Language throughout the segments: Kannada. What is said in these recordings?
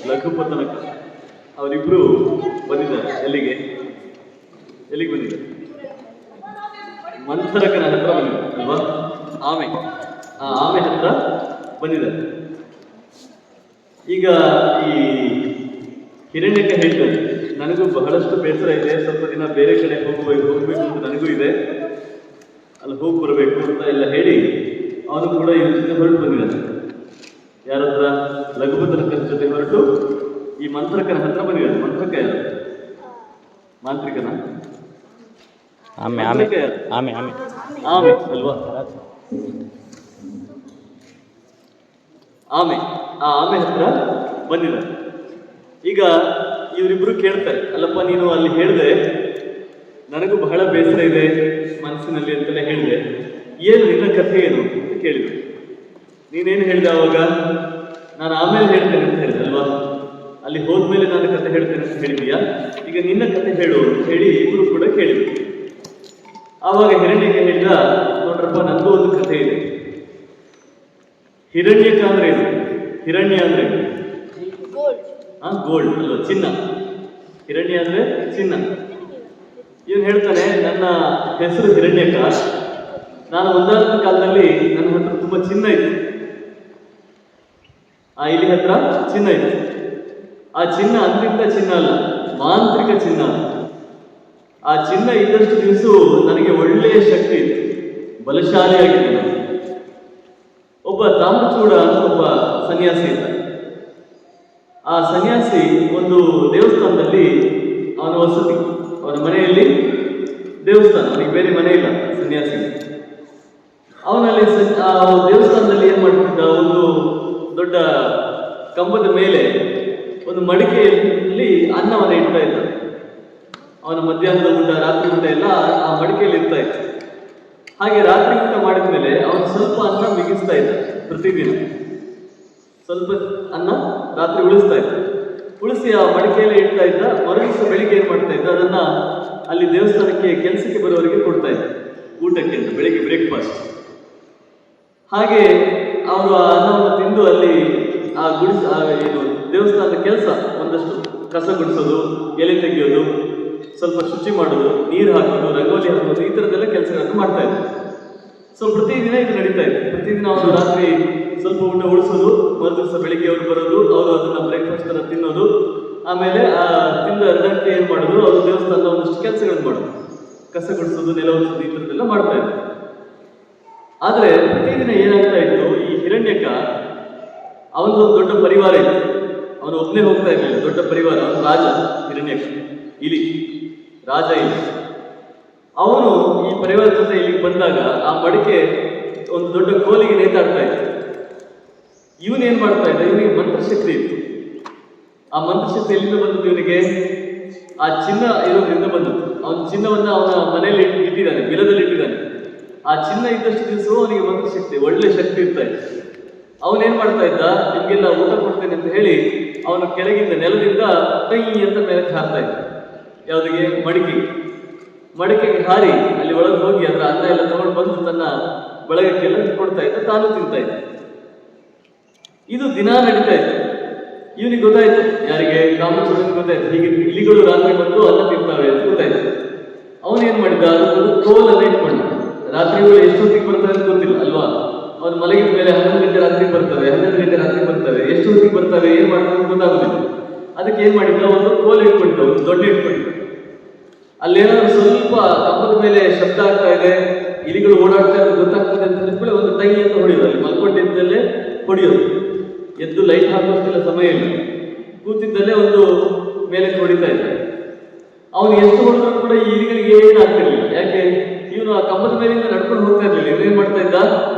ಲಘುಪತನಕ ಅವರಿಬ್ರು ಬಂದಿದ್ದಾರೆ. ಎಲ್ಲಿಗೆ ಬಂದಿದ್ದಾರೆ? ಮಂಥರಕನ ಹತ್ರ ಬಂದಿದ್ದಾರೆ ಅಲ್ವಾ? ಆಮೆ ಹತ್ರ ಬಂದಿದ್ದಾರೆ. ಈಗ ಈ ಹಿರಣ್ಯಕ ಹೇಳ್ತಾರೆ, ನನಗೂ ಬಹಳಷ್ಟು ಬೇಸರ ಇದೆ, ಸ್ವಲ್ಪ ದಿನ ಬೇರೆ ಕಡೆ ಹೋಗಬೇಕು ಅಂತ ನನಗೂ ಇದೆ, ಅಲ್ಲಿ ಹೋಗಿ ಬರಬೇಕು ಅಂತ ಎಲ್ಲ ಹೇಳಿ ಅವನು ಕೂಡ ಇವ್ರ ಜೊತೆ ಹೊರಟು ಬಂದಿದ್ದಾನೆ. ಯಾರ ಹತ್ರ? ಲಘುಪತನಕನ ಜೊತೆ ಹೊರಟು ಈ ಮಂತ್ರಕನ ಹತ್ರ ಬಂದಿದ್ದಾನೆ. ಮಂತ್ರಕ ಯಾರು? ಮಾಂತ್ರಿಕನ? ಆಮೆ ಅಲ್ವಾ? ಆಮೆ ಹತ್ರ ಬಂದಿದ್ದಾನೆ. ಈಗ ಇವರಿಬ್ರು ಕೇಳ್ತಾರೆ, ಅಲ್ಲಪ್ಪ ನೀನು ಅಲ್ಲಿ ಹೇಳಿದೆ, ನನಗೂ ಬಹಳ ಬೇಸರ ಇದೆ ಮನಸ್ಸಿನಲ್ಲಿ ಅಂತೆಲ್ಲ ಹೇಳಿದೆ, ಏನು ನಿನ್ನ ಕಥೆ ಏನು ಅಂತ ಕೇಳಿದ್ರು. ನೀನೇನು ಹೇಳಿದೆ ಅವಾಗ? ನಾನು ಆಮೇಲೆ ಹೇಳ್ತೇನೆ ಅಂತ ಹೇಳಿದೆ ಅಲ್ವಾ? ಅಲ್ಲಿ ಹೋದ್ಮೇಲೆ ನಾನು ಕಥೆ ಹೇಳ್ತೇನೆ ಅಂತ ಹೇಳಿದೀಯಾ, ಈಗ ನಿನ್ನ ಕಥೆ ಹೇಳು ಅಂತ ಹೇಳಿ ಇಬ್ರು ಕೂಡ ಕೇಳಿದ್ರು. ಆವಾಗ ಹಿರಣ್ಯಕ ಹೇಳಿದ, ನೋಡ್ರಪ್ಪ ನಂದು ಒಂದು ಕಥೆ ಇದೆ. ಹಿರಣ್ಯಕ ಅಂದ್ರೆ ಏನು? ಹಿರಣ್ಯ ಅಂದ್ರೆ ಗೋಲ್ಡ್ ಅಲ್ವಾ? ಚಿನ್ನ. ಹಿರಣ್ಯ ಅಂದ್ರೆ ಚಿನ್ನ. ಇವನು ಹೇಳ್ತಾನೆ, ನನ್ನ ಹೆಸರು ಹಿರಣ್ಯಕ, ನಾನು ಒಂದಾದ ಕಾಲದಲ್ಲಿ ನನ್ನ ಹತ್ರ ತುಂಬಾ ಚಿನ್ನ ಇತ್ತು. ಇಲ್ಲಿ ಹತ್ರ ಚಿನ್ನ ಇತ್ತು. ಆ ಚಿನ್ನ ಅಂತಿಂತ ಚಿನ್ನ ಅಲ್ಲ, ಮಾಂತ್ರಿಕ ಚಿನ್ನ. ಆ ಚಿನ್ನ ಇದ್ದಷ್ಟು ದಿವಸ ನನಗೆ ಒಳ್ಳೆಯ ಶಕ್ತಿ ಇತ್ತು, ಬಲಶಾಲಿಯಾಗಿದೆ ನಾನು. ಒಬ್ಬ ತಾಮ್ರಚೂಡ ಅಂತ ಒಬ್ಬ ಸನ್ಯಾಸಿ ಇದ್ದ. ಆ ಸನ್ಯಾಸಿ ಒಂದು ದೇವಸ್ಥಾನದಲ್ಲಿ ಅವನ ವಸತಿ, ಅವನ ಮನೆಯಲ್ಲಿ ದೇವಸ್ಥಾನ, ಅವನಿಗೆ ಬೇರೆ ಮನೆ ಇಲ್ಲ ಸನ್ಯಾಸಿ. ಅವನಲ್ಲಿ ದೇವಸ್ಥಾನದಲ್ಲಿ ಏನ್ ಮಾಡ್ತಿದ್ದ, ಒಂದು ದೊಡ್ಡ ಕಂಬದ ಮೇಲೆ ಒಂದು ಮಡಿಕೆಯಲ್ಲಿ ಅನ್ನವನ್ನು ಇಡ್ತಾ ಇದ್ದ. ಅವನ ಮಧ್ಯಾಹ್ನದ ಊಟ, ರಾತ್ರಿ ಊಟ ಎಲ್ಲ ಆ ಮಡಿಕೆಯಲ್ಲಿ ಇರ್ತಾ ಇತ್ತು. ಹಾಗೆ ರಾತ್ರಿ ಊಟ ಮಾಡಿದ ಮೇಲೆ ಅವನು ಸ್ವಲ್ಪ ಅನ್ನ ಮಿಗಿಸ್ತಾ ಇದ್ದ. ಪ್ರತಿದಿನ ಸ್ವಲ್ಪ ಅನ್ನ ರಾತ್ರಿ ಉಳಿಸ್ತಾ ಇದ್ದ. ಉಳಿಸಿ ಆ ಮಡಿಕೆಯಲ್ಲೇ ಇಡ್ತಾ ಇದ್ದ. ಮರುದಿವಸ ಬೆಳಿಗ್ಗೆ ಏನ್ ಮಾಡ್ತಾ ಇದ್ದ, ಅದನ್ನ ಅಲ್ಲಿ ದೇವಸ್ಥಾನಕ್ಕೆ ಕೆಲಸಕ್ಕೆ ಬರೋವರಿಗೆ ಕೊಡ್ತಾ ಇದ್ದ, ಊಟಕ್ಕೆ ಅಂತ, ಬೆಳಿಗ್ಗೆ ಬ್ರೇಕ್ಫಾಸ್ಟ್. ಹಾಗೆ ಅವರು ಆ ಅನ್ನವನ್ನು ತಿಂದು ಅಲ್ಲಿ ಏನು ದೇವಸ್ಥಾನದ ಕೆಲಸ, ಒಂದಷ್ಟು ಕಸ ಗುಡಿಸೋದು, ಎಲೆ ತೆಗೆಯೋದು, ಸ್ವಲ್ಪ ಶುಚಿ ಮಾಡೋದು, ನೀರು ಹಾಕೋದು, ರಂಗೋಲಿ ಹಾಕೋದು, ಈ ಥರದ್ದೆಲ್ಲ ಕೆಲಸಗಳನ್ನು ಮಾಡ್ತಾ ಇದ್ರು. ಸೊ ಪ್ರತಿದಿನ ಇದು ನಡೀತಾ ಇತ್ತು. ಪ್ರತಿದಿನ ಅವರು ರಾತ್ರಿ ಸ್ವಲ್ಪ ಊಟ ಉಳಿಸೋದು, ಮರುದಿವಸ ಬೆಳಿಗ್ಗೆ ಅವರು ಬರೋದು, ಅವರು ಅದನ್ನ ಬ್ರೇಕ್ಫಾಸ್ಟ್ ಅನ್ನ ತಿನ್ನೋದು, ಆಮೇಲೆ ಆ ತಿಂದ ಎರಡಕ್ಕೆ ಏನ್ ಮಾಡೋದು, ಅವರು ದೇವಸ್ಥಾನದ ಒಂದಷ್ಟು ಕೆಲಸಗಳನ್ನು ಮಾಡೋದು, ಕಸ ಗುಡಿಸೋದು, ನೆಲ ಒರೆಸೋದು, ಈ ಥರದ್ದೆಲ್ಲ ಮಾಡ್ತಾ ಇದ್ರು. ಆದ್ರೆ ಪ್ರತಿದಿನ ಏನಾಗ್ತಾ ಇತ್ತು, ಈ ಹಿರಣ್ಯಕ ಅವನದೊಂದು ದೊಡ್ಡ ಪರಿವಾರ ಇತ್ತು. ಅವನು ಒಬ್ಬನೇ ಹೋಗ್ತಾ ಇರಲಿಲ್ಲ, ದೊಡ್ಡ ಪರಿವಾರ. ಅವನು ರಾಜ, ಹಿರಣ್ಯಕ ರಾಜ ಇಲ್ಲಿ. ಅವನು ಈ ಪರಿವಾರ ಜೊತೆ ಇಲ್ಲಿಗೆ ಬಂದಾಗ ಆ ಮಡಿಕೆ ಒಂದು ದೊಡ್ಡ ಕೋಲಿಗೆ ನೇತಾಡ್ತಾ ಇತ್ತು. ಇವನೇನ್ ಮಾಡ್ತಾ ಇದ್ದ, ಇವನಿಗೆ ಮಂತ್ರಶಕ್ತಿ ಇತ್ತು. ಆ ಮಂತ್ರಶಕ್ತಿ ಎಲ್ಲಿಂದ ಬಂದದ್ದು ಇವನಿಗೆ? ಆ ಚಿನ್ನ ಇರೋದ್ರಿಂದ ಬಂದದ್ದು. ಅವನ ಚಿನ್ನವನ್ನ ಅವನ ಮನೆಯಲ್ಲಿ ಇಟ್ಟಿದ್ದಾನೆ, ಬಿಲದಲ್ಲಿ ಇಟ್ಟಿದ್ದಾನೆ. ಆ ಚಿನ್ನ ಇದ್ದಷ್ಟು ದಿವಸ ಅವನಿಗೆ ಮಂತ್ರಶಕ್ತಿ, ಒಳ್ಳೆ ಶಕ್ತಿ ಇರ್ತಾ ಇತ್ತು. ಅವನೇನ್ ಮಾಡ್ತಾ ಇದ್ದ, ನಿಮ್ಗೆಲ್ಲ ಊಟ ಕೊಡ್ತೇನೆ ಅಂತ ಹೇಳಿ ಅವನು ಕೆಳಗಿಂದ ನೆಲದಿಂದ ಕೈ ಅಂತ ಮೇಲಕ್ಕೆ ಹಾರ್ತಾ ಇದ್ದ. ಯಾವುದಿಗೆ? ಮಡಿಕೆಗೆ ಹಾರಿ ಅಲ್ಲಿ ಒಳಗೆ ಹೋಗಿ ಅದರ ಅನ್ನ ಎಲ್ಲ ತಗೊಂಡು ಬಂದು ತನ್ನ ಬಳಗಕ್ಕೆಲ್ಲ ಕೊಡ್ತಾ ಇದ್ದ, ತಾನು ತಿಂತಾ ಇದ್ದ. ಇದು ದಿನ ನಡೀತಾ ಇತ್ತು. ಇವನಿಗೆ ಗೊತ್ತಾಯ್ತು, ಯಾರಿಗೆ? ಕಾಮಚೂಡನಿಗೆ ಗೊತ್ತಾಯ್ತು, ಹೀಗೆ ಇಲಿಗಳು ರಾತ್ರಿ ಬಂದು ಅನ್ನ ತಿಂತಾವೆ ಅಂತ ಗೊತ್ತಾಯ್ತು. ಅವನೇನ್ ಮಾಡಿದ, ಅದಕ್ಕೊಂದು ಕೋಲನ್ನ ಇಟ್ಕೊಂಡ. ರಾತ್ರಿಗಳು ಎಷ್ಟೊತ್ತಿಗೆ ಬರ್ತವೆ ಅಂತ ಗೊತ್ತಿಲ್ಲ ಅಲ್ವಾ? ಅವ್ರು ಮಲಗಿದ ಮೇಲೆ 11 ಗಂಟೆ ರಾತ್ರಿ ಬರ್ತವೆ, 12 ಗಂಟೆ ರಾತ್ರಿ ಬರ್ತವೆ, ಎಷ್ಟು ಹೊತ್ತಿಗೆ ಬರ್ತವೆ, ಏನ್ ಮಾಡ್ತವೆ ಅಂತ ಗೊತ್ತಾಗೋದಿಲ್ಲ. ಅದಕ್ಕೆ ಏನ್ ಮಾಡಿದ್ದ, ಒಂದು ಕೋಲ್ ಇಟ್ಕೊಂಡು, ಒಂದು ದೊಡ್ಡ ಇಟ್ಕೊಂಡು, ಅಲ್ಲೇನಾದ್ರು ಸ್ವಲ್ಪ ಕಂಬದ ಮೇಲೆ ಶಬ್ದ ಆಗ್ತಾ ಇದೆ, ಇಲಿಗಳು ಓಡಾಡ್ತಾ ಇರೋದು ಗೊತ್ತಾಗ್ತದೆ ಅಂತ ಹೇಳಿದ್ಮೇಲೆ ಒಂದು ಟೈ ಅಂತ ಹೊಡಿಯೋದು, ಅಲ್ಲಿ ಮಲ್ಕೊಂಡಿದ್ದಲ್ಲೇ ಹೊಡಿಯೋದು. ಎದ್ದು ಲೈಟ್ ಹಾಕುವಷ್ಟೆಲ್ಲ ಸಮಯ ಇಲ್ಲ, ಕೂತಿದ್ದಲ್ಲೇ ಒಂದು ಮೇಲೆ ಹೊಡಿತಾ ಇದ್ದ. ಅವನು ಎಷ್ಟು ಹೊಡೆದ್ರು ಕೂಡ ಈ ಇಲಿಗಳಿಗೆ ಏನಾಗ್ತಿರ್ಲಿಲ್ಲ. ಯಾಕೆ? ಇವನು ಆ ಕಂಬದ ಮೇಲಿಂದ ನಡ್ಕೊಂಡು ಹೋಗ್ತಾ ಇರ್ಲಿಲ್ಲ. ಇವನೇನ್ ಮಾಡ್ತಾ ಇದ್ದ,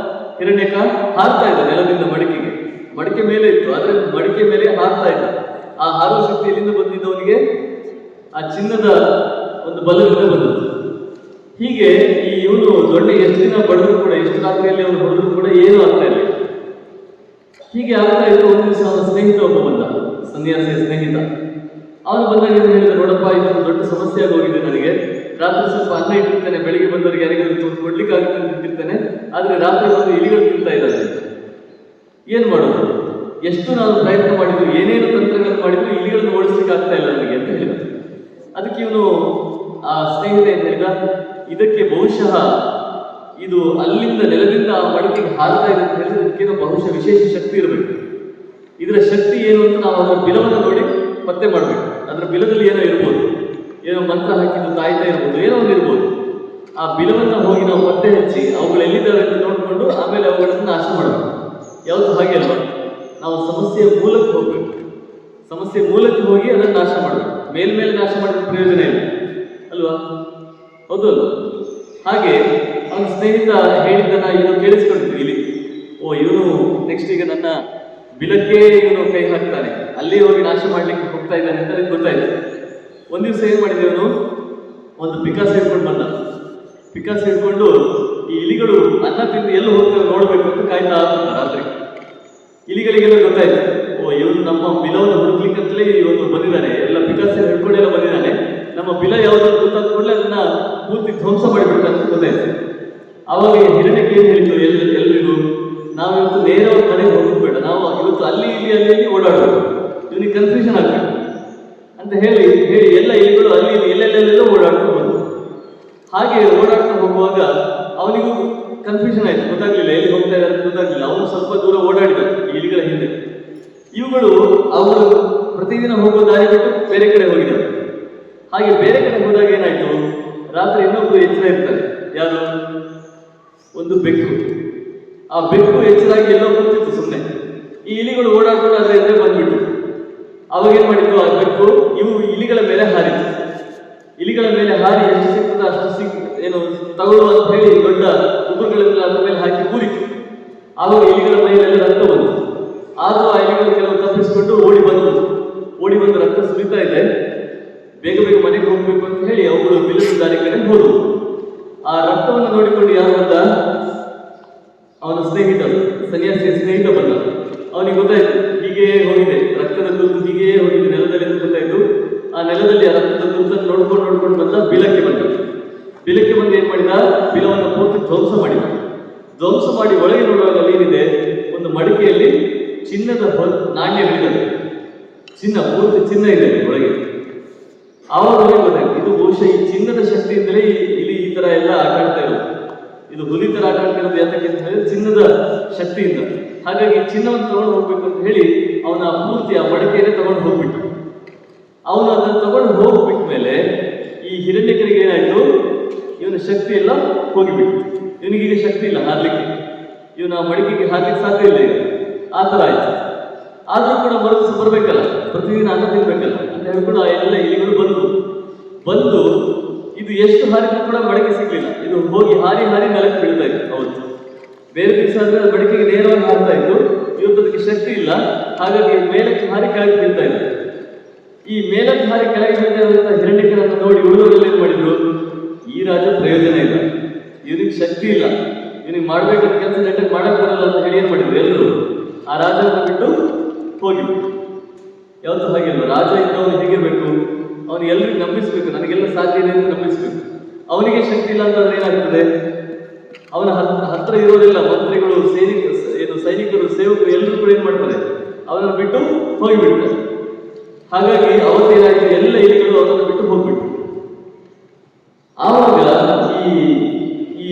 ಹಿರಣ್ಯಕ ಹಾರ್ತಾ ಇದ್ದ ನೆಲದಿಂದ ಮಡಿಕೆಗೆ. ಮಡಿಕೆ ಮೇಲೆ ಇತ್ತು, ಆದ್ರೆ ಮಡಿಕೆ ಮೇಲೆ ಹಾರ್ತಾ ಇದ್ದ. ಆ ಹಾರುವ ಶಕ್ತಿ ಎಲ್ಲಿಂದ ಬಂದಿದ್ದವನಿಗೆ? ಆ ಚಿನ್ನದ ಒಂದು ಬಲದಿಂದ ಬಂದದ್ದು. ಹೀಗೆ ಈ ಇವನು ದೊಡ್ಡ ಎಷ್ಟು ದಿನ ಬಡಿದ್ರು ಕೂಡ, ಎಷ್ಟು ರಾತ್ರಿಯಲ್ಲಿ ಅವನು ಹೊಡೆದ್ರು ಕೂಡ ಏನೂ ಆಗ್ತಾ ಇರಲಿಲ್ಲ. ಹೀಗೆ ಆಗ್ತಾ ಇತ್ತು. ಒಂದು ದಿವಸ ಅವನ ಸ್ನೇಹಿತ ಒಬ್ಬ ಬಂದ, ಸನ್ಯಾಸಿಯ ಸ್ನೇಹಿತ. ಅವನು ಬಂದಾಗ ಏನು ಹೇಳಿದ, ನೋಡಪ್ಪ, ಇದೊಂದು ದೊಡ್ಡ ಸಮಸ್ಯೆ ಆಗಿ ಹೋಗಿದೆ ನನಗೆ. ರಾತ್ರಿ ಸ್ವಲ್ಪ ಅನ್ನ ಇಟ್ಟಿರ್ತೇನೆ, ಬೆಳಿಗ್ಗೆ ಬಂದವರಿಗೆ ಯಾರಿಗಾದ್ರು ಕೊಡ್ಲಿಕ್ಕೆ ಆಗುತ್ತೆ ಅಂತ ಇಟ್ಟಿರ್ತೇನೆ, ಆದ್ರೆ ರಾತ್ರಿ ಬಂದು ಇಲಿಗಳು ತಿಂತಾ ಇದ್ದಾರೆ. ಏನ್ ಮಾಡೋದು? ಎಷ್ಟು ನಾವು ಪ್ರಯತ್ನ ಮಾಡಿದ್ರು, ಏನೇನು ತಂತ್ರಗಳನ್ನು ಅಲ್ಲಿಂದ ನೆಲದಿಂದ ಆ ಮಡಿಕೆಗೆ ಹಾರ್ತಾ ಇದೆ ಅಂತ ಹೇಳಿದ್ರೆ ಇದಕ್ಕೇನೋ ಬಹುಶಃ ವಿಶೇಷ ಶಕ್ತಿ ಇರಬೇಕು. ಇದರ ಶಕ್ತಿ ಏನು ಅಂತ ನಾವು ಅದರ ಬಿಲವನ್ನು ನೋಡಿ ಪತ್ತೆ ಮಾಡಬೇಕು. ಅದರ ಬಿಲದಲ್ಲಿ ಏನೋ ಇರ್ಬೋದು, ಏನೋ ಮಂತ್ರ ಹಾಕಿದ್ದು ತಾಯ್ತಾ ಇರ್ಬೋದು, ಏನೋ ಒಂದು ಇರ್ಬೋದು. ಆ ಬಿಲವನ್ನು ಹೋಗಿ ನಾವು ಪತ್ತೆ ಹಚ್ಚಿ ಅವುಗಳು ಎಲ್ಲಿದ್ದಾವೆ ಅಂತ ನೋಡಿಕೊಂಡು ಆಮೇಲೆ ಅವುಗಳನ್ನು ನಾಶ ಮಾಡಬೇಕು. ಯಾವುದು ಹಾಗೆ ಅಲ್ವಾ? ನಾವು ಸಮಸ್ಯೆಯ ಮೂಲಕ್ಕೆ ಹೋಗ್ಬೇಕು. ಸಮಸ್ಯೆ ಮೂಲಕ್ಕೆ ಹೋಗಿ ಅದನ್ನು ನಾಶ ಮಾಡಬೇಕು. ಮೇಲ್ಮೇಲೆ ನಾಶ ಮಾಡಿದ ಪ್ರಯೋಜನ ಇಲ್ಲ ಅಲ್ವಾ? ಹೌದು ಅಲ್ವಾ? ಹಾಗೆ ಅವನ ಸ್ನೇಹಿತ ಹೇಳಿದ್ದನ್ನ ಇವನು ಕೇಳಿಸ್ಕೊಂಡಿದ್ವಿ ಇಲ್ಲಿ. ಇವನು ನೆಕ್ಸ್ಟ್ ಈಗ ನನ್ನ ಬಿಲಕ್ಕೆ ಇವನು ಕೈ ಹಾಕ್ತಾನೆ, ಅಲ್ಲಿ ಹೋಗಿ ನಾಶ ಮಾಡ್ಲಿಕ್ಕೆ ಹೋಗ್ತಾ ಇದ್ದಾನೆ ಅಂತ ಅದಕ್ಕೆ ಗೊತ್ತಾಯ್ತು. ಒಂದ್ ದಿವಸ ಏನ್ ಮಾಡಿದವನು, ಒಂದು ಪಿಕಾಸ್ ಹಿಡ್ಕೊಂಡು ಬಂದ. ಪಿಕಾಸ್ ಹಿಡ್ಕೊಂಡು ಈ ಇಲಿಗಳು ಅನ್ನ ತಿಂದು ಎಲ್ಲಿ ಹೋಗ್ತೇವೆ ನೋಡ್ಬೇಕು ಅಂತ ಕಾಯ್ತಾ ರಾತ್ರಿ. ಇಲಿಗಳಿಗೆಲ್ಲ ಗೊತ್ತಾಯ್ತು, ಇವನು ನಮ್ಮ ಬಿಲವನ್ನು ಹುಡುಕ್ಲಿಕ್ಕಂತಲೇ ಇವನು ಬಂದಿದ್ದಾನೆ, ಎಲ್ಲ ಪಿಕಾಸ್ ಹಿಡ್ಕೊಂಡೆಲ್ಲ ಬಂದಿದ್ದಾನೆ, ನಮ್ಮ ಬಿಲ ಯಾವ್ದಾದ್ರು ಗೊತ್ತಾದ ಕೂಡಲೇ ಅದನ್ನ ಪೂರ್ತಿ ಧ್ವಂಸ ಮಾಡಿಬಿಡ್ತಾನೆ ಅಂತ ಗೊತ್ತಾಯ್ತು. ಆವಾಗ ಹಿರಣ್ಯಕ್ಕೆ ಏನ್ ಹೇಳಿದ್ರು ಎಲ್ರಿಗೂ, ನಾವಿವತ್ತು ನೇರವಾಗಿ ಮನೆಗೆ ಹೋಗೋದು ಬೇಡ, ನಾವು ಇವತ್ತು ಅಲ್ಲಿ ಇಲ್ಲಿ ಓಡಾಡಬೇಕು, ಇವನಿಗೆ ಕನ್ಫ್ಯೂಷನ್ ಆಗ್ಬೇಕು ಅಂತ ಹೇಳಿ ಎಲ್ಲ ಇಲಿಗಳು ಅಲ್ಲಿ ಎಲ್ಲೆಲ್ಲೆಲ್ಲ ಓಡಾಡ್ತಾ ಬಂದು. ಹಾಗೆ ಓಡಾಡ್ತಾ ಹೋಗುವಾಗ ಅವನಿಗೂ ಕನ್ಫ್ಯೂಷನ್ ಆಯ್ತು, ಗೊತ್ತಾಗ್ಲಿಲ್ಲ ಎಲ್ಲಿ ಹೋಗ್ತಾ ಇದ್ದಾರೆ ಗೊತ್ತಾಗ್ಲಿಲ್ಲ. ಅವನು ಸ್ವಲ್ಪ ದೂರ ಓಡಾಡಿದ ಈ ಇಲಿಗಳ ಹಿಂದೆ. ಇವುಗಳು ಅವರು ಪ್ರತಿದಿನ ಹೋಗುವ ದಾರಿ ಬಿಟ್ಟು ಬೇರೆ ಕಡೆ ಹೋಗಿದ್ದಾರೆ. ಹಾಗೆ ಬೇರೆ ಕಡೆ ಹೋದಾಗ ಏನಾಯ್ತು, ರಾತ್ರಿ ಇನ್ನೊಬ್ರು ಎಚ್ಚರ ಇರ್ತಾರೆ. ಯಾರು? ಒಂದು ಬೆಕ್ಕು. ಆ ಬೆಕ್ಕು ಎಚ್ಚರಾಗಿ ಎಲ್ಲೋ ಕೂತಿತ್ತು ಸುಮ್ಮನೆ. ಈ ಇಲಿಗಳು ಓಡಾಡ್ಕೊಂಡು ಅದರ ಎದುರೇ ಬಂದ್ಬಿಟ್ಟು ಅವಾಗ ಏನ್ ಮಾಡಿದ್ರು, ಆ ಬೆಕ್ಕು ಇವು ಇಲಿಗಳ ಮೇಲೆ ಹಾರಿತು. ಇಲಿಗಳ ಮೇಲೆ ಹಾರಿ ಎಷ್ಟು ಸಿಗ್ತದೆ ಅಷ್ಟು ಏನು ತಗೊಳ್ಳುವ ಅಂತ ಹೇಳಿ ದೊಡ್ಡ ಉಗುರುಗಳೆಲ್ಲ ಅದರ ಮೇಲೆ ಹಾಕಿ ಕೂರಿತು. ಆವಾಗ ಇಲಿಗಳ ಮೈಯಲ್ಲೆಲ್ಲ ರಕ್ತ ಬಂತು. ಆದರೂ ಆ ಇಲಿಗಳು ಕೆಲವು ತಪ್ಪಿಸಿಕೊಂಡು ಓಡಿ ಬಂದು ರಕ್ತ ಸುರಿತಾ ಇದೆ, ಬೇಗ ಬೇಗ ಮನೆಗೆ ಹೋಗ್ಬೇಕು ಅಂತ ಹೇಳಿ ಅವುಗಳು ಬಿಲದ ದಾರಿ ಕಡೆ ಹೋದವು. ಆ ರಕ್ತವನ್ನು ನೋಡಿಕೊಂಡು ಯಾರು ಬಂದ? ಅವನ ಸ್ನೇಹಿತ, ಸನ್ಯಾಸಿಯ ಸ್ನೇಹಿತ ಬಂದ. ಅವನಿಗೆ ಗೊತ್ತಾಯ್ತು ಹೀಗೆ ಹೋಗಿದೆ, ರಕ್ತದ ಗುರುತು ಹೀಗೆ ಹೋಗಿದೆ ನೆಲದಲ್ಲಿ ಅಂತ ಗೊತ್ತಾಯ್ತು. ಆ ನೆಲದಲ್ಲಿ ಆ ರಕ್ತದ ಗುರುತನ್ನು ನೋಡ್ಕೊಂಡು ಬಂದ. ಬಿಲಕ್ಕೆ ಬಂದು ಏನ್ ಮಾಡಿದ, ಬಿಲವನ್ನು ಪೂರ್ತಿ ಧ್ವಂಸ ಮಾಡಿ ಒಳಗೆ ನೋಡುವಾಗ ಏನಿದೆ, ಒಂದು ಮಡಿಕೆಯಲ್ಲಿ ಚಿನ್ನದ ನಾಣ್ಯಗಳಿದ್ದಾವೆ. ಪೂರ್ತಿ ಚಿನ್ನ ಇದೆ ಒಳಗೆ. ಆವಾಗ ಗೊತ್ತಾಯ್ತು ಇದು ಬಹುಶಃ ಈ ಚಿನ್ನದ ಶಕ್ತಿಯಿಂದಲೇ ಇಲ್ಲಿ ಈ ತರ ಎಲ್ಲ ಆಟ ಆಡ್ತಾ ಇರೋದು. ಇದು ಹುಲಿ ತರ ಆಟ ಆಡ್ತಾ ಇರೋದು ಯಾತಕ್ಕೆ ಅಂತ ಹೇಳಿದ್ರೆ ಚಿನ್ನದ ಶಕ್ತಿಯಿಂದ. ಹಾಗಾಗಿ ಚಿನ್ನವನ್ನು ತಗೊಂಡು ಹೋಗ್ಬೇಕು ಅಂತ ಹೇಳಿ ಅವನ ಪೂರ್ತಿ ಆ ಮಡಿಕೆಯನ್ನೇ ತಗೊಂಡು ಹೋಗ್ಬಿಟ್ಟು, ಅವನು ಅದನ್ನು ತಗೊಂಡು ಹೋಗ್ಬಿಟ್ಟ ಮೇಲೆ ಈ ಹಿರಣ್ಯಕರಿಗೆ ಏನಾಯ್ತು, ಇವನ ಶಕ್ತಿ ಎಲ್ಲ ಹೋಗಿಬಿಟ್ಟು, ಇವನಿಗೀಗ ಶಕ್ತಿ ಇಲ್ಲ ಹಾರ್ಲಿಕ್ಕೆ, ಇವನ ಮಡಿಕೆಗೆ ಹಾರ್ಲಿಕ್ಕೆ ಸಾಧ್ಯ ಇಲ್ಲ ಈಗ. ಆ ತರ ಆಯ್ತು. ಆದ್ರೂ ಕೂಡ ಮರುದಿವಸ ಬರ್ಬೇಕಲ್ಲ, ಪ್ರತಿದಿನ ಅನ್ನ ತಿನ್ಬೇಕಲ್ಲ ಅಂತ ಹೇಳ್ಕೊಂಡು ಆ ಎಲ್ಲ ಇಲಿಗಳು ಬಂದು ಇದು ಎಷ್ಟು ಹಾರಿದ್ರು ಕೂಡ ಮಡಿಕೆ ಸಿಗ್ಲಿಲ್ಲ. ಇದು ಹೋಗಿ ಹಾರಿ ನೆಲಕ್ಕೆ ಬೀಳ್ತಾ ಇತ್ತು. ಹೌದು, ಬೇರೆ ದಿವಸ ಆದ್ರೆ ಮಡಿಕೆಗೆ ನೇರವಾಗಿ ಹಾರ್ತಾ ಇತ್ತು. ಇವತ್ತು ಅದಕ್ಕೆ ಶಕ್ತಿ ಇಲ್ಲ, ಹಾಗಾಗಿ ಮೇಲಕ್ಕೆ ಹಾರಿ ಕೆಳಗೆ ಬೀಳ್ತಾ ಇದೆ. ಈ ಮೇಲಕ್ಕೆ ಹಾರಿ ಕೆಳಗೆ ಬೀಳ್ತಾ ಇರುವಂತಹ ಹಿರಣ್ಯಕರನ್ನು ನೋಡಿ ಉಳಿದವರೆಲ್ಲ ಏನ್ ಮಾಡಿದ್ರು, ಈ ರಾಜ ಪ್ರಯೋಜನ ಇಲ್ಲ, ಇವನಿಗೆ ಶಕ್ತಿ ಇಲ್ಲ, ಇವನಿಗೆ ಮಾಡ್ಬೇಕಾದ ಕೆಲಸ ನೆಟ್ಟಗೆ ಮಾಡಕ್ ಬರಲ್ಲ ಅಂತ ಹೇಳಿ ಏನ್ ಮಾಡಿದ್ರು, ಎಲ್ಲರೂ ಆ ರಾಜನನ್ನು ಬಿಟ್ಟು ಹೋಗಿಬಿಟ್ಟು. ಯಾವತ್ತೂ ಹಾಗೆ ಅಲ್ವ, ರಾಜ ಇದ್ದವನು ಹೇಗಿರ್ಬೇಕು, ಅವನು ಎಲ್ರಿಗೂ ನಂಬಿಸ್ಬೇಕು, ನನಗೆಲ್ಲ ಸಾಧ್ಯ ಇದೆ ಅಂತ ನಂಬಿಸ್ಬೇಕು. ಅವನಿಗೆ ಶಕ್ತಿ ಇಲ್ಲ ಅಂತಂದ್ರೆ ಏನಾಗ್ತದೆ, ಅವನ ಹತ್ರ ಇರೋರೆಲ್ಲ ಮಂತ್ರಿಗಳು, ಸೈನಿಕರು, ಸೇವಕರು ಎಲ್ಲರೂ ಕೂಡ ಏನ್ ಮಾಡ್ತಾರೆ, ಅವನನ್ನು ಬಿಟ್ಟು ಹೋಗಿಬಿಡ್ತಾರೆ. ಹಾಗಾಗಿ ಅವತ್ತೇನಾಯ್ತು, ಎಲ್ಲ ಇಲಿಗಳು ಅವನನ್ನು ಬಿಟ್ಟು ಹೋಗ್ಬಿಟ್ಟು. ಆವಾಗ ಈ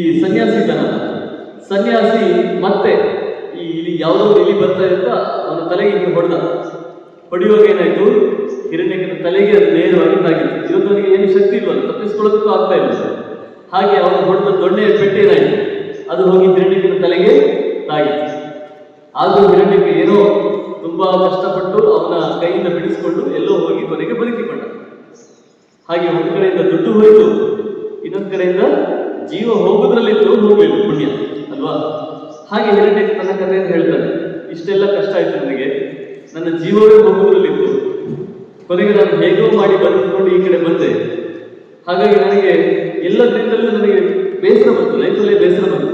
ಸನ್ಯಾಸಿ ಮತ್ತೆ ಈ ಇಲಿ ಯಾವುದೋ ಇಲಿ ಬರ್ತಾ ಅಂತ ಅವನ ತಲೆಗೆ ಹಿಂಗೆ ಹೊಡೆಯುವಾಗ ಏನಾಯ್ತು, ಹಿರಣ್ಯಕನ ತಲೆಗೆ ಅದು ನೇರವಾಗಿ ತಾಗಿತ್ತು. ಇವತ್ತು ಅವನಿಗೆ ಏನು ಶಕ್ತಿ ಇಲ್ವಲ್ಲ, ತಪ್ಪಿಸ್ಕೊಳ್ಳೋದಕ್ಕೂ ಆಗ್ತಾ ಇಲ್ಲ. ಹಾಗೆ ಅವನು ಹೊಡೆದ ದೊಣ್ಣೆಯ ಪೆಟ್ಟು ಏನಾಯ್ತು, ಅದು ಹೋಗಿ ಹಿರಣ್ಯಕನ ತಲೆಗೆ ತಾಗಿತ್ತು. ಆದರೂ ಹಿರಣ್ಯಕ ಏನೋ ತುಂಬಾ ಕಷ್ಟಪಟ್ಟು ಅವನ ಕೈಯಿಂದ ಬಿಡಿಸಿಕೊಂಡು ಎಲ್ಲೋ ಹೋಗಿ ಕೊನೆಗೆ ಬದುಕಿಕೊಂಡ. ಹಾಗೆ ಒಂದು ಕಡೆಯಿಂದ ದುಡ್ಡು ಹೋಯಿತು, ಇನ್ನೊಂದು ಕಡೆಯಿಂದ ಜೀವ ಹೋಗೋದ್ರಲ್ಲಿತ್ತು, ಹೋಗ್ಲಿಲ್ಲ, ಪುಣ್ಯ ಅಲ್ವಾ? ಹಾಗೆ ಹಿರಣ್ಯಕ ತನ್ನ ಕಥೆಯನ್ನು ಹೇಳ್ತಾನೆ, ಇಷ್ಟೆಲ್ಲ ಕಷ್ಟ ಆಯ್ತು ನನಗೆ, ನನ್ನ ಜೀವವೇ ಹೋಗೋದ್ರಲ್ಲಿತ್ತು, ಕೊನೆಗೆ ನಾನು ಹೇಗೋ ಮಾಡಿ ಬದುಕಿಕೊಂಡು ಈ ಕಡೆ ಬಂದೆ. ಹಾಗಾಗಿ ನನಗೆ ಎಲ್ಲದರಿಂದಲೂ ನನಗೆ ಬೇಸರ ಬಂತು, ಲೈಫಲ್ಲೇ ಬೇಸರ ಬಂತು,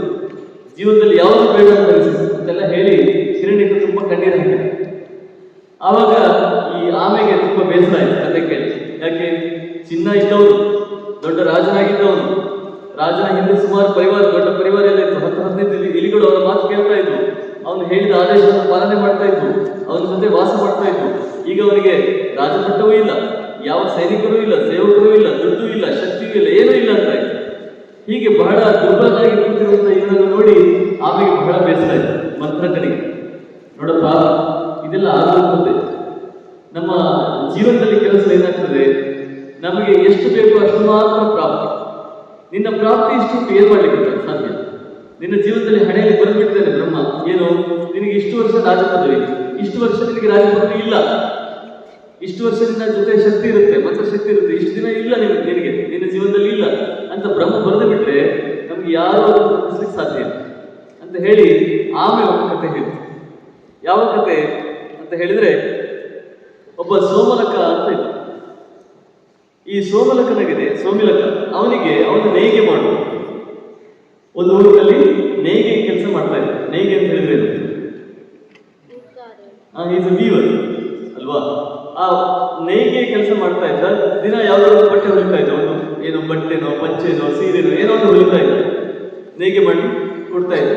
ಜೀವನದಲ್ಲಿ ಯಾವುದು ಬೇಡ ಅಂತೆಲ್ಲ ಹೇಳಿ ಹಿರಣ್ಯಕ ತುಂಬಾ ಕಣ್ಣೀರು ಹಾಕಿದೆ. ಆವಾಗ ಈ ಆಮೆಗೆ ತುಂಬಾ ಬೇಸರ ಆಯ್ತು ಕತೆ ಕೇಳಿ. ಯಾಕೆ, ಚಿನ್ನ ಇದ್ದವನು, ದೊಡ್ಡ ರಾಜನಾಗಿದ್ದವನು, ರಾಜನ ಹಿಂದೆ ಸುಮಾರು ದೊಡ್ಡ ಪರಿವಾರ ಎಲ್ಲ ಇತ್ತು, 10-15 ಇಲಿಗಳು ಅವರ ಮಾತು ಕೇಳ್ತಾ ಇದ್ವು, ಅವನು ಹೇಳಿದ ಆದೇಶವನ್ನು ಪಾಲನೆ ಮಾಡ್ತಾ ಇದ್ವು, ಅವನ ಜೊತೆ ವಾಸ ಮಾಡ್ತಾ ಇದ್ವು. ಈಗ ಅವನಿಗೆ ರಾಜಪಟ್ಟವೂ ಇಲ್ಲ, ಯಾವ ಸೈನಿಕರೂ ಇಲ್ಲ, ಸೇವಕರೂ ಇಲ್ಲ, ದುಡ್ಡು ಇಲ್ಲ, ಶಕ್ತಿಯೂ ಇಲ್ಲ, ಏನೂ ಇಲ್ಲ ಅಂತ ಆಯ್ತು. ಹೀಗೆ ಬಹಳ ದುರ್ಬಲನಾಗಿ ಕೂತಿರುವಂತ ಇವನನ್ನು ನೋಡಿ ಆಮೇಲೆ ಬಹಳ ಬೇಸರ ಆಯ್ತು ಮಂತ್ರಕನಿಗೆ. ನೋಡಪ್ಪ, ಇದೆಲ್ಲ ಆಗುತ್ತದೆ. ನಮ್ಮ ಜೀವನದಲ್ಲಿ ಕೆಲಸ ಏನಾಗ್ತದೆ, ನಮಗೆ ಎಷ್ಟು ಬೇಕೋ ಅಷ್ಟು ಮಾತ್ರ ಪ್ರಾಪ್ತಿ. ನಿನ್ನ ಪ್ರಾಪ್ತಿ ಇಷ್ಟು ಏನ್ ಮಾಡ್ಲಿಕ್ಕೆ ಸಾಧ್ಯ? ನಿನ್ನ ಜೀವನದಲ್ಲಿ ಹಣೆಯಲ್ಲಿ ಬರೆದ್ಬಿಟ್ಟಿದ್ದಾನೆ ಬ್ರಹ್ಮ, ಏನು ನಿನಗೆ ಇಷ್ಟು ವರ್ಷ ರಾಜಪದವಿ, ಇಷ್ಟು ವರ್ಷ ನಿನಗೆ ರಾಜಪದವಿ ಇಲ್ಲ, ಇಷ್ಟು ವರ್ಷ ನಿನ್ನ ಜೊತೆ ಶಕ್ತಿ ಇರುತ್ತೆ, ಮಂತ್ರ ಶಕ್ತಿ ಇರುತ್ತೆ, ಇಷ್ಟು ದಿನ ಇಲ್ಲ ನಿನಗೆ ನಿನ್ನ ಜೀವನದಲ್ಲಿ ಇಲ್ಲ ಅಂತ ಬ್ರಹ್ಮ ಬರೆದು ಬಿಟ್ರೆ ನಮ್ಗೆ ಯಾರು ಅದನ್ನು ತಪ್ಪಿಸ್ಲಿಕ್ಕೆ ಸಾಧ್ಯ ಇಲ್ಲ ಅಂತ ಹೇಳಿ ಆಮೇಲೆ ಒಂದು ಕತೆ ಹೇಳಿ. ಯಾವ ಕತೆ ಅಂತ ಹೇಳಿದ್ರೆ, ಒಬ್ಬ ಸೋಮಲಕ ಅಂತ ಇದ್ದ. ಈ ಸೋಮಿಲಕ ಅವನು ನೇಯ್ಗೆ ಮಾಡುವ ಒಂದು ಊರಿನಲ್ಲಿ ನೇಯ್ಗೆ ಕೆಲಸ ಮಾಡ್ತಾ ಇದ್ದ. ನೇಯ್ಗೆ ಅಂತ ಹೇಳಿದ್ರೆ ಈಸ್ ಅ ವೀವರ್ ಅಲ್ವಾ? ಆ ನೇಯ್ಗೆ ಕೆಲಸ ಮಾಡ್ತಾ ಇದ್ದ. ದಿನ ಯಾವ್ದಾದ್ರು ಬಟ್ಟೆ ಹೊಲಿತಾ ಇದ್ದ, ಒಂದು ಏನೋ ಬಟ್ಟೆನೋ ಪಂಚೆನೋ ಸೀರೆನೋ ಏನೋ ಒಂದು ಹೊಲಿತಾ ಇದ್ದ, ನೇಯ್ಗೆ ಮಾಡಿ ಕೊಡ್ತಾ ಇದ್ದ.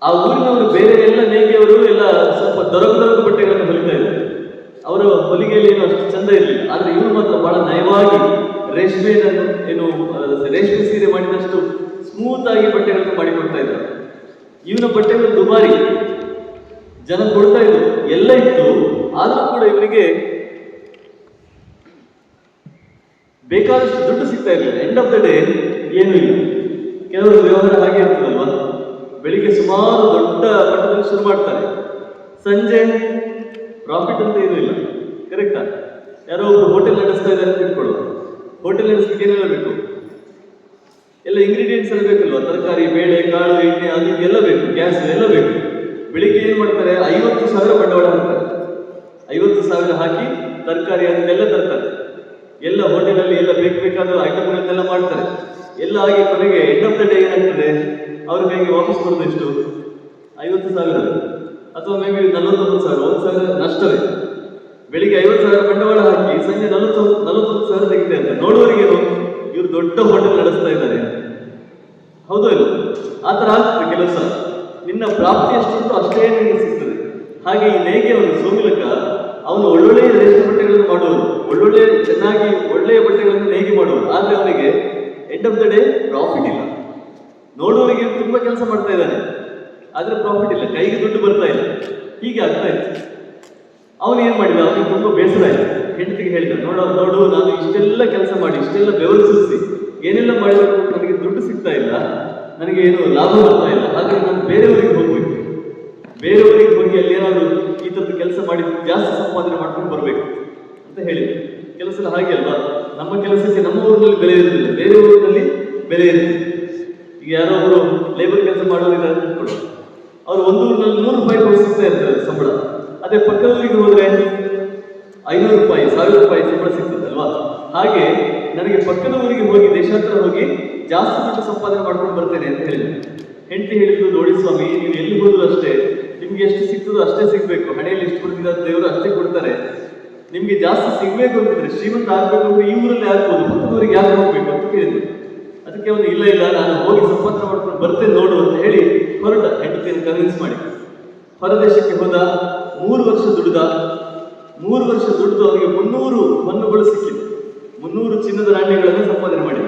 ಆ ಊರಿನವರು ಬೇರೆ ಎಲ್ಲ ನೇಯ್ಗೆಯವರು ಎಲ್ಲ ಸ್ವಲ್ಪ ದೊರಕು ಬಟ್ಟೆಗಳನ್ನು ಹೊಲಿತಾ ಇದ್ದಾರೆ. ಅವರ ಹೊಲಿಗೆಯಲ್ಲಿ ಏನು ಅಷ್ಟು ಚಂದ ಇರಲಿಲ್ಲ. ಆದ್ರೆ ಇವರು ಮಾತ್ರ ಬಹಳ ನಯವಾಗಿ ರೇಷ್ಮೆ ಸೀರೆ ಮಾಡಿದಷ್ಟು ಸ್ಮೂತ್ ಆಗಿ ಬಟ್ಟೆಗಳನ್ನು ಮಾಡಿಕೊಡ್ತಾ ಇದ್ದಾರೆ. ಇವನ ಬಟ್ಟೆಗಳು ದುಬಾರಿ, ಜನ ಕೊಡ್ತಾ ಇದ್ರು, ಎಲ್ಲ ಇತ್ತು. ಆದ್ರೂ ಕೂಡ ಇವನಿಗೆ ಬೇಕಾದಷ್ಟು ದುಡ್ಡು ಸಿಗ್ತಾ ಇರಲಿಲ್ಲ. ಎಂಡ್ ಆಫ್ ದ ಡೇ ಏನೂ ಇಲ್ಲ. ಕೆಲವರು ವ್ಯವಹಾರ ಹಾಗೆ ಇರ್ತದಲ್ವಾ, ಬೆಳಿಗ್ಗೆ ಸುಮಾರು ದೊಡ್ಡ ಮಟ್ಟದಲ್ಲಿ ಶುರು ಮಾಡ್ತಾರೆ, ಸಂಜೆ ಪ್ರಾಫಿಟ್ ಅಂತ ಏನೂ ಇಲ್ಲ. ಕರೆಕ್ಟಾ? ಯಾರೋ ಒಬ್ರು ಹೋಟೆಲ್ ನಡೆಸ್ತಾ ಇದ್ದಾರೆ ಅಂತ ಇಟ್ಕೊಳ್ಳುವ. ಹೋಟೆಲ್ ನಡೆಸ್ಲಿಕ್ಕೆ ಏನೆಲ್ಲ ಬೇಕು? ಎಲ್ಲ ಇಂಗ್ರೀಡಿಯೆಂಟ್ಸ್ ಎಲ್ಲ ಬೇಕಲ್ವಾ? ತರಕಾರಿ, ಬೇಳೆ, ಕಾಳು, ಎಣ್ಣೆ, ಅದು ಎಲ್ಲ ಬೇಕು, ಗ್ಯಾಸ್ ಎಲ್ಲ ಬೇಕು. ಬೆಳಿಗ್ಗೆ ಏನ್ ಮಾಡ್ತಾರೆ, 50,000 ಬಂಡವಾಳ ಹಾಕ್ತಾರೆ. 50,000 ಹಾಕಿ ತರಕಾರಿ ಅದನ್ನೆಲ್ಲ ತರ್ತಾರೆ. ಎಲ್ಲ ಹೋಟೆಲಲ್ಲಿ ಎಲ್ಲ ಬೇಕಾದ ಐಟಮ್ಗಳನ್ನೆಲ್ಲ ಮಾಡ್ತಾರೆ. ಎಲ್ಲ ಆಗಿ ಕೊನೆಗೆ ಎಂಡ್ ಆಫ್ ದ ಡೇ ಏನಾಗ್ತದೆ, ಅವ್ರ ಕೈಗೆ ವಾಪಸ್ ಬರೋದು ಎಷ್ಟು? 50,000 ಅಥವಾ ಮೇ ಬಿ 49,000, 1,000 ನಷ್ಟವೇ. ಬೆಳಿಗ್ಗೆ 50,000 ಬಂಡವಾಳ ಹಾಕಿ ಸಂಜೆ 49,000 ತೆಗಿತಾ ಇರ್ತಾರೆ. ನೋಡುವವರಿಗೆ ಇವ್ರು ದೊಡ್ಡ ಹೋಟೆಲ್ ನಡೆಸ್ತಾ ಇದ್ದಾರೆ. ಹೌದು ಇಲ್ಲ? ಆ ಥರ ಆಗ್ತದೆ ಕೆಲವು ಸಲ. ನಿನ್ನ ಪ್ರಾಪ್ತಿ ಎಷ್ಟುಂಟು ಅಷ್ಟೇ ನಿಮಗೆ ಸಿಗ್ತದೆ. ಹಾಗೆ ಈ ನೇಯ್ಗೆ ಅವನು ಸೋಮಿಲಕ, ಅವನು ಒಳ್ಳೊಳ್ಳೆಯ ರೇಷ್ಮೆ ಬಟ್ಟೆಗಳನ್ನು ಮಾಡುವನು, ಚೆನ್ನಾಗಿ ಒಳ್ಳೆಯ ಬಟ್ಟೆಗಳನ್ನು ನೇಯ್ಗೆ ಮಾಡುವನು. ಆದ್ರೆ ಅವನಿಗೆ end of the day profit ಇಲ್ಲ. ನೋಡುವವರಿಗೆ ತುಂಬಾ ಕೆಲಸ ಮಾಡ್ತಾ ಇದ್ದಾನೆ, ಆದ್ರೆ ಪ್ರಾಫಿಟ್ ಇಲ್ಲ, ಕೈಗೆ ದುಡ್ಡು ಬರ್ತಾ ಇಲ್ಲ. ಹೀಗೆ ಆಗ್ತಾ ಇತ್ತು. ಅವನು ಏನ್ ಮಾಡಿದ, ಅವನಿಗೆ ತುಂಬಾ ಬೇಸರ ಆಯ್ತು. ಹೆಂಡತಿಗೆ ಹೇಳಿದ, ನೋಡು ನಾನು ಇಷ್ಟೆಲ್ಲ ಕೆಲಸ ಮಾಡಿ, ಇಷ್ಟೆಲ್ಲ ಬೆವರು ಸುರಿಸಿ, ಏನೆಲ್ಲ ಮಾಡಿದ್ರು ನನಗೆ ದುಡ್ಡು ಸಿಗ್ತಾ ಇಲ್ಲ, ನನಗೆ ಏನು ಲಾಭ ಬರ್ತಾ ಇಲ್ಲ. ಹಾಗಾಗಿ ನಾನು ಬೇರೆಯವರಿಗೆ ಹೋಗ್ಬೇಕು, ಬೇರೆಯವರಿಗೆ ಹೋಗಿ ಅಲ್ಲಿ ಏನಾದ್ರು ಈ ತರದ ಕೆಲಸ ಮಾಡಿ ಜಾಸ್ತಿ ಸಂಪಾದನೆ ಮಾಡ್ಕೊಂಡು ಬರ್ಬೇಕು ಅಂತ ಹೇಳಿ. ಕೆಲಸ ಹಾಗೆ ಅಲ್ವಾ, ನಮ್ಮ ಕೆಲಸಕ್ಕೆ ನಮ್ಮ ಊರಿನಲ್ಲಿ ಬೆಲೆ ಇರುವುದಿಲ್ಲ, ಬೇರೆ ಊರಿನಲ್ಲಿ ಬೆಲೆ ಇರುತ್ತೆ. ಈಗ ಯಾರೋ ಒಬ್ರು ಲೇಬರ್ ಕೆಲಸ ಮಾಡೋರಿದ್ದಾರೆ ಅಂದ್ಕೊಳ್ಳಿ, ಅವ್ರು ಒಂದು ಊರಿನಲ್ಲಿ 100 ರೂಪಾಯಿ ಕೊಡಿಸ್ತಾ ಇರ್ತಾರೆ ಸಂಬಳ. ಅದೇ ಪಕ್ಕದವರಿಗೆ ಹೋದ್ರೆ 500 ರೂಪಾಯಿ, 1000 ರೂಪಾಯಿ ಸಂಬಳ ಸಿಗ್ತದೆ ಅಲ್ವಾ? ಹಾಗೆ ನನಗೆ ಪಕ್ಕದ ಊರಿಗೆ ಹೋಗಿ, ದೇಶಾಂತರ ಹೋಗಿ ಜಾಸ್ತಿ ದುಡ್ಡು ಸಂಪಾದನೆ ಮಾಡ್ಕೊಂಡು ಬರ್ತೇನೆ ಅಂತ ಹೇಳಿದ್ರು. ಹೆಂಡತಿ ಹೇಳಿದ್ರು, ನೋಡಿ ಸ್ವಾಮಿ, ನೀವು ಎಲ್ಲಿ ಹೋದ್ರು ಅಷ್ಟೇ, ನಿಮ್ಗೆ ಎಷ್ಟು ಸಿಗ್ತದೋ ಅಷ್ಟೇ ಸಿಗ್ಬೇಕು, ಹಣೆಯಲ್ಲಿ ಎಷ್ಟು ಕೊಡ್ತಿದ್ದಾರೆ ದೇವರು ಅಷ್ಟೇ ಕೊಡ್ತಾರೆ. ನಿಮ್ಗೆ ಜಾಸ್ತಿ ಸಿಗ್ಬೇಕು ಅಂತಿದ್ರೆ, ಶ್ರೀಮಂತ ಆಗ್ಬೇಕು ಅಂದ್ರೆ ಈ ಊರಲ್ಲಿ ಆಗ್ಬೋದು, ಪಕ್ಕದವರಿಗೆ ಯಾರು ಹೋಗ್ಬೇಕು ಅಂತ ಕೇಳಿದ್ರು. ಅದಕ್ಕೆ ಅವನು ಇಲ್ಲ ನಾನು ಹೋಗಿ ಸಂಪಾದನೆ ಮಾಡ್ಕೊಂಡು ಬರ್ತೇನೆ ನೋಡು ಅಂತ ಹೇಳಿ ಹೊರಟ. ಹೆಂಡತಿಯನ್ನು ಕನ್ವಿನ್ಸ್ ಮಾಡಿ ಹೊರದೇಶಕ್ಕೆ ಹೋದ. 3 ವರ್ಷ ದುಡಿದ. 3 ವರ್ಷ ದುಡಿದು ಅವನಿಗೆ 300 ಹೊನ್ನುಗಳು ಸಿಕ್ಕಿತು. 300 ಚಿನ್ನದ ನಾಣ್ಯಗಳನ್ನು ಸಂಪಾದನೆ ಮಾಡಿ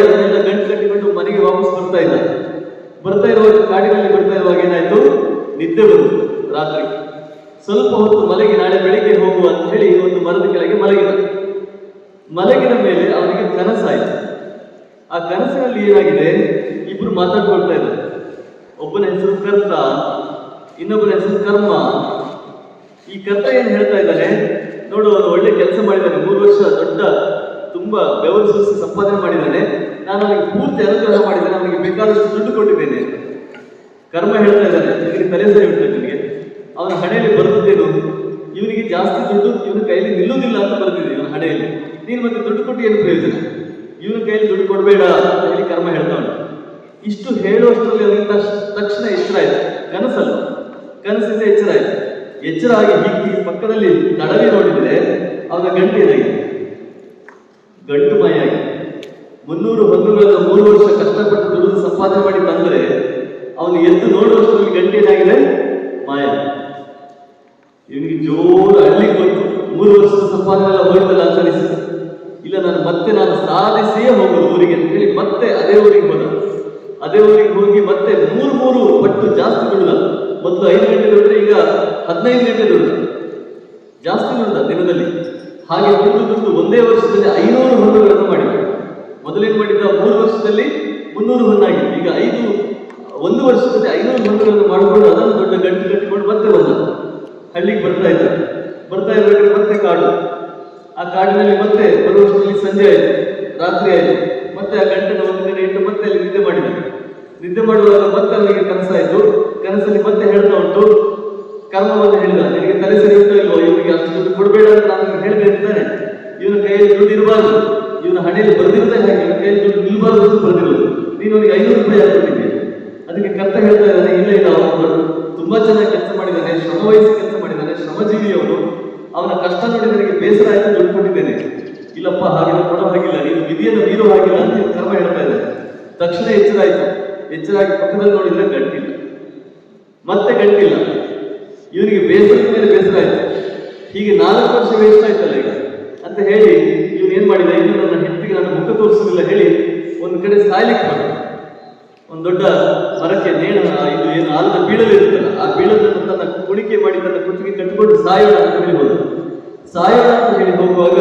ಅದನ್ನೆಲ್ಲ ಗಂಟು ಕಟ್ಟಿಕೊಂಡು ಮನೆಗೆ ವಾಪಸ್ ಬರ್ತಾ ಇರುವಾಗ ಕಾಡಿನಲ್ಲಿ ಬರ್ತಾ ಇರುವಾಗ ಏನಾಯ್ತು, ನಿದ್ದೆ ಬಂತು. ರಾತ್ರಿ ಸ್ವಲ್ಪ ಹೊತ್ತು ಮಲಗಿ ನಾಳೆ ಬೆಳಿಗ್ಗೆ ಹೋಗುವ ಅಂತ ಹೇಳಿ ಒಂದು ಮರದ ಕೆಳಗೆ ಮಲಗಿದ ಮೇಲೆ ಅವನಿಗೆ ಕನಸಾಯಿತು. ಆ ಕನಸಿನಲ್ಲಿ ಏನಾಗಿದೆ, ಇಬ್ರು ಮಾತಾಡ್ಕೊಳ್ತಾ ಇದ್ದಾರೆ. ಒಬ್ಬನ ಹೆಸರು ಕರ್ತ, ಇನ್ನೊಬ್ಬನ ಹೆಸರು ಕರ್ಮ. ಈ ಕರ್ತ ಏನು ಹೇಳ್ತಾ ಇದ್ದಾನೆ, ನೋಡು ಅವನು ಒಳ್ಳೆ ಕೆಲಸ ಮಾಡಿದ್ದಾನೆ, 3 ವರ್ಷ ತುಂಬಾ ಬೆವರು ಸುರಿಸಿ ಸಂಪಾದನೆ ಮಾಡಿದ್ದಾನೆ, ನಾನು ಅವನಿಗೆ ಪೂರ್ತಿ ಅನುಗ್ರಹ ಮಾಡಿದ್ದೇನೆ, ಅವನಿಗೆ ಬೇಕಾದಷ್ಟು ದುಡ್ಡು ಕೊಟ್ಟಿದ್ದೇನೆ. ಕರ್ಮ ಹೇಳ್ತಾ ಇದ್ದಾನೆ, ನಿನಗೆ ತಲೆ ಸರಿ ಉಂಟು, ನಿನಗೆ ಅವನ ಹಣೆಯಲ್ಲಿ ಬರೆದದ್ದೇನು, ಇವನಿಗೆ ಜಾಸ್ತಿ ದುಡ್ಡು ಇವನ ಕೈಯಲ್ಲಿ ನಿಲ್ಲುವುದಿಲ್ಲ ಅಂತ ಬರೆದಿದೆ ಇವನ ಹಣೆಯಲ್ಲಿ. ನೀನು ಮತ್ತೆ ದುಡ್ಡು ಕೊಟ್ಟು ಏನು ಪ್ರಯೋಜನ, ಇವನ ಕೈಯಲ್ಲಿ ದುಡ್ಡು ಕೊಡಬೇಡ ಅಂತ ಹೇಳಿ ಕರ್ಮ ಹೇಳ್ತಾ ಉಂಟು. ಇಷ್ಟು ಹೇಳುವಷ್ಟರಲ್ಲಿ ಅವನಿಗೆ ತಕ್ಷಣ ಎಚ್ಚರ ಆಯ್ತು. ಕನಸಿಂದ ಎಚ್ಚರ ಆಗಿ ಹೀಗೆ ಪಕ್ಕದಲ್ಲಿ ತಡವಿ ನೋಡಿದರೆ ಅವನ ಗಂಟು ಏನಾಗಿದೆ, ಗಂಟು ಮಾಯಾಗಿ. 300 ಹೊನ್ನುಗಳನ್ನು 3 ವರ್ಷ ಕಷ್ಟಪಟ್ಟು ದುಡಿದು ಸಂಪಾದನೆ ಮಾಡಿ ತಂದ್ರೆ ಅವನು ಎದ್ದು ನೋಡುವಷ್ಟರಲ್ಲಿ ಗಂಟೆ ಏನಾಗಿದೆ, ಮಾಯ. ಇವನಿಗೆ ಜೋರು ಅಳ್ಳಿಗೆ ಬಂತು. 3 ವರ್ಷದ ಸಂಪಾದನೆ ಎಲ್ಲ ಹೋಯ್ತಲ್ಲ ಅಂತ ಅನಿಸಿತು. ಇಲ್ಲ ನಾನು ಸಾಧಿಸಿಯೇ ಹೋಗೋದು ಊರಿಗೆ ಅಂತ ಹೇಳಿ ಮತ್ತೆ ಅದೇ ಊರಿಗೆ ಹೋದ. ಅದೇ ಊರಿಗೆ ಹೋಗಿ ಮತ್ತೆ ಮೂರು ಪಟ್ಟು ಜಾಸ್ತಿ ದುಡಿದ. ಮೊದಲು 5 ಗಂಟೆ ದುಡಿದ್ರೆ ಈಗ 15 ಗಂಟೆ ದುಡಿದ, ಜಾಸ್ತಿ ದುಡಿದ ದಿನದಲ್ಲಿ. ಹಾಗೆ ದುಡ್ಡು ಒಂದೇ ವರ್ಷದಲ್ಲಿ 500 ಹೊನ್ನುಗಳನ್ನು ಮಾಡಿದ. ಮೊದಲೇನು ಮಾಡಿದ್ದ, 3 ವರ್ಷದಲ್ಲಿ 300 ಹೊನ್ನಾಗಿತ್ತು. ಈಗ 1 ವರ್ಷದಲ್ಲಿ 500 ಹೊನ್ನುಗಳನ್ನು ಮಾಡಿಕೊಂಡು ಅದನ್ನು ದೊಡ್ಡ ಗಂಟು ಕಟ್ಟಿಕೊಂಡು ಮತ್ತೆ ಬಂದ. ಹಳ್ಳಿಗೆ ಬರ್ತಾ ಇರ್ಬೇಕಾದ್ರೆ ಮತ್ತೆ ಕಾಡು. ಆ ಕಾಡಿನಲ್ಲಿ ಮತ್ತೆ ಬರುವಷ್ಟರಲ್ಲಿ ಸಂಜೆ ಆಯಿತು, ರಾತ್ರಿ ಆಯಿತು. ಮತ್ತೆ ಆ ಗಂಟೆನ ಒಂದು ಕಡೆ ಇಟ್ಟು ಮತ್ತೆ ಅಲ್ಲಿ ನಿದ್ದೆ ಮಾಡಿದ. ನಿದ್ದೆ ಮಾಡುವಾಗ ಮತ್ತೆ ಅವನಿಗೆ ಕನಸಾಯಿತು. ಕನಸಲ್ಲಿ ಮತ್ತೆ ಹೇಳ್ತಾ ಉಂಟು, ಕರ್ಮ ಬಂದು ಹೇಳಿದ, ನಿನಗೆ ತಲೆ ಸರಿ ಉಂಟೋ ಇಲ್ವೋ, ಇವನಿಗೆ ಅಷ್ಟು ದುಡ್ಡು ಕೊಡಬೇಡ ಅಂತ ನಾನು ಹೇಳಿದೆ ಅಂತಾನೆ. ಇವನ ಕೈಯಲ್ಲಿ ದುಡ್ಡು ಇರಬಾರ್ದು, ಇವನ ಹಣೆಯಲ್ಲಿ ಬರೆದಿರದೆ ಹಾಗೆ, ಇವನ ಕೈಯಲ್ಲಿ ದುಡ್ಡು ನಿಲ್ಬಾರ್ದು ಅಂತ ಬರೆದಿರೋದು. ನೀನು ಅವನಿಗೆ 500 ರೂಪಾಯಿ ಹಾಕ್ಬಿಟ್ಟಿದ್ದೆ. ಅದಕ್ಕೆ ಕರ್ತ ಹೇಳ್ತಾ ಇದ್ದಾನೆ, ಇಲ್ಲ ಅವನು ತುಂಬಾ ಚೆನ್ನಾಗಿ ಕೆಲಸ ಮಾಡಿದ್ದಾನೆ, ಶ್ರಮ ವಹಿಸಿ ಕೆಲಸ ಮಾಡಿದ್ದಾನೆ, ಶ್ರಮಜೀವಿ ಅವನು. ಅವನ ಕಷ್ಟ ನೋಡಿ ನನಗೆ ಬೇಸರ ಆಯ್ತು, ದುಡ್ಡು ಕೊಟ್ಟಿದ್ದೇನೆ. ಇಲ್ಲಪ್ಪ, ಹಾಗೆಲ್ಲ ಕೊಡೋ ಹಾಗಿಲ್ಲ, ನೀನು ವಿಧಿಯನ್ನು ಮೀರೋ ಹಾಗಿಲ್ಲ ಅಂತ ಕರ್ಮ ಹೇಳ್ತಾ ಇದ್ದಾನೆ. ತಕ್ಷಣ ಎಚ್ಚರಾಗಿ ಪಕ್ಕದಲ್ಲಿ ನೋಡಿದ್ರೆ ಗಂಟಿಲ್ಲ, ಮತ್ತೆ ಗಂಟಿಲ್ಲ. ಇವನಿಗೆ ಬೇಸರದ ಮೇಲೆ ಬೇಸರ ಆಯ್ತು. ಹೀಗೆ 4 ವರ್ಷ ವೇಸ್ಟ್ ಆಯ್ತಲ್ಲ ಈಗ ಅಂತ ಹೇಳಿ ಇವನು ಏನ್ ಮಾಡಿದ, ಇನ್ನು ನನ್ನ ಹೆಂಡತಿಗೆ ನನ್ನ ಮುಖ ತೋರಿಸಲಿಲ್ಲ ಹೇಳಿ ಒಂದು ಕಡೆ ಸಾಯ್ಲಿಕ್ಕೆ ಬಂದ. ಒಂದು ದೊಡ್ಡ ಮರಕ್ಕೆ ಇದು ಏನು ಆಲದ ಬೀಳಲು ಇರುತ್ತಲ್ಲ, ಆ ಬೀಳಲನ್ನು ತನ್ನ ಕುಣಿಕೆ ಮಾಡಿ ತನ್ನ ಕುತ್ತಿಗೆ ಕಟ್ಟಿಕೊಂಡು ಸಾಯೋಣ ಅಂತ ಹೇಳಿ ಹೋದ. ಸಾಯೋಣ ಅಂತ ಹೇಳಿ ಹೋಗುವಾಗ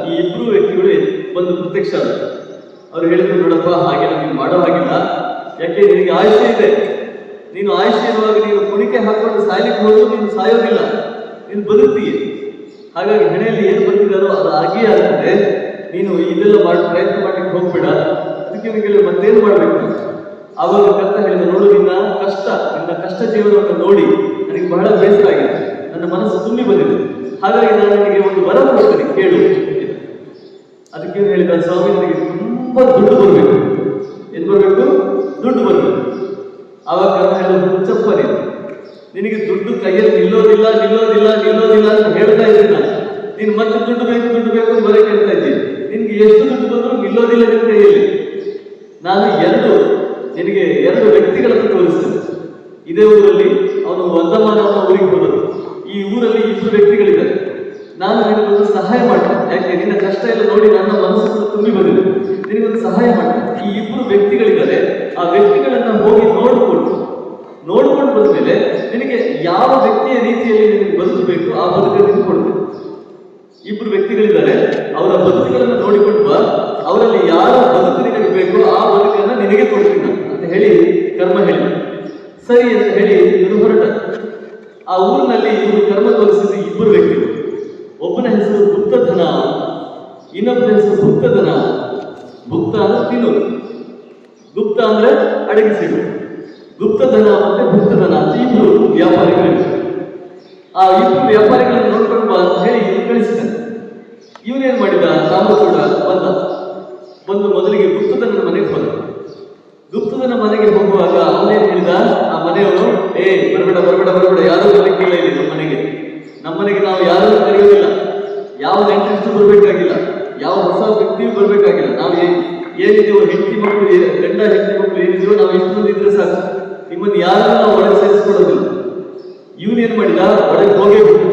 ಈ 2 ವ್ಯಕ್ತಿಗಳು ಬಂದು ಪ್ರತ್ಯಕ್ಷ ಆದರು. ಅವ್ರು ಹೇಳಿದ್ರು, ನೋಡಪ್ಪ, ಹಾಗೆಲ್ಲ ನೀನು ಮಾಡೋ ಹಾಗಿಲ್ಲ, ಯಾಕೆ ನಿನಗೆ ಆಯುಷ್ಯ ಇದೆ. ನೀನು ಆಯುಷ್ಯ ಇರುವಾಗ ನೀನು ಕುಣಿಕೆ ಹಾಕೊಂಡು ಸಾಯ್ಲಿಕ್ಕೆ ಹೋದ್ರು ನೀನು ಸಾಯೋದಿಲ್ಲ, ನೀನು ಬದುಕ್ತೀಯ. ಹಾಗಾಗಿ ಹಣೆಯಲ್ಲಿ ಏನು ಬರ್ತಿದ್ದಾರೋ ಅದು ಆಗಿಯೇ ಆಗ್ತದೆ. ನೀನು ಇದೆಲ್ಲ ಪ್ರಯತ್ನ ಮಾಡ್ಲಿಕ್ಕೆ ಹೋಗ್ಬೇಡ. ಅದಕ್ಕೆ ನಿನಗೆ ಮತ್ತೇನು ಮಾಡ್ಬೇಕು. ಆವಾಗ ಕರ್ತ ಹೇಳಿದ, ನೋಡು, ನಿನ್ನ ಕಷ್ಟ ಜೀವನವನ್ನು ನೋಡಿ ನನಗೆ ಬಹಳ ಬೇಸರ ಆಗಿದೆ, ನನ್ನ ಮನಸ್ಸು ತುಂಬಿ ಬಂದಿದೆ. ಹಾಗಾಗಿ ನಾನು ನಿನಗೆ ಒಂದು ವರ ಕೊಡ್ತೇನೆ, ಕೇಳು. ಅದಕ್ಕೆ ಹೇಳಿದ, ಸ್ವಾಮಿ, ನನಗೆ ತುಂಬಾ ದುಡ್ಡು ಬರಬೇಕು. ಏನ್ ಬರಬೇಕು? ದುಡ್ಡು ಬರಬೇಕು. ಆವಾಗ ಕರ್ತ ಹೇಳಿದ, ಹುಚ್ಚಪ್ಪ, ನಿನಗೆ ದುಡ್ಡು ಕೈಯಲ್ಲಿ ನಿಲ್ಲೋದಿಲ್ಲ ಅಂತ ಹೇಳ್ತಾ ಇದ್ದೀನಿ. ನೀನು ಮತ್ತೆ ದುಡ್ಡು ಬೇಕು ಅಂತ ಬರೀ ಕೇಳ್ತಾ ಇದ್ದೀನಿ. ನಿನ್ಗೆ ಎಷ್ಟು ದುಡ್ಡು ಬಂದರೂ ನಿಲ್ಲೋದಿಲ್ಲ ನಿನ್ನ ಕೈಯಲ್ಲಿ. ನಾನು ನಿನಗೆ 2 ವ್ಯಕ್ತಿಗಳನ್ನು ತೋರಿಸ್ತೇನೆ. ಇದೇ ಊರಲ್ಲಿ ಅವನು ವರ್ಧಮಾನ ಊರಿಗೆ ಹೋದರು. ಈ ಊರಲ್ಲಿ 2 ವ್ಯಕ್ತಿಗಳಿದ್ದಾರೆ. ನಾನು ನಿನಗೊಂದು ಸಹಾಯ ಮಾಡ್ತೇನೆ. ಯಾಕೆ, ನಿನ್ನ ಕಷ್ಟ ಎಲ್ಲ ನೋಡಿ ನನ್ನ ಮನಸ್ಸು ಕೂಡ ತುಂಬಿ ಬಂದಿದೆ. ನಿನಗೊಂದು ಸಹಾಯ ಮಾಡ್ತೇನೆ. ಈ 2 ವ್ಯಕ್ತಿಗಳಿದ್ದಾರೆ. ಆ ವ್ಯಕ್ತಿಗಳನ್ನ ಹೋಗಿ ನೋಡ್ಕೊಂಡು ಬಂದ್ಮೇಲೆ ನಿನಗೆ ಯಾವ ವ್ಯಕ್ತಿಯ ರೀತಿಯಲ್ಲಿ ನಿನಗೆ ಬದುಕಬೇಕು ಆ ಬದುಕನ್ನು ನಿನಗೆ ಕೊಡ್ತೇನೆ. 2 ವ್ಯಕ್ತಿಗಳಿದ್ದಾರೆ, ಅವರ ಬದುಕುಗಳನ್ನು ನೋಡಿಕೊಂಡು ಬಾ. ಅವರಲ್ಲಿ ಯಾರ ಬದುಕು ನಿನಗೆ ಬೇಕೋ ಆ ಬದುಕನ್ನ ನಿನಗೆ ಕೊಡ್ತೀನಿ ಅಂತ ಹೇಳಿ ಕರ್ಮ ಹೇಳಿದ. ಸರಿ ಅಂತ ಹೇಳಿ ಇವನು ಹೊರಟ. ಆ ಊರಿನಲ್ಲಿ ಇವರು ಕರ್ಮ ತೋರಿಸಿದ 2 ವ್ಯಕ್ತಿಗಳು. ಒಬ್ಬನ ಹೆಸರು ಗುಪ್ತಧನ, ಇನ್ನೊಬ್ಬನ ಹೆಸರು ಭುಕ್ತಧನ. ಭುಕ್ತ ಅಂದ್ರೆ ತಿನ್ನೋದು, ಗುಪ್ತ ಅಂದ್ರೆ ಅಡಗಿಸಿಡು. ಗುಪ್ತಧನ ಮತ್ತೆ ಭುಕ್ತಧನ ಅಂತ 2 ವ್ಯಾಪಾರಿಗಳಿವೆ. ಆ 2 ವ್ಯಾಪಾರಿಗಳನ್ನು ನೋಡ್ಕೊಂಡು ಬಾ ಅಂತ ಹೇಳಿ ಇವನು ಕಳಿಸಿದ್ದಾನೆ. ಇವನೇನ್ ಮಾಡಿದ, ತಾಮಸೂಡ ಬಂದು ಮೊದಲಿಗೆ ಗುಪ್ತಧನ ಮನೆಗೆ ಹೋದ. ಗುಪ್ತಧನ ಮನೆಗೆ ಹೋಗುವಾಗ ಅವನೇನ್ ಹೇಳಿದ, ಆ ಮನೆಯವನು, ಬರಬೇಡ, ಯಾರು ಬರ್ಲಿಕ್ಕಿಲ್ಲ ಇಲ್ಲಿ ನಮ್ಮನೆಗೆ ನಾವು ಯಾರೂ ಕರೆಯೋದಿಲ್ಲ, ಯಾವ ನೆಂಟರಿಷ್ಟು ಬರಬೇಕಾಗಿಲ್ಲ, ಯಾವ ಹೊಸ ವ್ಯಕ್ತಿಯೂ ಬರಬೇಕಾಗಿಲ್ಲ. ನಾವು ಏನಿದೆಯೋ ಗಂಡ ಹೆಂಡತಿ ಮಕ್ಕಳು ಏನಿದೆಯೋ ನಾವು ಎಷ್ಟು ಮಂದಿ ಇದ್ರೆ ಸಾಕು, ನಿಮ್ಮನ್ನು ಯಾರನ್ನು ನಾವು ಒಳಗೆ ಸೇರಿಸ್ಕೊಡೋದಿಲ್ಲ. ಇವನೇನ್ ಮಾಡಿದ, ಒಳಗೆ ಹೋಗೇ ಬಿಟ್ಟ.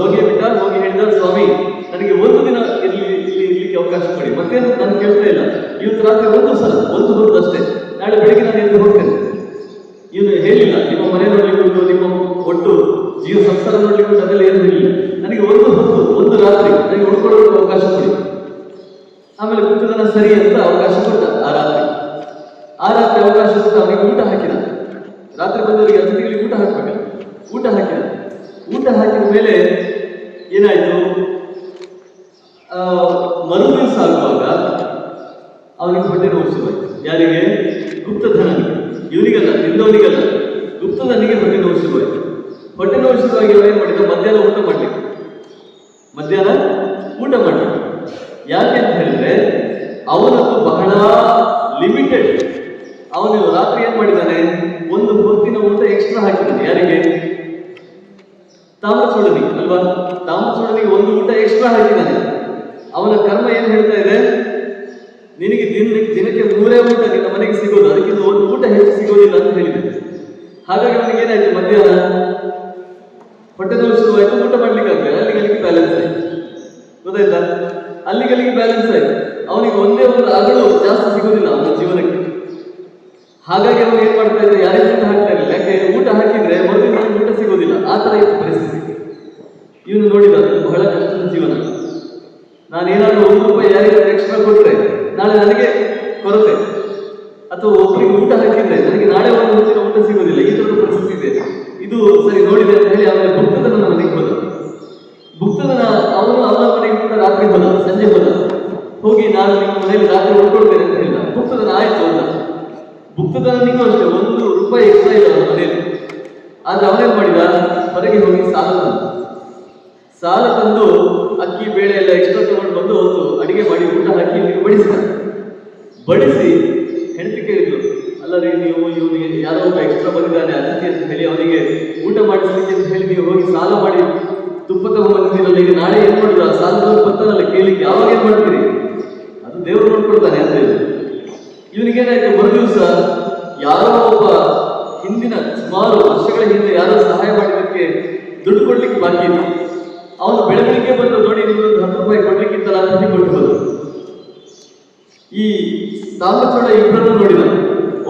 ಹೋಗಿ ಹೇಳಿದ, ಸ್ವಾಮಿ, ನನಗೆ 1 ದಿನ ಇರ್ಲಿಕ್ಕೆ ಅವಕಾಶ ಕೊಡಿ. ಮತ್ತೇನು ನಾನು ಕೇಳ್ತಾ ಇಲ್ಲ. ಇವತ್ತು ರಾತ್ರಿ 1 ಹೊತ್ತು ಅಷ್ಟೇ, ನಾಳೆ ಬೆಳಿಗ್ಗೆ ನಾನು ಎದ್ದು ಹೋಗ್ತೇನೆ. ಇವನು ಹೇಳಿಲ್ಲ, ನಿಮ್ಮ ಮನೆ ನೋಡ್ಲಿಕ್ಕೆ, ನಿಮ್ಮ ಒಟ್ಟು ಜೀವ ಸಂಸಾರ ನೋಡ್ಲಿಕ್ಕೆ ಅದೆಲ್ಲ ಏನು ಇಲ್ಲ. ನನಗೆ 1 ಹೊತ್ತು 1 ರಾತ್ರಿ ನನಗೆ ಉಳ್ಕೊಳ್ಳೋಕೆ ಅವಕಾಶ ಕೊಡಿ. ಆಮೇಲೆ ಗುಪ್ತಧನ ಸರಿ ಅಂತ ಅವಕಾಶ ಕೊಟ್ಟ. ಆ ರಾತ್ರಿ ಅವಕಾಶ ಕೊಟ್ಟು ಅವನಿಗೆ ಊಟ ಹಾಕಿದ. ರಾತ್ರಿ ಬಂದವರಿಗೆ ಅತಿಥಿಗಳಿಗೆ ಊಟ ಹಾಕ್ಬೇಕಲ್ಲ, ಊಟ ಹಾಕಿದ ಮೇಲೆ ಏನಾಯ್ತು, ಮರುದಿವಸ ಆಗುವಾಗ ಅವನಿಗೆ ಹೊಟ್ಟೆ ನೋವು ಶುರುವಾಯಿತು. ಯಾರಿಗೆ? ಗುಪ್ತಧನಿಗೆ. ಇವನಿಗಲ್ಲ, ನಿಲ್ಲವನಿಗಲ್ಲ, ಗುಪ್ತಧನಿಗೆ ಹೊಟ್ಟೆ ನೋವು ಶುರುವಾಯಿತು. ಹೊಟ್ಟೆ ನೋವು ಶುರುವಾಗಿ ಏನ್ ಮಾಡಿದ, ಮಧ್ಯಾಹ್ನ ಊಟ ಮಾಡ್ಲಿಕ್ಕೆ. ಯಾಕೆ ಅಂತ ಹೇಳಿದ್ರೆ ಅವನದ್ದು ಬಹಳ ಲಿಮಿಟೆಡ್. ಅವನು ರಾತ್ರಿ ಏನ್ ಮಾಡಿದ್ದಾನೆ, 1 ಹೊತ್ತಿನ ಊಟ ಎಕ್ಸ್ಟ್ರಾ ಹಾಕಿದ್ದಾನೆ. ಯಾರಿಗೆ? ತಾಮ್ರಚೂಡನಿಗೆ ಅಲ್ವಾ? ತಾಮ್ರಚೂಡನಿಗೆ 1 ಊಟ ಎಕ್ಸ್ಟ್ರಾ ಹಾಕಿದ್ದಾನೆ. ಅವನ ಕರ್ಮ ಏನ್ ಹೇಳ್ತಾ ಇದೆ, ನಿನಗೆ ದಿನಕ್ಕೆ 3 ಊಟ ನಿನ್ನ ಮನೆಗೆ ಸಿಗೋದು, ಅದಕ್ಕಿಂತ 1 ಊಟ ಹೆಚ್ಚು ಸಿಗೋದಿಲ್ಲ ಅಂತ ಹೇಳಿದೆ. ಹಾಗಾಗಿ ಅವನಿಗೆ ಏನಾಯ್ತು, ಮಧ್ಯಾಹ್ನ ಹೊಟ್ಟೆ ನೋವು ಶುರುವಾಯ್ತು, ಊಟ ಮಾಡ್ಲಿಕ್ಕೆ ಆಗ್ತದೆ, ಅಲ್ಲಿಗೆ ಬ್ಯಾಲೆನ್ಸ್ ಆಯ್ತು. ಗೊತ್ತಾಯ್ತಾ? ಅಲ್ಲಿಗಲ್ಲಿಗೆ ಬ್ಯಾಲೆನ್ಸ್ ಆಯ್ತು. ಅವನಿಗೆ ಒಂದೇ ಒಂದು ಅಗಳು ಜಾಸ್ತಿ ಸಿಗೋದಿಲ್ಲ ಅವನ ಜೀವನಕ್ಕೆ. ಹಾಗಾಗಿ ಅವನು ಏನ್ ಮಾಡ್ತಾ ಇದ್ದ, ಯಾರಿಗೆ ಊಟ ಹಾಕ್ತಾ ಇರಲಿಲ್ಲ. ಯಾಕೆ ಊಟ ಹಾಕಿದ್ರೆ ಮೊದಲಿನ ಊಟ ಸಿಗೋದಿಲ್ಲ, ಆ ತರ ಇತ್ತು ಪರಿಸ್ಥಿತಿ. ಇವನು ನೋಡಿದ ಬಹಳ ಕಷ್ಟದ ಜೀವನ. ನಾನೇನಾದ್ರೂ ₹1 ಯಾರಿಗಾದ್ರೂ ಎಕ್ಸ್ಟ್ರಾ ಕೊಟ್ರೆ ನಾಳೆ ನನಗೆ ಕೊರತೆ, ಅಥವಾ ಒಬ್ಬರಿಗೆ ಊಟ ಹಾಕಿದ್ರೆ ನನಗೆ ನಾಳೆ ಒಂದು ಹೊತ್ತಿನ ಊಟ ಸಿಗೋದಿಲ್ಲ, ಈ ತರದ ಪರಿಸ್ಥಿತಿ ಇದೆ. ಇದು ಸರಿ ನೋಡಿದೆ ಅಂತ ಹೇಳಿ ಅವನ ಭಕ್ತದನ ಮನೆಗೆ ಹೋದ. ಭಕ್ತದನ ಅವನು ಅವನ ಮನೆಗೆ ಕೂಡ ರಾತ್ರಿ ಹೋದ, ಸಂಜೆ ಹೋದ. ಹೋಗಿ ನಾನು ನಿಮ್ಮ ಮನೆಯಲ್ಲಿ ರಾತ್ರಿ ಉಳ್ಕೊಳ್ತೇನೆ ಅಂತ ಹೇಳಿದ. ಭಕ್ತದನ ಆಯ್ತು ಅಂತ. ಭಕ್ತದನಿಗೂ ಅಷ್ಟೇ ₹1 ಎಕ್ಸ್ಟ್ರಾ ಇಲ್ಲ ಅವನ ಮನೆಯಲ್ಲಿ. ಆದ್ರೆ ಅವನೇನ್ ಮಾಡಿದ, ಹೊರಗೆ ಹೋಗಿ ಸಾಲ ತಂದು ಅಕ್ಕಿ ಬೇಳೆ ಎಲ್ಲ ಎಕ್ಸ್ಟ್ರಾ ತಗೊಂಡು ಬಂದು ಒಂದು ಅಡಿಗೆ ಮಾಡಿ ಊಟ ಹಾಕಿ ಬಡಿಸಿದ. ಬಡಿಸಿ ಹೆಂಡತಿ ಕೇಳಿದ್ರು, ಅಲ್ಲ ರೀ ನೀವು ಇವನಿಗೆ ಯಾರೋ ಒಬ್ಬ ಎಕ್ಸ್ಟ್ರಾ ಬಂದಿದ್ದಾನೆ ಅತಿಥಿ ಅಂತ ಹೇಳಿ ಅವನಿಗೆ ಊಟ ಮಾಡಿಸ್ಲಿಕ್ಕೆ ಅಂತ ಹೇಳಿ ನೀವು ಹೋಗಿ ಸಾಲ ಮಾಡಿ ತುಪ್ಪ ತಗೊಂಡ್ಬಂದಿರಲ್ಲ, ಈಗ ನಾಳೆ ಏನ್ ಮಾಡಿದ್ರು ಆ ಸಾಲದವ್ರು ಬರ್ತಾನಲ್ಲ ಕೇಳಿಕ್ಕೆ, ಯಾವಾಗ ಏನ್ ಮಾಡ್ತೀರಿ, ಅದು ದೇವ್ರು ನೋಡ್ಕೊಳ್ತಾನೆ ಅಂತ ಹೇಳಿ. ಇವನಿಗೇನಾಯ್ತು, ಮರುದಿವಸ ಯಾರೋ ಒಬ್ಬ ಹಿಂದಿನ ಸುಮಾರು ವರ್ಷಗಳ ಹಿಂದೆ ಯಾರೋ ಸಹಾಯ ಮಾಡಿದ್ದಕ್ಕೆ ದುಡ್ಡು ಕೊಡ್ಲಿಕ್ಕೆ ಬಾಕಿ ಇತ್ತು. ಅವನು ಬೆಳವಣಿಗೆ ಬಂದು ನೋಡಿ ನಿಮ್ಗೊಂದು ₹10 ಕೊಡ್ಲಿಕ್ಕಿತ್ತಲ್ಲ ಅಂತ ಕೊಟ್ಟು ಈ ತಾಮಚೋಳ ಇಬ್ಬರನ್ನು ನೋಡಿದ.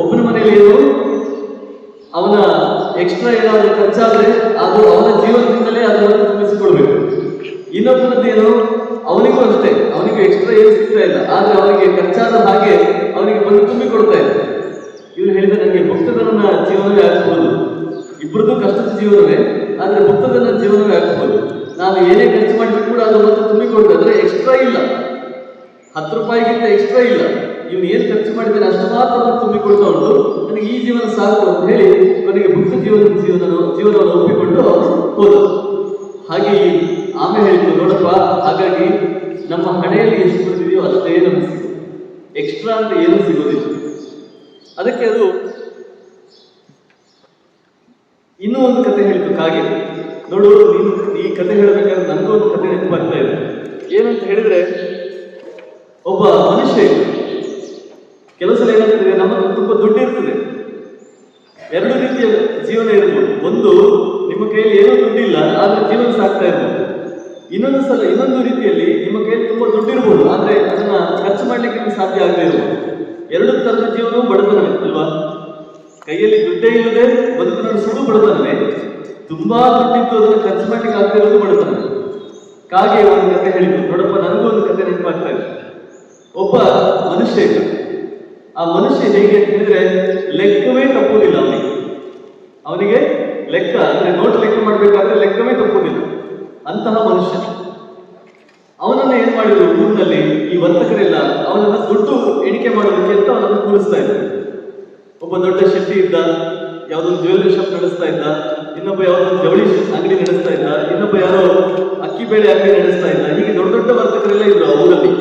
ಒಬ್ಬನ ಮನೆಯಲ್ಲಿ ಏನು, ಅವನ ಎಕ್ಸ್ಟ್ರಾ ಏನಾದರೂ ಖರ್ಚಾದ್ರೆ ಅದು ಅವನ ಜೀವನದಿಂದಲೇ ಅದನ್ನು ತುಂಬಿಸಿಕೊಳ್ಬೇಕು. ಇನ್ನೊಬ್ಬನದ್ದೇನು, ಅವನಿಗೂ ಅಷ್ಟೇ, ಅವನಿಗೆ ಎಕ್ಸ್ಟ್ರಾ ಏನು ಸಿಗ್ತಾ ಇಲ್ಲ, ಆದ್ರೆ ಅವನಿಗೆ ಖರ್ಚಾದ ಹಾಗೆ ಅವನಿಗೆ ಬಂದು ತುಂಬಿಕೊಡ್ತಾ ಇದೆ. ಇವ್ರು ಹೇಳಿದ, ನನಗೆ ಭಕ್ತದನ ಜೀವನವೇ ಆಗ್ಬಹುದು, ಇಬ್ಬರದ್ದು ಕಷ್ಟದ ಜೀವನವೇ, ಆದ್ರೆ ಭಕ್ತದನ ಜೀವನವೇ ಆಗ್ಬಹುದು. ನಾನು ಏನೇ ಖರ್ಚು ಮಾಡಿದ್ರು ಕೂಡ ಅದು ಮತ್ತೆ ತುಂಬಿಕೊಡ್ತಾ ಇದ್ರೆ ಎಕ್ಸ್ಟ್ರಾ ಇಲ್ಲ, ₹10ಗಿಂತ ಎಕ್ಸ್ಟ್ರಾ ಇಲ್ಲ. ಇವನು ಏನ್ ಖರ್ಚು ಮಾಡಿದ್ದಾನೆ ಅಷ್ಟು ಮಾತ್ರ ತುಂಬಿಕೊಳ್ತಾ ಉಂಟು, ನನಗೆ ಈ ಜೀವನ ಸಾಕು ಅಂತ ಹೇಳಿ ಕೊನೆಗೆ ಭಕ್ತ ಜೀವನವನ್ನು ಒಪ್ಪಿಕೊಂಡು ಹೋದ. ಹಾಗೆ ಆಮೇಲೆ ಹೇಳಿದ್ರು, ನೋಡಪ್ಪ, ಹಾಗಾಗಿ ನಮ್ಮ ಹಣೆಯಲ್ಲಿ ಎಷ್ಟು ಬರ್ತಿದೆಯೋ ಅಷ್ಟೇ ನಮ್ಗೆ ಸಿಗೋದು, ಎಕ್ಸ್ಟ್ರಾ ಅಂತ ಏನೂ ಸಿಗೋದಿಲ್ಲ. ಅದಕ್ಕೆ ಅದು ಇನ್ನೂ ಒಂದು ಕತೆ ಹೇಳಿತು ಕಾಗೆ. ನೋಡು, ನೀನು ಈ ಕತೆ ಹೇಳಬೇಕಾದ್ರೆ ನನಗೂ ಒಂದು ಕತೆ ನೆನಪಾಗ್ತಾ ಇದೆ. ಏನಂತ ಹೇಳಿದ್ರೆ, ಒಬ್ಬ ಮನುಷ್ಯ ಕೆಲವು ಸಲ ಏನಾಗ್ತದೆ, ನಮ್ಮ ತುಂಬಾ ದುಡ್ಡು ಇರ್ತದೆ. 2 ರೀತಿಯ ಜೀವನ ಇರ್ಬೋದು. ಒಂದು, ನಿಮ್ಮ ಕೈಯಲ್ಲಿ ಏನೋ ದುಡ್ಡಿಲ್ಲ ಆದ್ರೆ ಜೀವನ ಸಾಕ್ತಾ ಇರ್ಬೋದು. ಇನ್ನೊಂದು ರೀತಿಯಲ್ಲಿ ನಿಮ್ಮ ಕೈಯಲ್ಲಿ ತುಂಬಾ ದುಡ್ಡು ಇರ್ಬೋದು, ಆದ್ರೆ ಅದನ್ನ ಖರ್ಚು ಮಾಡ್ಲಿಕ್ಕೆ ನಿಮ್ಗೆ ಸಾಧ್ಯ ಆಗದೆ ಇರ್ಬೋದು. 2 ತರದ ಜೀವನವೂ ಬಡತನವೇ ಅಲ್ವಾ? ಕೈಯಲ್ಲಿ ದುಡ್ಡೇ ಇಲ್ಲದೆ ಬದುಕು ನಡೆಸೋದು ಬಡತನವೇ, ತುಂಬಾ ದುಡ್ಡಿದ್ದು ಅದನ್ನು ಖರ್ಚು ಮಾಡ್ಲಿಕ್ಕೆ ಆಗ್ತಾ ಇರೋದು ಬಡತನವೇ. ಕಾಗೆ ಒಂದು ಕತೆ ಹೇಳಿದ್ರು. ನೋಡಪ್ಪ, ನನಗೂ ಒಂದು ಕತೆ ನೆನಪಾಗ್ತಾ ಇದೆ. ಒಬ್ಬ ಮನುಷ್ಯ ಇದ್ದ. ಆ ಮನುಷ್ಯ ಹೇಗೆ ಅಂತ ಹೇಳಿದ್ರೆ, ಲೆಕ್ಕವೇ ತಪ್ಪುವುದಿಲ್ಲ ಅವನಿಗೆ ಲೆಕ್ಕ ಅಂದ್ರೆ ನೋಟ್ ಲೆಕ್ಕ ಮಾಡ್ಬೇಕಾದ್ರೆ ಲೆಕ್ಕವೇ ತಪ್ಪುವುದಿಲ್ಲ ಅಂತಹ ಮನುಷ್ಯ. ಅವನನ್ನ ಏನ್ ಮಾಡಿದ್ರು, ಊರಿನಲ್ಲಿ ಈ ವರ್ತಕರೆಲ್ಲ ಅವನನ್ನ ದುಡ್ಡು ಎಣಿಕೆ ಮಾಡೋದಕ್ಕೆ ಅಂತ ಅವನನ್ನು ಕೂರಿಸ್ತಾ ಇದ್ದಾರೆ. ಒಬ್ಬ ದೊಡ್ಡ ಶೆಟ್ಟಿ ಇದ್ದ, ಯಾವುದೊಂದು ಜ್ಯುವೆಲ್ಲರಿ ಶಾಪ್ ನಡೆಸ್ತಾ ಇದ್ದ, ಇನ್ನೊಬ್ಬ ಯಾವುದೊಂದು ಜವಳಿ ಅಂಗಡಿ ನಡೆಸ್ತಾ ಇದ್ದ, ಇನ್ನೊಬ್ಬ ಯಾರೋ ಅಕ್ಕಿ ಬೇಳೆ ಅಂಗಡಿ ನಡೆಸ್ತಾ ಇದ್ದ. ಹೀಗೆ ದೊಡ್ಡ ದೊಡ್ಡ ವರ್ತಕರೆಲ್ಲ ಇದ್ರು ಆ ಊರಲ್ಲಿ.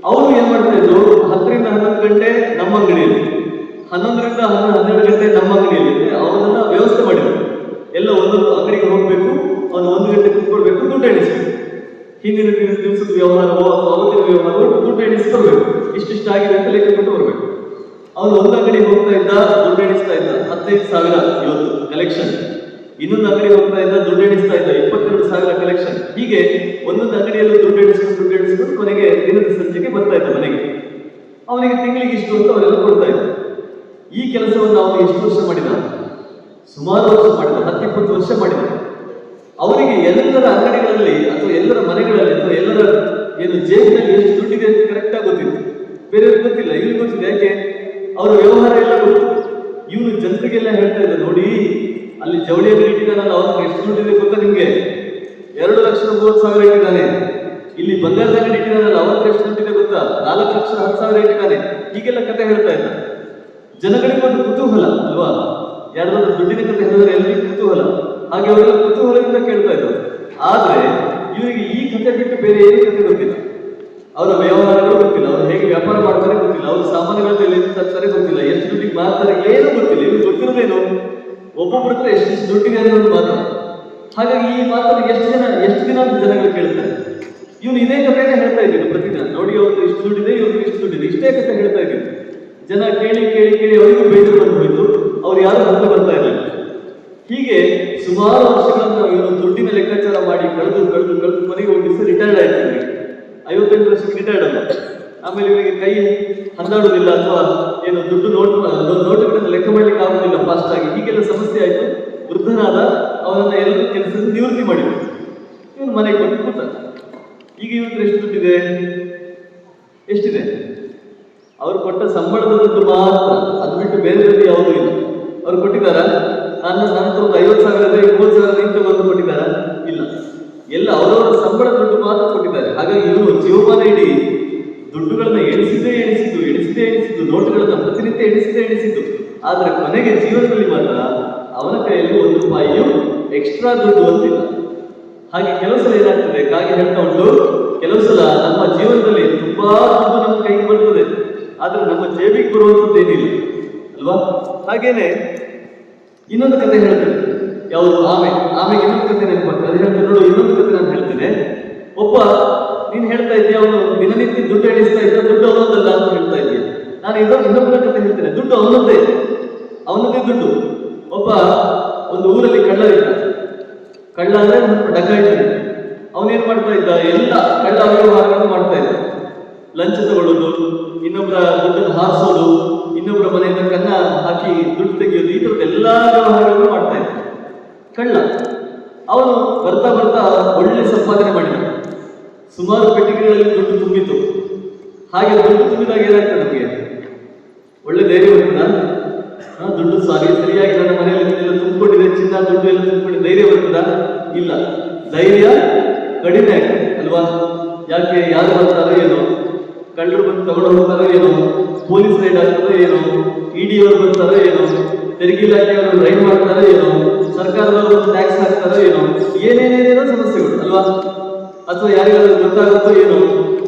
ಅವರು ಏನ್ ಮಾಡ್ತಾ ಇದ್ರು, 10ರಿಂದ 11 ಗಂಟೆ ನಮ್ಮ ಅಂಗಡಿಯಲ್ಲಿ, 11ರಿಂದ 12 ಗಂಟೆ ನಮ್ಮ ಅಂಗಡಿಯಲ್ಲಿ ಅವನನ್ನ ವ್ಯವಸ್ಥೆ ಮಾಡಿದ್ರು. ಎಲ್ಲ ಒಂದೊಂದು ಅಂಗಡಿಗೆ ಹೋಗ್ಬೇಕು, ಅವನು 1 ಗಂಟೆ ಕುತ್ಕೊಳ್ಬೇಕು, ದುಡ್ಡು ಎಣಿಸ್ಬೇಕು. ಹಿಂದಿನ ದಿವಸದ ವ್ಯವಹಾರವೋ ಅಥವಾ ಅವತ್ತಿನ ವ್ಯವಹಾರವೋ ದುಡ್ಡು ಎಣಿಸಿ ಬರ್ಬೇಕು, ಇಷ್ಟಿಷ್ಟ ಆಗಿದೆ ಅಂತ ಲೆಕ್ಕ ಕೊಟ್ಟು ಬರ್ಬೇಕು. ಅವನು ಒಂದು ಅಂಗಡಿಗೆ ಹೋಗ್ತಾ ಇದ್ದ, ದುಡ್ಡು ಎಣಿಸ್ತಾ ಇದ್ದ, 15,000 ಇವತ್ತು ಕಲೆಕ್ಷನ್. ಇನ್ನೊಂದು ಅಂಗಡಿಗೆ ಹೋಗ್ತಾ ಇದ್ದ, ದುಡ್ಡು ಎಣಿಸ್ತಾ ಇದ್ದ, 22,000 ಕಲೆಕ್ಷನ್. ಹೀಗೆ ಒಂದೊಂದು ಅಂಗಡಿಯಲ್ಲೂ ದುಡ್ಡು ಎಣಿಸ್ಕೊಂಡು ಕೊನೆಗೆ ದಿನದ ಸಂಜೆಗೆ ಬರ್ತಾ ಇದ್ದ ಮನೆಗೆ. ಅವನಿಗೆ ತಿಂಗಳಿಗೆ ಇಷ್ಟು ಅಂತ ಅವರೆಲ್ಲ ಕೊಡ್ತಾ ಇದ್ದ. ಈ ಕೆಲಸವನ್ನು ಅವನು ಎಷ್ಟು ವರ್ಷ ಮಾಡಿದ? ಸುಮಾರು ವರ್ಷ ಮಾಡಿದ, 10-20 ವರ್ಷ ಮಾಡಿದ. ಅವರಿಗೆ ಎಲ್ಲರ ಅಂಗಡಿಗಳಲ್ಲಿ ಅಥವಾ ಎಲ್ಲರ ಮನೆಗಳಲ್ಲಿ ಅಥವಾ ಎಲ್ಲರ ಏನು ಜೇಬಿನಲ್ಲಿ ಎಷ್ಟು ದುಡ್ಡಿದೆ ಅಂತ ಕರೆಕ್ಟ್ ಆಗಿ ಗೊತ್ತಿತ್ತು. ಬೇರೆಯವ್ರಿಗೆ ಗೊತ್ತಿಲ್ಲ, ಇವ್ರಿಗೆ ಗೊತ್ತಿದೆ. ಯಾಕೆ? ಅವರ ವ್ಯವಹಾರ ಎಲ್ಲ ಗೊತ್ತು. ಇವನು ಜನರಿಗೆಲ್ಲ ಹೇಳ್ತಾ ಇದ್ದ, ನೋಡಿ ಅಲ್ಲಿ ಜವಳಿ ಅಂಗಡಿ ಇಟ್ಟಿದ್ದಾನಲ್ಲ, ಅವನಿಗೆ ಎಷ್ಟು ದುಡ್ಡಿದೆ ಗೊತ್ತಾ ನಿಮ್ಗೆ? 2,30,000 ಇಟ್ಟಿದ್ದಾನೆ. ಇಲ್ಲಿ ಬಂಗಾರದ ಅಂಗಡಿ ಇಟ್ಟಿದ್ದಾನಲ್ಲ, ಅವನಿಗೆ ಎಷ್ಟು ದುಡ್ಡಿದೆ ಗೊತ್ತಾ? 4,10,000 ಇಟ್ಟಿದ್ದಾನೆ. ಹೀಗೆಲ್ಲ ಕತೆ ಹೇಳ್ತಾ ಇದ್ದ. ಜನಗಳಿಗೆ ಒಂದು ಕುತೂಹಲ ಅಲ್ವಾ? ಯಾರಾದ್ರೂ ದುಡ್ಡಿನ ಕತೆ ಹೇಳಿದ್ರೆ ಎಲ್ಲರಿಗೂ ಕುತೂಹಲ. ಹಾಗೆ ಅವರೆಲ್ಲ ಕುತೂಹಲದಿಂದ ಕೇಳ್ತಾ ಇದ್ದಾರೆ. ಆದ್ರೆ ಇವರಿಗೆ ಈ ಕತೆ ಬಿಟ್ಟು ಬೇರೆ ಏನು ಕತೆ ಗೊತ್ತಿಲ್ಲ. ಅವರ ವ್ಯವಹಾರಗಳು ಗೊತ್ತಿಲ್ಲ, ಅವ್ರು ಹೇಗೆ ವ್ಯಾಪಾರ ಮಾಡ್ತಾರೆ ಗೊತ್ತಿಲ್ಲ, ಅವ್ರ ಸಾಮಾನುಗಳಲ್ಲಿ ಎಲ್ಲಿ ತರ್ತಾರೆ ಗೊತ್ತಿಲ್ಲ, ಎಷ್ಟು ದುಡ್ಡಿಗೆ ಮಾರ್ತಾರೆ ಏನು ಗೊತ್ತಿಲ್ಲ. ಇವ್ರಿಗೆ ಗೊತ್ತಿರೋದೇನು, ಒಬ್ಬೊಬ್ಬರ ಹತ್ರ ಎಷ್ಟು ದುಡ್ಡಿದೆ ಅನ್ನೋದು ಮಾತ್ರ. ಹಾಗಾಗಿ ಈ ಮಾತನ್ನು ಎಷ್ಟು ದಿನ ಅಂತ ಜನಗಳು ಕೇಳ್ತಾರೆ. ಇವನು ಇದೇ ಕಥೆನೇ ಹೇಳ್ತಾ ಇದ್ದೀನಿ ಪ್ರತಿದಿನ. ನೋಡಿ, ಅವ್ರದ್ದು ಇಷ್ಟು ದುಡ್ಡಿದೆ, ಇವ್ರದ್ದು ಇಷ್ಟು ದುಡ್ಡಿದೆ, ಇಷ್ಟೇ ಕಥೆ ಹೇಳ್ತಾ ಇದ್ದೀನಿ. ಜನ ಕೇಳಿ ಅವರಿಗೂ ಬೇಜಾರು ಬಂದು ಹೋಯ್ತು. ಅವ್ರು ಯಾರು ಹತ್ರ ಬರ್ತಾ ಇರಲಿಲ್ಲ. ಹೀಗೆ ಸುಮಾರು ವರ್ಷಗಳನ್ನು ಇವನು ದುಡ್ಡಿನ ಲೆಕ್ಕಾಚಾರ ಮಾಡಿ ಕಳೆದು ಕೊನೆಗೆ ಒಂದು ದಿವಸ ರಿಟೈರ್ಡ್ ಆಯ್ತು. 58 ವರ್ಷಕ್ಕೆ ಕೆಲಸ ನಿವೃತ್ತಿ ಮಾಡಿದ್ರು. ಇವನು ಮನೆಗೆ ಬಂದು ಕೂತ. ಈಗ ಇವತ್ತು ಎಷ್ಟು ದುಡ್ಡಿದೆ? ಎಷ್ಟಿದೆ? ಅವ್ರು ಕೊಟ್ಟ ಸಂಬಳದ ದುಡ್ಡು ಮಾತ್ರ, ಅದು ಬಿಟ್ಟು ಬೇರೆ ದುಡ್ಡು ಯಾವುದೂ ಇಲ್ಲ. ಅವ್ರು ಕೊಟ್ಟಿದ್ದಾರ? ನನ್ನ ಹತ್ರ ಒಂದು 50,000 ಇದೆ, 30,000 ಇಂತ ಬಂದು ಕೊಟ್ಟಿದ್ದಾರ? ಇಲ್ಲ. ಎಲ್ಲ ಅವರವರ ಸಂಬಳ ದುಡ್ಡು ಮಾತ್ರ ಕೊಟ್ಟಿದ್ದಾರೆ. ಹಾಗಾಗಿ ಇವನು ಜೀವಮಾನ ಇಡೀ ದುಡ್ಡುಗಳನ್ನ ಎಣಿಸಿದ್ದು, ನೋಟುಗಳನ್ನ ಪ್ರತಿನಿತ್ಯ ಎಣಿಸಿದ್ದು. ಆದ್ರೆ ಕೊನೆಗೆ ಜೀವನದಲ್ಲಿ ಮಾತ್ರ ಅವನ ಕೈಯಲ್ಲಿ 1 ರೂಪಾಯಿಯೂ ಎಕ್ಸ್ಟ್ರಾ ದುಡ್ಡು ಅಂತಿಲ್ಲ. ಹಾಗೆ ಕೆಲವು ಸಲ ಏನಾಗ್ತದೆ, ಕಾಗೆ ಹೇಳ್ತಾ ಉಂಟು, ಕೆಲವು ಸಲ ನಮ್ಮ ಜೀವನದಲ್ಲಿ ತುಂಬಾ ದುಡ್ಡು ನಮ್ಮ ಕೈಗೆ ಬರ್ತದೆ, ಆದ್ರೆ ನಮ್ಮ ಜೇಬಿಗೆ ಬರುವಂಥದ್ದು ಏನಿಲ್ಲ ಅಲ್ವಾ? ಹಾಗೇನೆ ಇನ್ನೊಂದು ಕತೆ ಹೇಳ್ತೇನೆ. ಯಾವುದು? ಆಮೆಗೆ ಇನ್ನೊಂದು ಕತೆ ನೆನಪಾಗ್ತದೆ. ಅದು ಹೇಳ್ತೇನೆ ನೋಡು. ಇನ್ನೊಂದು ಕತೆ ನಾನು ಹೇಳ್ತೇನೆ. ಒಬ್ಬ, ನೀನು ಹೇಳ್ತಾ ಇದ್ದೀಯ ಅವನು ದಿನನಿತ್ಯ ದುಡ್ಡು ಎಣಿಸ್ತಾ ಇದ್ದ, ದುಡ್ಡು ಅವನದಲ್ಲ ಅಂತ ಹೇಳ್ತಾ ಇದ್ದೀಯ. ನಾನು ಇನ್ನೊಬ್ಬರ ಕತೆ ಹೇಳ್ತೇನೆ. ದುಡ್ಡು ಅವನದ್ದೇ ದುಡ್ಡು. ಒಬ್ಬ ಒಂದು ಊರಲ್ಲಿ ಕಳ್ಳ ಇದ್ದ. ಕಳ್ಳ ಅಂದ್ರೆ ಡಕಾಯಿತ. ಅವನೇನ್ ಮಾಡ್ತಾ ಇದ್ದ? ಎಲ್ಲ ಕಳ್ಳ ವ್ಯವಹಾರಗಳನ್ನು ಮಾಡ್ತಾ ಇದ್ದ. ಲಂಚ ತಗೊಳ್ಳೋದು, ಇನ್ನೊಬ್ಬರ ದುಡ್ಡನ್ನು ಹಾರಿಸೋದು, ಇನ್ನೊಬ್ಬರ ಮನೆಯಿಂದ ಕನ್ನ ಹಾಕಿ ದುಡ್ಡು ತೆಗೆಯೋದು, ಈ ತರದ ಎಲ್ಲಾ ವ್ಯವಹಾರಗಳನ್ನು ಮಾಡ್ತಾ ಇದ್ದ ಕಳ್ಳ. ಅವನು ಬರ್ತಾ ಒಳ್ಳೆ ಸಂಪಾದನೆ ಮಾಡಿದ. ಸುಮಾರು ಪೆಟ್ಟಿಗೆಗಳಲ್ಲಿ ದುಡ್ಡು ತುಂಬಿತು. ಹಾಗೆ ದುಡ್ಡು ತುಂಬಿದಾಗ ಏನಾಗ್ತದೆ? ನಮಗೆ ಒಳ್ಳೆ ಧೈರ್ಯ ಬರ್ತದ? ದುಡ್ಡು ಸರಿಯಾಗಿ ನನ್ನ ಮನೆಯಲ್ಲಿ ಎಲ್ಲ ತುಂಬಿಕೊಂಡಿದೆ, ಚಿನ್ನ ದುಡ್ಡು ಎಲ್ಲ ತುಂಬಿಕೊಂಡಿದೆ, ಧೈರ್ಯ ಬರ್ತದ? ಇಲ್ಲ. ಧೈರ್ಯ ಕಡಿಮೆ ಆಗ್ತದೆ ಅಲ್ವಾ? ಯಾಕೆ? ಯಾರು ಬರ್ತಾರೋ ಏನೋ, ಕಳ್ಳರು ಬಂದು ತಗೊಂಡು ಹೋಗ್ತಾರೋ ಏನೋ, ಪೊಲೀಸ್ ರೈಡ್ ಆಗ್ತಾರೋ ಏನೋ, ಇಡಿ ಅವರು ಬರ್ತಾರೋ ಏನೋ, ತೆರಿಗೆ ಇಲಾಖೆಯವರು ರೈಡ್ ಮಾಡ್ತಾರೋ ಏನೋ, ಸರ್ಕಾರದವರು ಟ್ಯಾಕ್ಸ್ ಹಾಕ್ತಾರೋ ಏನೋ, ಏನೇನೇನೇನೋ ಸಮಸ್ಯೆಗಳು ಅಲ್ವಾ? ಅಥವಾ ಯಾರಿಗಾದ್ರೂ ಗೊತ್ತಾಗುತ್ತೋ ಏನೋ.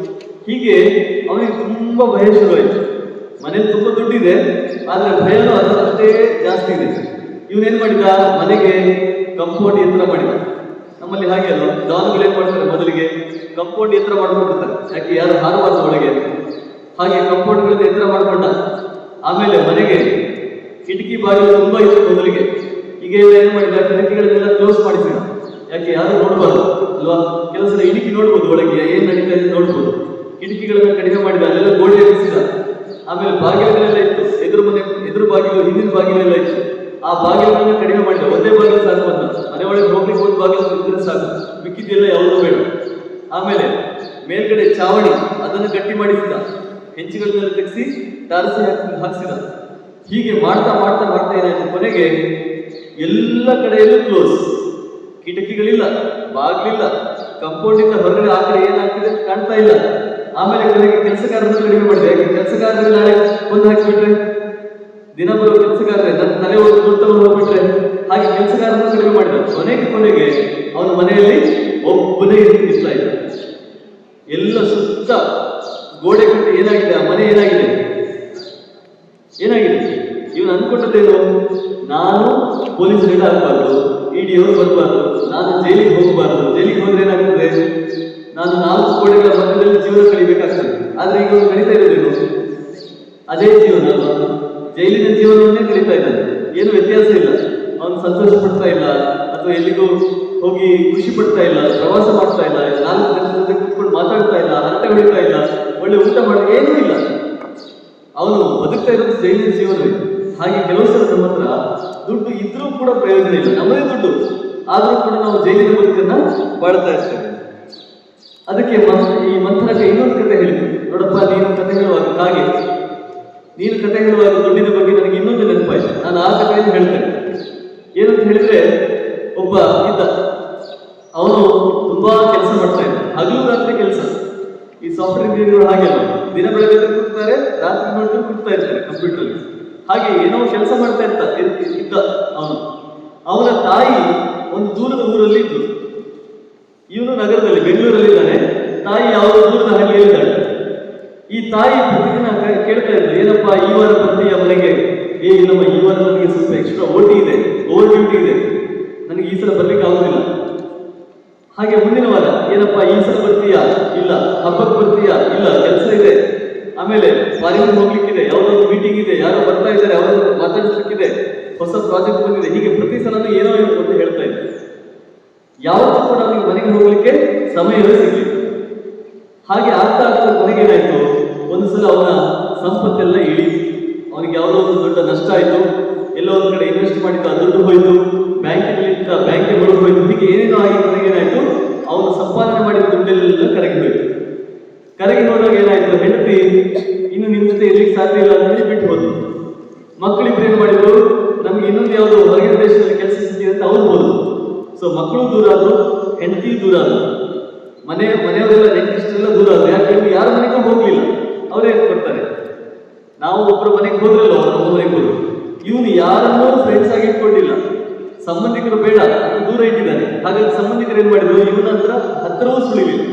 ಹೀಗೆ ಅವನಿಗೆ ತುಂಬಾ ಭಯ ಶುರುವಾಯಿತು. ಮನೇಲಿ ತುಂಬಾ ದುಡ್ಡಿದೆ, ಆದ್ರೆ ಭಯನೂ ಅಷ್ಟೇ ಜಾಸ್ತಿ ಇದೆ. ಇವನೇನ್ ಮಾಡಿದ? ಮನೆಗೆ ಕಂಪೌಂಡ್ ಯಂತ್ರ ಮಾಡಿದ. ನಮ್ಮಲ್ಲಿ ಹಾಗೆ ಅಲ್ವಾ? ಡಾನ್ಗಳು ಏನ್ ಮಾಡ್ತಾರೆ? ಮೊದಲಿಗೆ ಕಂಪೌಂಡ್ ಯಂತ್ರ ಮಾಡ್ಕೊಂಡಿರ್ತಾರೆ, ಯಾಕೆ ಯಾರು ಹಾರಬಾರ್ದು ಒಳಗೆ. ಹಾಗೆ ಕಂಪೌಂಡ್ಗಳನ್ನ ಯಂತ್ರ ಮಾಡ್ಕೊಂಡ. ಆಮೇಲೆ ಮನೆಗೆ ಕಿಟಕಿ ಬಾಗಿಲು ತುಂಬಾ ಇತ್ತು ಮೊದಲಿಗೆ. ಈಗ ಏನ್ ಮಾಡಿದ? ಕಿಟಕಿಗಳನ್ನೆಲ್ಲ ಕ್ಲೋಸ್ ಮಾಡಿಸಿದ, ಯಾಕೆ ಯಾರು ನೋಡ್ಬಾರ್ದು ಅಲ್ವಾ? ಕೆಲವು ಸಲ ಇಣುಕಿ ನೋಡ್ಬೋದು, ಒಳಗೆ ಏನ್ ನಡೀತಾ ಇದೆ ನೋಡ್ಬೋದು. ಕಿಟಕಿಗಳನ್ನ ಕಡಿಮೆ ಮಾಡಿದ, ಅಲ್ಲೆಲ್ಲ ಗೋಡೆ ಎಬ್ಬಿಸಿದ. ಆಮೇಲೆ ಬಾಗಿಲುಗಳೆಲ್ಲ ಇತ್ತು, ಎದುರು ಬಾಗಿಲು, ಹಿಂದಿನ ಬಾಗಿಲೆಲ್ಲ ಇತ್ತು. ಆ ಬಾಗಿಲುಗಳನ್ನ ಕಡಿಮೆ ಮಾಡಿದ. ಒಂದೇ ಬಾಗಿಲು ಸಾಕು ಅಂತ, ಮನೆ ಒಳಗೆ ಹೋಗ್ಲಿಕ್ಕೆ ಒಂದು ಬಾಗಿಲು ಇದ್ರೆ ಸಾಕು, ಮಿಕ್ಕಿದೆಲ್ಲ ಯಾವುದೂ ಬೇಡ. ಆಮೇಲೆ ಮೇಲ್ಗಡೆ ಚಾವಣಿ, ಅದನ್ನು ಗಟ್ಟಿ ಮಾಡಿಸಿದ. ಹೆಂಚುಗಳನ್ನೆಲ್ಲ ತೆಗೆಸಿ ಟಾರಿಸಿ ಹಾಕಿಸಿದ. ಹೀಗೆ ಮಾಡ್ತಾ ಏನಾಯ್ತು? ಕೊನೆಗೆ ಎಲ್ಲ ಕಡೆಯಲ್ಲೂ ಕ್ಲೋಸ್. ಕಿಟಕಿಗಳಿಲ್ಲ, ಬಾಗಿಲಿಲ್ಲ, ಕಂಪೌಂಡ್ ಇಂದ ಹೊರಗಡೆ ಆ ಕಡೆ ಏನಾಗ್ತಿದೆ ಕಾಣ್ತಾ ಇಲ್ಲ. ಆಮೇಲೆ ಕೊನೆಗೆ ಕೆಲಸಗಾರರನ್ನು ಕಡಿಮೆ ಮಾಡಿದೆ. ಯಾಕೆ? ಕೆಲಸಗಾರರಿಗೆ ನಾಳೆ ಕೊಂದು ಹಾಕಿಬಿಟ್ರೆ, ದಿನ ಬರುವ ಕೆಲಸಗಾರರೇ ನನ್ನ ತಲೆ ಒಂದು ದುಡ್ಡನ್ನು ಹೋಗ್ಬಿಟ್ರೆ, ಹಾಗೆ ಕೆಲಸಗಾರರನ್ನು ಕಡಿಮೆ ಮಾಡಿದ. ಕೊನೆಗೆ ಅವನ ಮನೆಯಲ್ಲಿ ಒಬ್ಬನೇ ಇರ್ತಾ ಇದ್ದ. ಎಲ್ಲ ಸುತ್ತ ಗೋಡೆ ಕಟ್ಟಿ ಏನಾಗಿದೆ? ಆ ಮನೆ ಏನಾಗಿದೆ? ಇವನು ಅನ್ಕೊಂಡದ್ದೇನು? ನಾನು ಪೊಲೀಸರಿಗೆ ಆಗಬಾರ್ದು, ಇಡಿಯವರು ಬರಬಾರ್ದು, ನಾನು ಜೈಲಿಗೆ ಹೋಗಬಾರ್ದು. ಜೈಲಿಗೆ ಹೋದ್ರೆ ಏನಾಗ್ತದೆ? ನಾನು 4 ಗೋಡೆಗಳ ಮಧ್ಯದಲ್ಲಿ ಜೀವನ ಕಳಿಬೇಕಾಗ್ತದೆ. ಆದ್ರೆ ಈಗ ಅವನು ಕಳೀತಾ ಇರೋದೇನು? ಅದೇ ಜೀವನ ಅಲ್ವಾ? ಜೈಲಿನ ಜೀವನವನ್ನೇ ಕಳೀತಾ ಇದ್ದಾನೆ. ಏನು ವ್ಯತ್ಯಾಸ ಇಲ್ಲ. ಅವನು ಸಂತೋಷ ಪಡ್ತಾ ಇಲ್ಲ, ಅಥವಾ ಎಲ್ಲಿಗೂ ಹೋಗಿ ಖುಷಿ ಪಡ್ತಾ ಇಲ್ಲ, ಪ್ರವಾಸ ಮಾಡ್ತಾ ಇಲ್ಲ, 4 ಜನರ ಜೊತೆ ಕೂತ್ಕೊಂಡು ಮಾತಾಡ್ತಾ ಇಲ್ಲ, ಹರಟೆ ಹೊಡಿತಾ ಇಲ್ಲ, ಒಳ್ಳೆ ಊಟ ಮಾಡಿ ಏನೂ ಇಲ್ಲ. ಅವನು ಬದುಕ್ತಾ ಇರೋದು ಜೈಲಿನ ಜೀವನವೇ. ಹಾಗೆ ಕೆಲವು ಸಲ ನಮ್ಮ ಹತ್ರ ದುಡ್ಡು ಇದ್ರೂ ಕೂಡ ಪ್ರಯೋಜನ ಇಲ್ಲ, ನಮ್ಮದೇ ದುಡ್ಡು ಆದ್ರೂ ಕೂಡ ನಾವು ಜೈಲಿನ ಬದುಕನ್ನ ಬಾಳ್ತಾ ಇರ್ತೇವೆ. ಅದಕ್ಕೆ ಈ ಮಂಥನಕ್ಕೆ ಇನ್ನೊಂದು ಕತೆ ಹೇಳಿದ್ರು. ನೋಡಪ್ಪ, ನೀನು ಕತೆ ಹೇಳುವಾಗ ದುಡ್ಡಿನ ಬಗ್ಗೆ ನನಗೆ ಇನ್ನೊಂದು ನೆನಪಾಯ್ತು. ನಾನು ಆ ಕಥೆಯನ್ನು ಹೇಳ್ತೇನೆ. ಏನಂತ ಹೇಳಿದ್ರೆ, ಒಬ್ಬ ಇದ್ದ, ಅವನು ತುಂಬಾ ಕೆಲಸ ಮಾಡ್ತಾ ಇದ್ದ, ಹಗಲು ರಾತ್ರಿ ಕೆಲಸ. ಈ ಸಾಫ್ಟ್ವೇರ್ ಇಂಜಿನಿಯರ್ ಹಾಗೆ ಅಲ್ಲ, ದಿನ ಬೆಳಗ್ಗೆ ಕೂರ್ತಾರೆ, ರಾತ್ರಿ ನೋಡಿದ್ರೆ ಕೂರ್ತಾ ಇರ್ತಾರೆ ಕಂಪ್ಯೂಟರ್ ಅಲ್ಲಿ. ಹಾಗೆ ಏನೋ ಕೆಲಸ ಮಾಡ್ತಾ ಇದ್ದ ಅವನ ತಾಯಿ ಒಂದು ದೂರದ ಊರಲ್ಲಿ ಇದ್ದು, ಇವನು ನಗರದಲ್ಲಿ ಬೆಂಗಳೂರಲ್ಲಿ ಇದ್ದಾನೆ, ತಾಯಿ ಯಾವುದೋ ದೂರದ ಹಳ್ಳಿಯಲ್ಲಿದ್ದಾಳೆ. ಈ ತಾಯಿ ಪ್ರತಿದಿನ ಕೇಳ್ತಾ ಇದ್ರು, ಏನಪ್ಪಾ ಈ ವಾರ ಬರ್ತೀಯ ಮನೆಗೆ? ಇಲ್ಲಮ್ಮ, ಈ ವಾರ ನನಗೆ ಸ್ವಲ್ಪ ಎಕ್ಸ್ಟ್ರಾ ಓವರ್ ಡ್ಯೂಟಿ ಇದೆ, ನನಗೆ ಈ ಸಲ ಬರ್ಲಿಕ್ಕೆ ಆಗುದಿಲ್ಲ. ಹಾಗೆ ಮುಂದಿನ ವಾರ, ಏನಪ್ಪಾ ಈ ಸಲ ಬರ್ತೀಯಾ? ಇಲ್ಲ. ಹಬ್ಬಕ್ಕೆ ಬರ್ತೀಯಾ? ಇಲ್ಲ, ಕೆಲಸ ಇದೆ. ಆಮೇಲೆ ಫಾರಿನ್ ಹೋಗ್ಲಿಕ್ಕಿದೆ, ಯಾವುದೋ ಮೀಟಿಂಗ್ ಇದೆ, ಯಾರೋ ಬರ್ತಾ ಇದ್ದಾರೆ, ಅವರನ್ನು ಮಾತಾಡಿಸ್ಲಿಕ್ಕಿದೆ, ಹೊಸ ಪ್ರಾಜೆಕ್ಟ್ ಬಂದಿದೆ. ಹೀಗೆ ಪ್ರತಿ ಸಲನೂ ಏನೋ ಅಂತ ಹೇಳ್ತಾ ಇದ್ದಾರೆ. ಯಾವತ್ತೂ ಕೂಡ ಅವನಿಗೆ ಮನೆಗೆ ಹೋಗ್ಲಿಕ್ಕೆ ಸಮಯವೇ ಸಿಗ್ಲಿಲ್ಲ. ಹಾಗೆ ಆಗ್ತಾ ಕೊನೆಗೆ ಏನಾಯ್ತು? ಒಂದು ಸಲ ಅವನ ಸಂಪತ್ತೆಲ್ಲ ಇಳೀತು. ಅವನಿಗೆ ಯಾವುದೋ ಒಂದು ದೊಡ್ಡ ನಷ್ಟ ಆಯ್ತು. ಎಲ್ಲೋ ಒಂದು ಕಡೆ ಇನ್ವೆಸ್ಟ್ ಮಾಡಿದ್ದು ದುಡ್ಡು ಹೋಯ್ತು, ಬ್ಯಾಂಕಿನಲ್ಲಿ ಅಲ್ಲಿಂದ ಬ್ಯಾಂಕ್ಗೆ ಮುಳುಗಿ ಹೋಯ್ತು. ಹೀಗೆ ಏನೇನೋ ಆಗಿ ಕೊನೆಗೇನಾಯ್ತು, ಅವನು ಸಂಪಾದನೆ ಮಾಡಿದ ದುಡ್ಡೆಲ್ಲ ಕರಗಿ ಹೋಯ್ತು. ಕರಗಿ ಹೋದಾಗ ಏನಾಯ್ತು, ಹೆಂಡತಿ ಇನ್ನು ನಿಮ್ಮ ಜೊತೆ ಇರ್ಲಿಕ್ಕೆ ಸಾಧ್ಯ ಇಲ್ಲ ಅಂತ ಹೇಳಿ ಬಿಟ್ಟು ಹೋದ್ರು. ಮಕ್ಕಳಿಬ್ರು ಏನ್ ಮಾಡಿದ್ರು, ನಮ್ಗೆ ಇನ್ನೊಂದು ಯಾವುದು ಹೊರಗಿನ ದೇಶದಲ್ಲಿ ಕೆಲಸ ಸಿಕ್ಕಿದೆ ಅಂತ ಅವ್ರು ಹೋದ್ರು. ಸೊ ಮಕ್ಕಳು ದೂರ ಆದ್ರು, ಹೆಂಡತಿ ದೂರ ಆದ್ರು, ಮನೆಯವರೆಲ್ಲ ನೆಂಟಿಷ್ಟೆಲ್ಲ ದೂರ ಆದ್ರು. ಯಾಕೆ ಯಾರ ಮನೆಗೂ ಹೋಗ್ಲಿಲ್ಲ, ಅವರೇ ಕೊಡ್ತಾರೆ. ನಾವು ಒಬ್ಬರ ಮನೆಗೆ ಹೋದ್ರಲ್ಲ, ನಮ್ಮ ಮನೆಗೆ ಹೋದ್ರು. ಇವನು ಯಾರನ್ನೂ ಫ್ರೆಂಡ್ಸ್ ಆಗಿ ಇಟ್ಕೊಂಡಿಲ್ಲ, ಸಂಬಂಧಿಕರು ಬೇಡ ಅಂತ ದೂರ ಇಟ್ಟಿದ್ದಾನೆ. ಹಾಗಾಗಿ ಸಂಬಂಧಿಕರು ಏನ್ ಮಾಡಿದ್ರು, ಇವನ ಹತ್ರವೂ ಸುಳಿಲಿಲ್ಲ.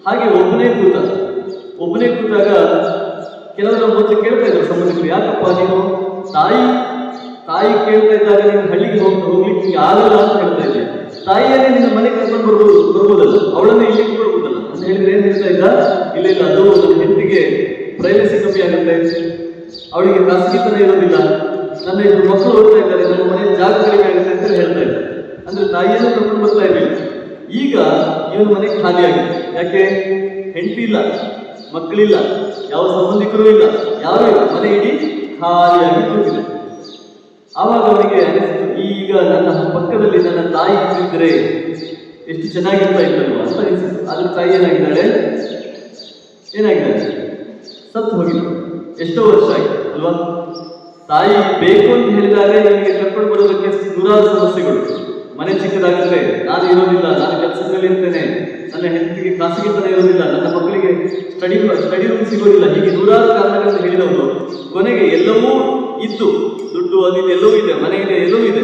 ಹಾಗೆ ಒಬ್ಬನೇ ಕೂತಾಗ ಕೆಲವರು ಮೊದಲು ಕೇಳ್ತಾ ಇದ್ರು ಸಂಬಂಧಿಕರು, ಯಾಕಪ್ಪ ನೀನು ತಾಯಿ ಕೇಳ್ತಾ ಇದ್ದಾಗ ನೀನು ಹಳ್ಳಿಗೆ ಹೋಗ್ಲಿಕ್ಕೆ ಆಗಲ್ಲ ಅಂತ ಹೇಳ್ತಾ ಇದ್ದೆ, ತಾಯಿಯನ್ನೇ ನಿನ್ನ ಮನೆ ಕರ್ಕೊಂಡು ಬರ್ಬೋದಲ್ಲ, ಅವಳನ್ನೇ ಇಲ್ಲಿಗೆ ಬರ್ಬೋದಲ್ಲ ಅಂತ ಹೇಳಿದ್ರೆ ಏನ್ ಹೇಳ್ತಾ ಇದ್ದ, ಇಲ್ಲ ಅದು ನನ್ನ ಹೆಂಡತಿಗೆ ಪ್ರೈವಸಿ ಕಮ್ಮಿ ಆಗುತ್ತೆ, ಅವಳಿಗೆ ಖಾಸಗಿತನ ಇರೋದಿಲ್ಲ, ನನ್ನ ಇಬ್ಬರು ಮಕ್ಕಳು ಓದ್ತಾ ಇದ್ದಾರೆ, ನಮ್ಮ ಮನೆ ಜಾಗ ಕಡಿಮೆ ಆಗುತ್ತೆ ಅಂತ ಹೇಳ್ತಾ ಇದ್ದ. ಅಂದ್ರೆ ತಾಯಿಯನ್ನು ಕರ್ಕೊಂಡು ಬರ್ತಾ ಇರಲಿಲ್ಲ. ಈಗ ಇವನ ಮನೆ ಖಾಲಿ ಆಗಿದೆ. ಯಾಕೆ? ಹೆಂಡತಿ ಇಲ್ಲ, ಮಕ್ಕಳಿಲ್ಲ, ಯಾವ ಸಂಬಂಧಿಕರು ಇಲ್ಲ, ಯಾರು ಇಲ್ಲ, ಮನೆ ಇಡೀ ಖಾಲಿಯಾಗಿ ಕೂತಿದೆ. ಆವಾಗ ಅವನಿಗೆ ಅನಿಸಿತು, ಈಗ ನನ್ನ ಪಕ್ಕದಲ್ಲಿ ನನ್ನ ತಾಯಿ ಇದ್ದಿದ್ರೆ ಎಷ್ಟು ಚೆನ್ನಾಗಿರ್ತಾ ಇತ್ತಲ್ವ ಅಂತ ಅನಿಸಿತು. ಆದ್ರೆ ತಾಯಿ ಏನಾಗಿದ್ದಾಳೆ ಸತ್ತು ಹೋಗಿಲ್ಲ. ಎಷ್ಟೋ ವರ್ಷ ಆಯ್ತು ಅಲ್ವಾ? ತಾಯಿ ಬೇಕು ಅಂತ ಹೇಳಿದಾಗ ನನಗೆ ಕರ್ಕೊಂಡು ಬರೋದಕ್ಕೆ ನೂರಾರು ಸಮಸ್ಯೆಗಳು. ಮನೆ ಚಿಕ್ಕದಾಗುತ್ತೆ, ನಾನು ಇರೋದಿಲ್ಲ, ನಾನು ಕೆಲಸದ ಮೇಲೆ ಇರ್ತೇನೆ, ನನ್ನ ಹೆಂಡತಿಗೆ ಖಾಸಗಿತನ ಇರೋದಿಲ್ಲ, ನನ್ನ ಮಕ್ಕಳಿಗೆ ಸ್ಟಡಿ ರೂಮ್ ಸಿಗೋದಿಲ್ಲ, ಹೀಗೆ ನೂರಾರು ಕಾರಣಗಳನ್ನು ಹೇಳಿದವರು ಕೊನೆಗೆ ಎಲ್ಲವೂ ಇದ್ದು, ದುಡ್ಡು ಅದಿದೆ, ಎಲ್ಲವೂ ಇದೆ, ಮನೆ ಇದೆ, ಎಲ್ಲವೂ ಇದೆ,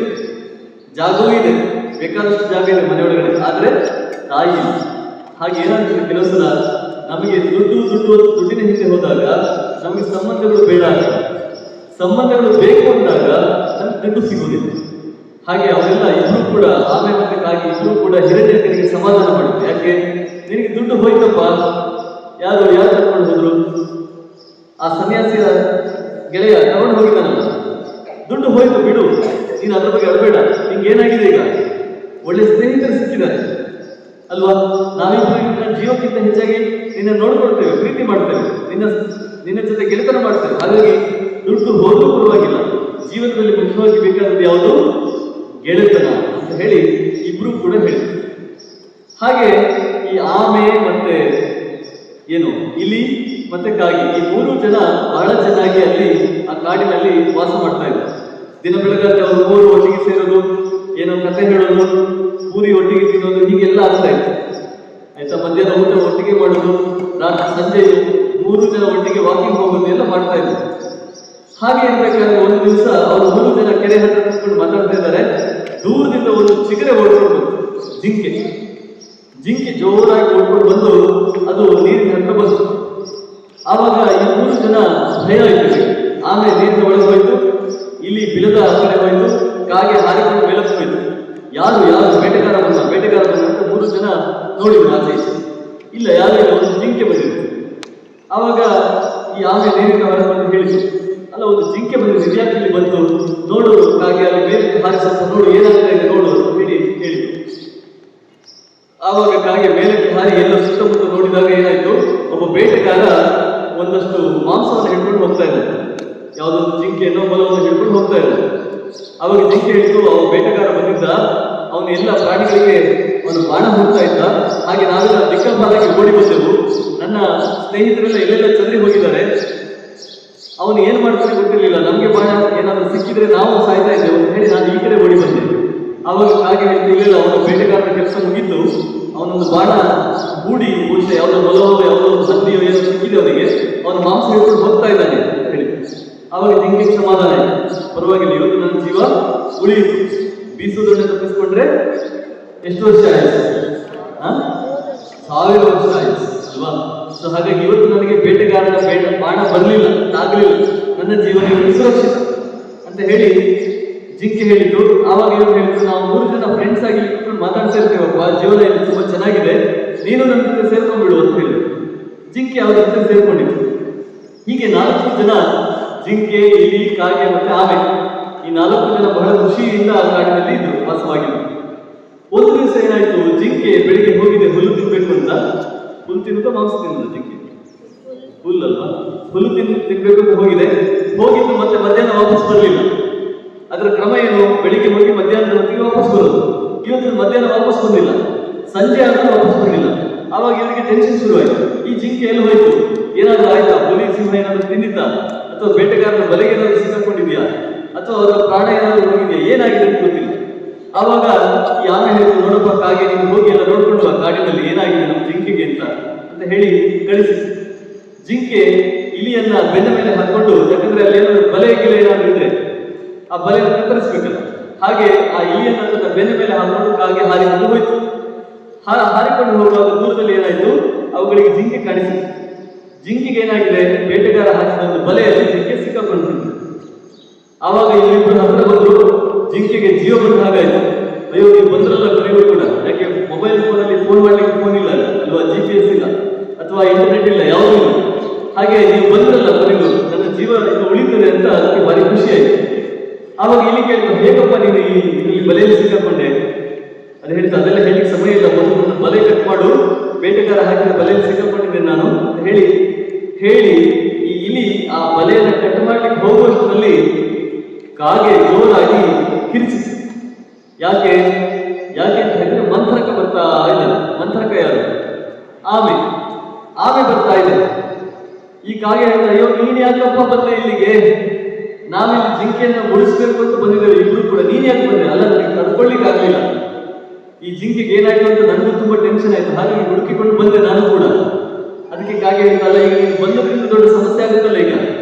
ಜಾಗವೂ ಇದೆ, ಬೇಕಾದಷ್ಟು ಜಾಗ ಇದೆ ಮನೆಯೊಳಗಡೆ, ಆದ್ರೆ ತಾಯಿ ಇಲ್ಲ. ಹಾಗೆ ಏನಾಗ್ತದೆ, ಕೆಲವು ಸಲ ನಮಗೆ ದುಡ್ಡಿನ ಹಿಂದೆ ಹೋದಾಗ ನಮಗೆ ಸಂಬಂಧಗಳು ಬೇಡ, ಸಂಬಂಧಗಳು ಬೇಕು ಅಂದಾಗ ನಮ್ಗೆ ದುಡ್ಡು ಸಿಗುವುದಿಲ್ಲ. ಹಾಗೆ ಅವರೆಲ್ಲ ಇಬ್ರು ಕೂಡ, ಆಮೆ ಮತ್ತೆ ಕಾಗಿ ಇಬ್ರು ಕೂಡ ಹಿರಣ್ಯಕನಿಗೆ ಸಮಾಧಾನ ಮಾಡಿದ್ರು. ಯಾಕೆ? ನಿನಗೆ ದುಡ್ಡು ಹೋಯ್ತಪ್ಪ, ಯಾರು ಕರ್ಕೊಂಡು ಹೋದ್ರು? ಆ ಸನ್ಯಾಸಿಯ ಗೆಳೆಯ ತಗೊಂಡು ಹೋಗಿದ್ದಾನಲ್ಲ, ದುಡ್ಡು ಹೋಯ್ತು, ಬಿಡು, ನೀನು ಅದ್ರ ಬಗ್ಗೆ ಅಳಬೇಡ, ನಿಂಗೆ ಏನಾಗಿದೆ, ಈಗ ಒಳ್ಳೆ ಸ್ನೇಹಿತರು ಸಿಕ್ಕಿದ್ದಾರೆ ಅಲ್ವಾ? ನಾವಿಬ್ರು ನಿನ್ನ ಜೀವಕ್ಕಿಂತ ಹೆಚ್ಚಾಗಿ ನಿನ್ನ ನೋಡ್ಕೊಳ್ತೇವೆ, ಪ್ರೀತಿ ಮಾಡ್ತೇವೆ, ನಿನ್ನ ಜೊತೆ ಗೆಳೆತನ ಮಾಡ್ತೇವೆ. ಹಾಗಾಗಿ ದುಡ್ಡು ಹೋದ್ರೂ ಪರವಾಗಿಲ್ಲ, ಜೀವನದಲ್ಲಿ ಮುಖ್ಯವಾಗಿ ಬೇಕಾದದ್ದು ಯಾವುದು? ಗೆಳೆತನ ಅಂತ ಹೇಳಿ ಇಬ್ರು ಕೂಡ ಹೇಳಿದ್ರು. ಹಾಗೆ ಈ ಆಮೆ ಮತ್ತೆ ಇಲಿ ಮತ್ತೆ ಕಾಗಿ, ಈ ಮೂರು ಜನ ಬಹಳ ಚೆನ್ನಾಗಿ ಅಲ್ಲಿ ಆ ಕಾಡಿನಲ್ಲಿ ವಾಸ ಮಾಡ್ತಾ ಇದ್ರು. ದಿನ ಬೆಳಗಾದ್ರೆ ಅವರು ಮೂರು ಒಟ್ಟಿಗೆ ಸೇರೋದು, ಕತೆ ಹೇಳೋದು, ಪೂರಿ ಒಟ್ಟಿಗೆ ತಿನ್ನೋದು, ಹೀಗೆಲ್ಲ ಆಗ್ತಾ ಇತ್ತು. ಆಯ್ತಾ? ಮಧ್ಯಾಹ್ನ ಊಟ ಒಟ್ಟಿಗೆ ಮಾಡೋದು, ರಾತ್ರಿ ಸಂಜೆ ಮೂರು ಜನ ಒಟ್ಟಿಗೆ ವಾಕಿಂಗ್ ಹೋಗೋದು ಎಲ್ಲ ಮಾಡ್ತಾ ಇದ್ರು. ಹಾಗೆ ಇರ್ಬೇಕಾದ್ರೆ ಒಂದು ದಿವಸ ಅವರು ಮೂರು ಜನ ಕೆರೆ ಹತ್ರ ಕೂತ್ಕೊಂಡು ಮಾತಾಡ್ತಾ ಇದ್ದಾರೆ. ದೂರದಿಂದ ಒಂದು ಚಿಗರೆ ಓಡ್ಕೊಂಡು ಬಂತು, ಜಿಂಕೆ ಜೋರಾಗಿ ಓಡ್ಕೊಂಡು ಬಂದು ಅದು ನೀರಿನ ಹತ್ರ ಬಂತು. ಆವಾಗ ಈ ಮೂರು ಜನ ಭಯ ಆಯ್ತು. ಆಮೇಲೆ ನೀರಿನ ಒಳಗೆ ಹೋಯ್ತು, ಇಲ್ಲಿ ಬಿಲದ ಕಡೆ ಹೋಯ್ತು, ಕಾಗೆ ಹಾರಿಕೊಂಡು ಮೇಲಕ್ಕೆ ಹೋಯ್ತು. ಯಾರು ಬೇಟೆಗಾರ ಬಂದ ಅಂತ ಮೂರು ಜನ ನೋಡಿದ್ರು. ಆಚೆ ಇಲ್ಲ, ಯಾರು ಇಲ್ಲ, ಒಂದು ಜಿಂಕೆ ಬಂದಿತ್ತು. ಆವಾಗ ಈ ಆಮೆ ನೀರಿನ ಹೊರಗೆ ಬಂದು ಹೇಳಿದ್ರು, ಅಲ್ಲ, ಒಂದು ಜಿಂಕೆ ಬಂದಿದೆ, ಇದ್ಯಾಕೆ ಇಲ್ಲಿ ಬಂತು, ನೋಡು ಕಾಗೆ, ಅಲ್ಲಿ ಮೇಲೆ ಹಾರಿ ಸ್ವಲ್ಪ ನೋಡು, ಏನಾಗ್ತಾ ಇದೆ ನೋಡು ಅಂತ ಹೇಳಿದ್ರು. ಆವಾಗ ಕಾಗೆ ಮೇಲಕ್ಕೆ ಹಾರಿ ಎಲ್ಲ ಸುತ್ತಮುತ್ತ ನೋಡಿದಾಗ ಏನಾಯ್ತು, ಒಬ್ಬ ಬೇಟೆಗಾರ ಒಂದಷ್ಟು ಮಾಂಸವನ್ನು ಹಿಡ್ಕೊಂಡು ಹೋಗ್ತಾ ಇದ್ದಾನೆ, ಯಾವುದೊಂದು ಜಿಂಕೆಯನ್ನು ಮೊಲವನ್ನು ಹಿಡ್ಕೊಂಡು ಹೋಗ್ತಾ ಇದ್ದಾನೆ. ಅವಾಗ ಜಿಂಕೆ ಹೇಳಿತು, ಅವ ಬೇಟೆಗಾರ ಬಂದಿದ್ದ, ಅವನು ಎಲ್ಲ ಪ್ರಾಣಿಗಳಿಗೆ ಅವನು ಬಾಣ ಹೋಗ್ತಾ ಇದ್ದ, ಹಾಗೆ ನಾವೆಲ್ಲ ದಿಕ್ಕಪಾಲಾಗಿ ಓಡಿ ಬಂದೆವು, ನನ್ನ ಸ್ನೇಹಿತರೆಲ್ಲ ಎಲ್ಲೆಲ್ಲ ಚಂದ್ರಿ ಹೋಗಿದ್ದಾರೆ, ಅವನು ಏನ್ ಮಾಡ್ತಾನೆ ಗೊತ್ತಿರಲಿಲ್ಲ, ನಮ್ಗೆ ಬಾಣ ಏನಾದರೂ ಸಿಕ್ಕಿದ್ರೆ ನಾವು ಸಾಯ್ತಾ ಇದ್ದೇವೆ ಅಂತ ಹೇಳಿ ನಾನು ಈ ಕಡೆ ಓಡಿ ಬಂದೆ. ಆವಾಗ ಕಾಗೆ ಹೇಳ್ತಿರ್ಲಿಲ್ಲ, ಅವನು ಬೇಟೆಗಾರನ ಕೆಲಸ ಮುಗಿತು, ಅವನೊಂದು ಬಾಣ ಹೂಡಿ ಬಹುಶಃ ಯಾವುದೋ ಮೊಲವೋ ಯಾವುದೋ ಹಂದಿಯೋ ಏನೋ ಸಿಕ್ಕಿದೆ ಅವನಿಗೆ, ಅವನು ಮಾಂಸ ಹಿಡ್ಕೊಂಡು ಹೋಗ್ತಾ ಇದ್ದಾನೆ ಅಂತ ಹೇಳಿ. ಆವಾಗ ಜಿಂಕೆ ಸಮಾಧಾನ ಆಯ್ತು, ಪರವಾಗಿಲ್ಲ, ಇವತ್ತು ನನ್ನ ಜೀವ ಉಳಿಯಿತು. ಬೀಸುವುದನ್ನು ತಪ್ಪಿಸ್ಕೊಂಡ್ರೆ ಎಷ್ಟು ವರ್ಷ ಆಯ್ತು? 1000 ವರ್ಷ ಆಯ್ತು ಅಲ್ವಾ? ಸೊ ಹಾಗಾಗಿ ಇವತ್ತು ನನಗೆ ಬೇಟೆಗಾರನ ಬಾಣ ಬರಲಿಲ್ಲ, ಆಗಲಿಲ್ಲ, ನನ್ನ ಜೀವನ ಸುರಕ್ಷಿತ ಅಂತ ಹೇಳಿ ಜಿಂಕೆ ಹೇಳಿದ್ದು. ಆವಾಗ ಇವರು ಹೇಳಿದ್ರು, ನಾವು 3 ಜನ ಫ್ರೆಂಡ್ಸ್ ಆಗಿ ಮಾತಾಡ್ತಾ ಇರ್ತೇವಪ್ಪ, ಜೀವನ ಇಲ್ಲಿ ತುಂಬಾ ಚೆನ್ನಾಗಿದೆ, ನೀನು ನನ್ನ ಜೊತೆ ಸೇರ್ಕೊಂಡ್ಬಿಡು ಅಂತ ಹೇಳಿದ್ರು. ಜಿಂಕೆ ಅವ್ರ ಜೊತೆ ಸೇರ್ಕೊಂಡಿತ್ತು. ಹೀಗೆ 4 ಜನ, ಜಿಂಕೆ, ಇಲಿ, ಕಾಗೆ ಮತ್ತೆ ಆಮೆ, ಈ 4 ಜನ ಬಹಳ ಖುಷಿಯಿಂದ ಆ ಕಾಡಿನಲ್ಲಿ ಇದ್ರು, ವಾಸವಾಗಿದ್ರು. ಒಂದು ದಿವಸ ಏನಾಯ್ತು, ಜಿಂಕೆ ಬೆಳಿಗ್ಗೆ ಹೋಗಿದೆ ಹುಲ್ಲು ತಿನ್ಬೇಕು ಅಂತ. ಹುಲ್ಲು ತಿನ್ನುತ್ತಾ ಮಾಂಸ ತಿನ್ನೋದು ಜಿಂಕೆ? ಹುಲ್ಲಲ್ವಾ, ಹುಲ್ಲು ತಿನ್ಬೇಕು ಅಂತ ಹೋಗಿದ್ದು ಮತ್ತೆ ಮಧ್ಯಾಹ್ನ ವಾಪಸ್ ಬರಲಿಲ್ಲ. ಅದರ ಕ್ರಮ ಏನು? ಬೆಳಿಗ್ಗೆ ಹೋಗಿ ಮಧ್ಯಾಹ್ನದ ಹೊತ್ತಿಗೆ ವಾಪಸ್ ಬರೋದು. ಬಂದಿಲ್ಲ. ಸಂಜೆ ಆದ್ರೂ ವಾಪಸ್ ಬಂದಿಲ್ಲ. ಆವಾಗ ಇವರಿಗೆ ಟೆನ್ಷನ್ ಶುರುವಾಯಿತು. ಈ ಜಿಂಕೆ ಎಲ್ಲಿ ಹೋಯ್ತು? ಏನಾದ್ರೂ ಆಯ್ತಾ? ಹುಲಿ ಸಿಂಹ ಏನಾದ್ರು ತಿಂದಿತ್ತಾ? ಅಥವಾ ಬೇಟೆಗಾರನ ಬಲೆಗೆ ಏನಾದ್ರು ಸಿಕ್ಕಾಕೊಂಡಿದ್ಯಾ? ಅಥವಾ ಅವರ ಪ್ರಾಣ ಏನಾದ್ರು ಹೋಗಿದ್ಯಾ? ಏನಾಗಿದೆ ಅಂತ ಗೊತ್ತಿಲ್ಲ. ಆವಾಗ ಈ ಆಮೆ ಹೇಳಿದ್ರು, ನೋಡಪ್ಪ ಕಾಗೆ, ನೀನು ಹೋಗಿ ಎಲ್ಲ ನೋಡ್ಕೊಂಡು ಬಾ ಕಾಡಿನಲ್ಲಿ ಏನಾಗಿದೆ ನಮ್ಮ ಜಿಂಕೆಗೆ ಅಂತ ಹೇಳಿ ಕಳಿಸಿ. ಜಿಂಕೆ ಇಲಿಯನ್ನ ಬೆನ್ನ ಮೇಲೆ ಹಾಕೊಂಡು, ಯಾಕಂದ್ರೆ ಅಲ್ಲಿ ಏನಾದ್ರು ಬಲೆ ಗಿಲೆ ಏನಾದ್ರು ಇದ್ರೆ ಆ ಬಲೆಯನ್ನು ಕತ್ತರಿಸ್ಬೇಕಲ್ಲ, ಹಾಗೆ ಆ ಇಲಿಯನ್ನ ತನ್ನ ಬೆನ್ನ ಮೇಲೆ ಹಾಕೊಂಡು ಕಾಗೆ ಹಾರಿಕೊಂಡು ಹೋಯ್ತು. ಹಾರಿಕೊಂಡು ಹೋಗುವಾಗ ದೂರದಲ್ಲಿ ಏನಾಯ್ತು, ಅವುಗಳಿಗೆ ಜಿಂಕೆ ಕಾಣಿಸಿತು. ಜಿಂಕೆಗೆ ಏನಾಗಿದೆ, ಬೇಟೆಗಾರ ಹಾಕಿದ ಒಂದು ಬಲೆಯಲ್ಲಿ ಜಿಂಕೆ ಸಿಕ್ಕಾಕೊಂಡು. ಆವಾಗ ಇಲ್ಲಿಬ್ಬರು ಹತ್ರ ಬಂದ್ರು. ಜಿಂಕೆಗೆ ಜೀವ ಬಂದ ಹಾಗಾಯ್ತು. ಅಯ್ಯೋ, ನೀವು ಬಂದ್ರಲ್ಲ ಕೊನೆಗೂ ಕೂಡ, ಯಾಕೆ ಮೊಬೈಲ್ ಫೋನಲ್ಲಿ ಫೋನ್ ಮಾಡ್ಲಿಕ್ಕೆ ಫೋನ್ ಇಲ್ಲ ಅಲ್ವಾ, GPS ಇಲ್ಲ ಅಥವಾ ಇಂಟರ್ನೆಟ್ ಇಲ್ಲ, ಯಾವುದೂ ಇಲ್ಲ. ಹಾಗೆ ನೀವು ಬಂದ್ರಲ್ಲ ಕೊನೆಗೂ, ನನ್ನ ಜೀವ ಇದು ಉಳಿತದೆ ಅಂತ ಅದಕ್ಕೆ ಭಾರಿ ಖುಷಿ ಆಯ್ತು. ಆವಾಗ ಇಲ್ಲಿ ಕೇಳಿದ್ರು, ಹೇಗಪ್ಪ ನೀನು ಈ ಬಲೆಯಲ್ಲಿ ಸಿಕ್ಕಾಕೊಂಡೆ? ಅದು ಹೇಳ್ತಾ, ಅದೆಲ್ಲ ಹೇಳಿಕ್ಕೆ ಸಮಯ ಇಲ್ಲ, ಒಂದು ಬಲೆ ಕಟ್ ಮಾಡು, ಬೇಟೆಗಾರ ಹಾಕಿದ ಬಲೆಯಲ್ಲಿ ಸಿಕ್ಕಾಕೊಂಡಿದ್ದೇನೆ ನಾನು ಅಂತ ಹೇಳಿ ಈ ಇಲಿ ಆ ಬಲೆಯನ್ನು ಕಟ್ ಮಾಡ್ಲಿಕ್ಕೆ ಹೋಗುವಷ್ಟರಲ್ಲಿ ಕಾಗೆ ಜೋರಾಗಿ ಕಿರಿಚಿತು. ಯಾಕೆ ಅಂತ ಹೇಳಿದ್ರೆ ಮಂತ್ರಕ ಬರ್ತಾ ಇದ್ದಾನೆ. ಮಂತ್ರಕ ಯಾರು? ಆಮೆ ಬರ್ತಾ ಇದೆ. ಈ ಕಾಗೆ ಹೇಳಿದ, ಅಯ್ಯೋ ನೀನ್ ಯಾಕಪ್ಪ ಬಂದೆ ಇಲ್ಲಿಗೆ? ನಾವಿಲ್ಲಿ ಜಿಂಕೆಯನ್ನ ಉಳಿಸ್ಬೇಕು ಅಂತ ಬಂದಿದ್ದೇವೆ ಇಬ್ರು ಕೂಡ, ನೀನ್ ಯಾಕೆ ಬಂದೆ? ಅಲ್ಲ, ನನಗೆ ತಡ್ಕೊಳ್ಳಿಕ್ಕೆ ಆಗ್ಲಿಲ್ಲ. ಈ ಜಿಂಕೆಗೆ ಏನಾಯ್ತು ಅಂತ ನನಗೂ ತುಂಬಾ ಟೆನ್ಷನ್ ಆಯ್ತು, ಹಾಗಾಗಿ ಹುಡುಕಿಕೊಂಡು ಬಂದೆ ನಾನು ಕೂಡ. ಅದಕ್ಕೆ ಕಾಗೆ ಹೇಳ್ತಲ್ಲ, ಈಗ ನೀನು ಬಂದದ್ರಿಂದ ದೊಡ್ಡ ಸಮಸ್ಯೆ ಆಗುತ್ತಲ್ಲ.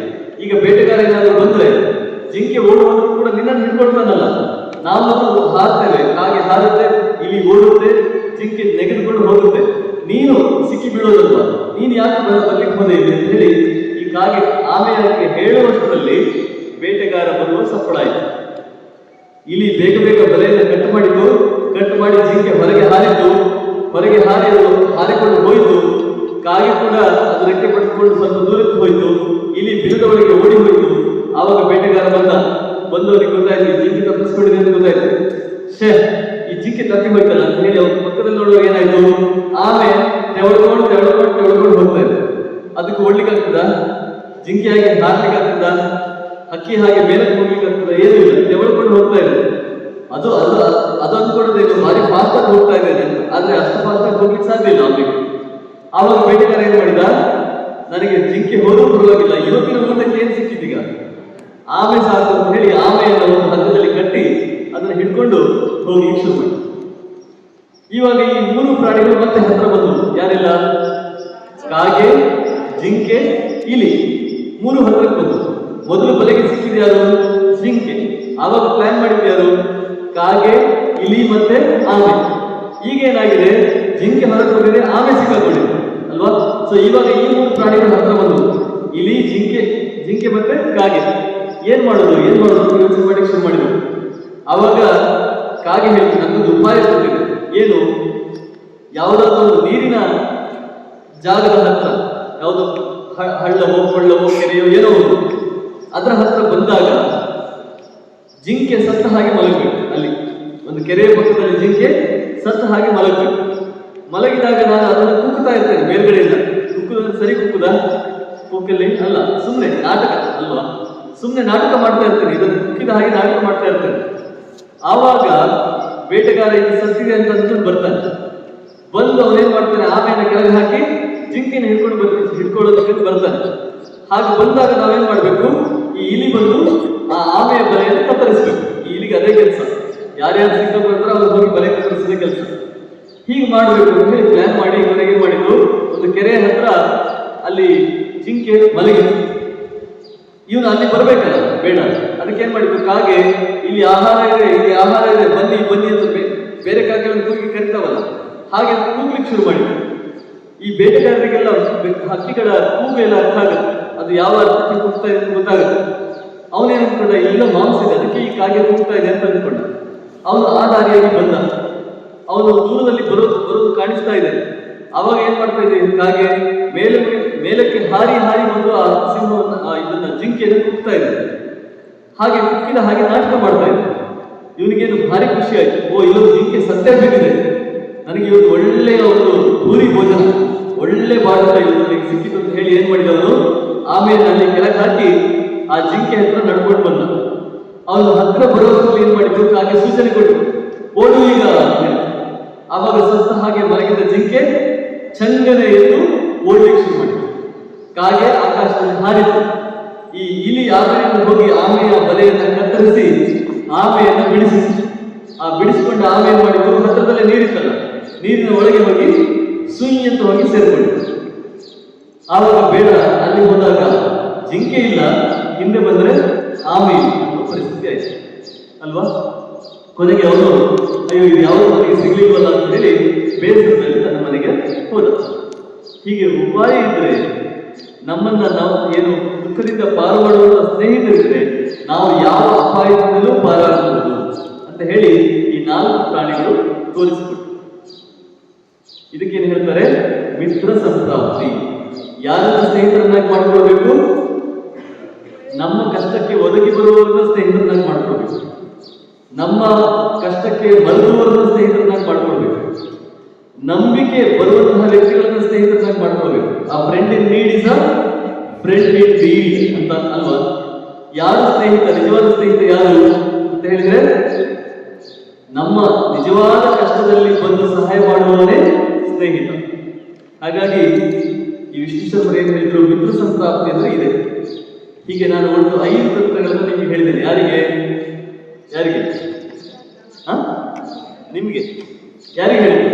ಈಗ ಬೇಟೆಗಾರ ಏನಾದ್ರು ಬಂದ್ರೆ ಜಿಂಕೆ ಓಡುವಂದ್ರೂ ಕೂಡ ನಿನ್ನನ್ನು ಹಿಡ್ಕೊಳ್ತಾನಲ್ಲ. ನಾವು ಹಾರ್ತೇವೆ, ಕಾಗೆ ಹಾರುತ್ತೆ, ಇಲ್ಲಿ ಓಡುತ್ತೆ, ಜಿಂಕೆ ನೆಗೆದುಕೊಂಡು ಹೋಗುತ್ತೆ, ನೀನು ಸಿಕ್ಕಿ ಬೀಳೋದಲ್ವಾ, ನೀನು ಯಾಕೆ ಬರ್ಲಿಕ್ಕೆ ಹೋದೆ ಅಂತ ಹೇಳಿ ಈ ಕಾಗೆ ಆಮೆಯಾಗಿ ಹೇಳುವಷ್ಟರಲ್ಲಿ ಬೇಟೆಗಾರ ಬರುವ ಸಫಲ ಆಯಿತು. ಇಲ್ಲಿ ಬೇಗ ಬಲೆಯನ್ನು ಕಟ್ ಮಾಡಿ ಜಿಂಕೆ ಹೊರಗೆ ಹಾರಿಕೊಂಡು ಹೋಯಿತು. ಕಾಗೆ ಕೂಡ ಅದು ರೆಕ್ಕೆ ಪಡೆದುಕೊಂಡು ಸ್ವಲ್ಪ ದೂರಕ್ಕೆ ಹೋಯಿತು. ಇಲ್ಲಿ ಬಿಲದ ಒಳಗೆ ಓಡಿ ಹೋಯಿತು. ಆವಾಗ ಬೇಟೆಗಾರ ಬಂದವರಿಗೆ ಗೊತ್ತಾಯ್ತು, ಈ ಜಿಂಕೆ ತಪ್ಪಿಸ್ಕೊಂಡಿದೆ ಅಂತ ಗೊತ್ತಾಯ್ತು. ಈ ಜಿಂಕೆ ತಪ್ಪಿ ಹೋಯ್ತಲ್ಲ ಅಂತ ಹೇಳಿ ಅವ್ರ ಪಕ್ಕದಲ್ಲಿ ನೋಡುವಾಗ ಏನಾಯ್ತು, ಆಮೆ ತೆವಳ್ಕೊಂಡು ಹೋಗ್ತಾ ಇದೆ. ಅದಕ್ಕೆ ಓಡ್ಲಿಕ್ಕೆ ಆಗ್ತದ? ಜಿಂಕೆ ಹಾಗೆ ಹಾರ್ಲಿಕ್ಕೆ ಆಗ್ತದ? ಹಕ್ಕಿ ಹಾಗೆ ಮೇಲಕ್ಕೆ ಹೋಗ್ಲಿಕ್ಕೆ ಆಗ್ತದ? ಏನೂ ಇಲ್ಲ, ತೆವಳ್ಕೊಂಡು ಹೋಗ್ತಾ ಇದೆ. ಅದು ಅಂದ್ಕೊಳ್ಳೋದೇನು, ಭಾರಿ ಫಾಸ್ಟ್ ಆಗಿ ಹೋಗ್ತಾ ಇದ್ದೇನೆ ಅಂತ. ಆದ್ರೆ ಅಷ್ಟು ಫಾಸ್ಟ್ ಆಗಿ ಹೋಗ್ಲಿಕ್ಕೆ ಸಾಧ್ಯ ಇಲ್ಲ ಅವನಿಗೆ. ಆವಾಗ ಬೇಟೆಗಾರ ಏನ್ ಮಾಡಿದ, ನನಗೆ ಜಿಂಕೆ ಹೋದ್ರೂ ಪರವಾಗಿಲ್ಲ, ಇವತ್ತಿನ ಊಟಕ್ಕೆ ಏನ್ ಸಿಕ್ಕಿದೀಗ, ಆಮೆ ಸಾಕು ಅಂತ ಹೇಳಿ ಆಮೆಯನ್ನು ಒಂದು ಹಗ್ಗದಲ್ಲಿ ಕಟ್ಟಿ ಅದನ್ನು ಹಿಡ್ಕೊಂಡು ಹೋಗ್ಲಿಕ್ಕೆ ಶುರು ಮಾಡಿ. ಇವಾಗ ಈ ಮೂರು ಪ್ರಾಣಿಗಳು ಮತ್ತೆ ಹತ್ರ ಬಂದವು. ಯಾರೆಲ್ಲ? ಕಾಗೆ, ಜಿಂಕೆ, ಇಲಿ, ಮೂರು ಹತ್ರಕ್ಕೆ ಬಂದವು. ಮೊದಲು ಬಲೆಗೆ ಸಿಕ್ಕಿದ ಯಾರು? ಜಿಂಕೆ. ಆವಾಗ ಪ್ಲಾನ್ ಮಾಡಿದ ಯಾರು? ಕಾಗೆ, ಇಲಿ ಮತ್ತೆ ಆಮೆ. ಈಗ ಏನಾಗಿದೆ, ಜಿಂಕೆ ಹೊರಗೆ ಹೋಗಿದೆ, ಆಮೆ ಸಿಕ್ಕಾಕೊಂಡಿದೆ ಅಲ್ವಾ? ಸೊ ಇವಾಗ ಈ ಮೂರು ಪ್ರಾಣಿಗಳು ಹತ್ರ ಬಂದವು, ಇಲಿ, ಜಿಂಕೆ ಮತ್ತೆ ಕಾಗೆ. ಏನ್ ಮಾಡೋದು ಯೋಚನೆ ಮಾಡಿ ಶುರು ಮಾಡಿದ್ರು. ಆವಾಗ ಕಾಗೆ ಹೇಳ್ತೀನಿ, ನನ್ನೊಂದು ಉಪಾಯ ಕೊಟ್ಟಿದೆ. ಏನು? ಯಾವುದಾದ್ರೂ ಒಂದು ನೀರಿನ ಜಾಗದ ಹತ್ರ, ಯಾವುದೋ ಹಳ್ಳವೋ ಕೊಳ್ಳವೋ ಕೆರೆಯೋ ಏನೋ ಅದರ ಹತ್ರ ಬಂದಾಗ ಜಿಂಕೆ ಸತ್ತ ಹಾಗೆ ಮಲಗಬೇಕು. ಅಲ್ಲಿ ಒಂದು ಕೆರೆಯ ಪಕ್ಕದಲ್ಲಿ ಜಿಂಕೆ ಸತ್ತ ಹಾಗೆ ಮಲಗಬೇಕು. ಮಲಗಿದಾಗ ನಾನು ಅದನ್ನು ಕುಕ್ಕುತ್ತಾ ಇರ್ತೇನೆ ಮೇಲ್ಗಡೆಯಿಂದ. ಕುಕ್ಕುದಂದ್ರೆ ಸರಿ ಕುಕ್ಕುದ? ಕುಕ್ಕಲ್ಲಿ ಅಲ್ಲ, ಸುಮ್ಮನೆ ನಾಟಕ ಅಲ್ವಾ, ಸುಮ್ಮನೆ ನಾಟಕ ಮಾಡ್ತಾ ಇರ್ತೇನೆ, ಇದನ್ನು ಕುಕ್ಕಿದ ಹಾಗೆ ನಾಟಕ ಮಾಡ್ತಾ ಇರ್ತೇನೆ. ಆವಾಗ ಬೇಟೆಗಾರ ಇದು ಸತ್ತಿದೆ ಅಂತ ಅಂದ್ಕೊಂಡು ಬರ್ತಾನೆ. ಬಂದು ಅವನೇನ್ ಮಾಡ್ತಾನೆ, ಆಮೆಯನ್ನು ಕೆಳಗೆ ಹಾಕಿ ಜಿಂಕೆನ ಹಿಡ್ಕೊಳ್ಳೋದಕ್ಕೆ ಬರ್ತಾನೆ. ಹಾಗೆ ಬಂದಾಗ ನಾವೇನ್ ಮಾಡ್ಬೇಕು, ಈ ಇಲಿ ಬಂದು ಆ ಆಮೆಯ ಬಲೆಯನ್ನು ಕತ್ತರಿಸ್ಬೇಕು. ಈ ಇಲಿಗೆ ಅದೇ ಕೆಲಸ, ಯಾರ್ಯಾರು ಸಿಕ್ಕಾಕೊಳ್ತಾರೋ ಅವ್ರು ಹೋಗಿ ಬಲೆ ಕತ್ತರಿಸೋದೇ ಕೆಲಸ. ಹೀಗೆ ಮಾಡ್ಬೇಕು ಅಂತ ಹೇಳಿ ಪ್ಲಾನ್ ಮಾಡಿ ಕೊನೆಗೆ ಮಾಡಿದ್ರು. ಒಂದು ಕೆರೆಯ ಹತ್ರ ಅಲ್ಲಿ ಜಿಂಕೆ ಮಲಗಿ, ಇವನು ಅಲ್ಲಿ ಬರ್ಬೇಕಲ್ಲ, ಬೇಡ. ಅದಕ್ಕೆ ಏನ್ ಮಾಡಿದ್ರು, ಕಾಗೆ ಇಲ್ಲಿ ಆಹಾರ ಇದೆ ಬನ್ನಿ ಅಂತ ಬೇರೆ ಕಾಗೆಗಳನ್ನು ಕೂಗಿ ಕರಿತಾವಲ್ಲ, ಹಾಗೆ ಕೂಗ್ಲಿಕ್ಕೆ ಶುರು ಮಾಡಿದ್ರು. ಈ ಬೇಟೆಗಾರರಿಗೆಲ್ಲ ಹಕ್ಕಿಗಳ ಕೂಗು ಎಲ್ಲ ಅರ್ಥ ಆಗುತ್ತೆ, ಅದು ಯಾವ ಅರ್ಥಕ್ಕೆ ಕೂಗ್ತಾ ಇದೆ ಅಂತ ಗೊತ್ತಾಗುತ್ತೆ. ಅವನೇನ್ ಅನ್ಕೊಂಡ, ಇಲ್ಲ ಮಾಂಸ ಇದೆ, ಅದಕ್ಕೆ ಈ ಕಾಗೆ ಕೂಗ್ತಾ ಇದೆ ಅಂತ ಅಂದ್ಕೊಂಡ. ಅವನು ಆ ದಾರಿಯಾಗಿ ಬಂದ. ಅವನು ದೂರದಲ್ಲಿ ಬರೋದು ಕಾಣಿಸ್ತಾ ಇದೆ. ಅವಾಗ ಏನ್ ಮಾಡ್ತಾ ಇದೆ, ಕಾಗೆ ಮೇಲಕ್ಕೆ ಹಾರಿ ಬಂದು ಆ ಸಿಂಹವನ್ನು ಇದನ್ನ ಜಿಂಕೆಯನ್ನು ಕುಗ್ತಾ ಇದೆ. ಹಾಗೆ ಕುಕ್ಕಿದ ಹಾಗೆ ನಾಟಕ ಮಾಡ್ತಾ ಇದೆ. ಇವನಿಗೇನು ಭಾರಿ ಖುಷಿ ಆಯ್ತು. ಇಲ್ಲೊಂದು ಜಿಂಕೆ ಸತ್ಯ ಬಿದ್ದಿದೆ, ನನಗೆ ಇವತ್ತು ಒಳ್ಳೆಯ ಒಂದು ಭೂರಿ ಭೋಜನ, ಒಳ್ಳೆ ಬಾಳುತ್ತ ಇವತ್ತು ನನಗೆ ಸಿಕ್ಕಿತು ಅಂತ ಹೇಳಿ ಏನ್ ಮಾಡಿದವನು, ಆಮೇಲೆ ಅಲ್ಲಿ ಕೆಳಗೆ ಹಾಕಿ ಆ ಜಿಂಕೆ ಹತ್ರ ನಡ್ಕೊಂಡು ಬಂದ. ಅವನು ಹತ್ರ ಬರೋದ್ರಲ್ಲಿ ಏನ್ ಮಾಡಿದ್ರು, ಕಾಗೆ ಸೂಚನೆ ಕೊಟ್ಟು ಓಡು ಈಗ. ಆವಾಗ ಸತ್ತ ಹಾಗೆ ಮಲಗಿದ ಜಿಂಕೆ ಚಂಗನೆ ಎದ್ದು ಓಡ್ಲಿಕ್ಕೆ ಶುರು ಮಾಡಿತು. ಕಾಗೆ ಆಕಾಶದಲ್ಲಿ ಹಾರಿತು. ಈ ಇಲಿ ಆಮೆಯನ್ನು ಹೋಗಿ ಆಮೆಯ ಬಲೆಯನ್ನು ಕತ್ತರಿಸಿ ಆಮೆಯನ್ನು ಬಿಡಿಸಿತು. ಆ ಬಿಡಿಸಿಕೊಂಡ ಆಮೆ ಏನ್ ಮಾಡಿತು, ಹತ್ರದಲ್ಲೇ ನೀರಿತ್ತಲ್ಲ, ನೀರಿನ ಒಳಗೆ ಹೋಗಿ ಸುಯಿ ಅಂತ ಹೋಗಿ ಸೇರ್ಕೊಂಡಿತು. ಆವಾಗ ಬೇಡ, ಅಲ್ಲಿ ಹೋದಾಗ ಜಿಂಕೆ ಇಲ್ಲ, ಹಿಂದೆ ಬಂದ್ರೆ ಆಮೆ ಇಲ್ಲ ಅನ್ನೋ ಪರಿಸ್ಥಿತಿ ಆಯ್ತು ಅಲ್ವಾ. ಕೊನೆಗೆ ಅವನು ಅಯ್ಯೋ ಇದು ಯಾವುದು ನನಗೆ ಸಿಗ್ಲಿಲ್ವಲ್ಲ ಅಂತ ಹೇಳಿ ಬೇಸರದಲ್ಲಿ ತನ್ನ ಮನೆಗೆ ಹೋದ. ಹೀಗೆ ಉಪಾಯ ಇದ್ರೆ, ನಮ್ಮನ್ನ ನಾವು ಏನು ದುಃಖದಿಂದ ಪಾರು ಮಾಡುವಂತ ಸ್ನೇಹಿತರಿದ್ರೆ ನಾವು ಯಾವ ಅಪಾಯದಿಂದಲೂ ಪಾರಾಗಬಹುದು ಅಂತ ಹೇಳಿ ಈ 4 ಪ್ರಾಣಿಗಳು ತೋರಿಸಿಕೊಟ್ಟು. ಇದಕ್ಕೇನು ಹೇಳ್ತಾರೆ? ಮಿತ್ರ ಸಂಪ್ರಾಪ್ತಿ. ಯಾರನ್ನ ಸ್ನೇಹಿತರನ್ನಾಗಿ ಮಾಡ್ಕೊಳ್ಬೇಕು? ನಮ್ಮ ಕಷ್ಟಕ್ಕೆ ಒದಗಿ ಬರುವವರನ್ನ ಸ್ನೇಹಿತರನ್ನಾಗಿ ಮಾಡ್ಕೊಳ್ಬೇಕು. ನಮ್ಮ ಕಷ್ಟಕ್ಕೆ ಬರುವವರನ್ನ ಸ್ನೇಹಿತರನ್ನಾಗಿ ಮಾಡ್ಕೊಳ್ಬೇಕು. ನಂಬಿಕೆ ಬರುವಂತಹ ವ್ಯಕ್ತಿಗಳನ್ನ ಸ್ನೇಹಿತರನ್ನಾಗಿ ಮಾಡ್ಕೊಳ್ಬೇಕು. ಆ friend in need is a friend in deed ಅಂತ ಅಲ್ವಾ. ಯಾರು ಸ್ನೇಹಿತ, ನಿಜವಾದ ಸ್ನೇಹಿತ ಯಾರು ಅಂತ ಹೇಳಿದ್ರೆ, ನಮ್ಮ ನಿಜವಾದ ಕಷ್ಟದಲ್ಲಿ ಬಂದು ಸಹಾಯ ಮಾಡುವವನೇ ಸ್ನೇಹಿತ. ಹಾಗಾಗಿ ಈ ವಿಷ್ಣು ಶರ್ಮರು ಏನ್ ಹೇಳಿದ್ರು, ಮಿತ್ರ ಸಂಪ್ರಾಪ್ತಿ ಅಂದ್ರೆ ಇದೆ. ಹೀಗೆ ನಾನು ಒಟ್ಟು 5 ತಂತ್ರಗಳನ್ನು ನಿಮಗೆ ಹೇಳಿದ್ದೇನೆ. ಯಾರಿಗೆ ಯಾರಿಗೆ ನಿಮ್ಗೆ ಯಾರಿಗೆ ಹೇಳಿದ್ರು?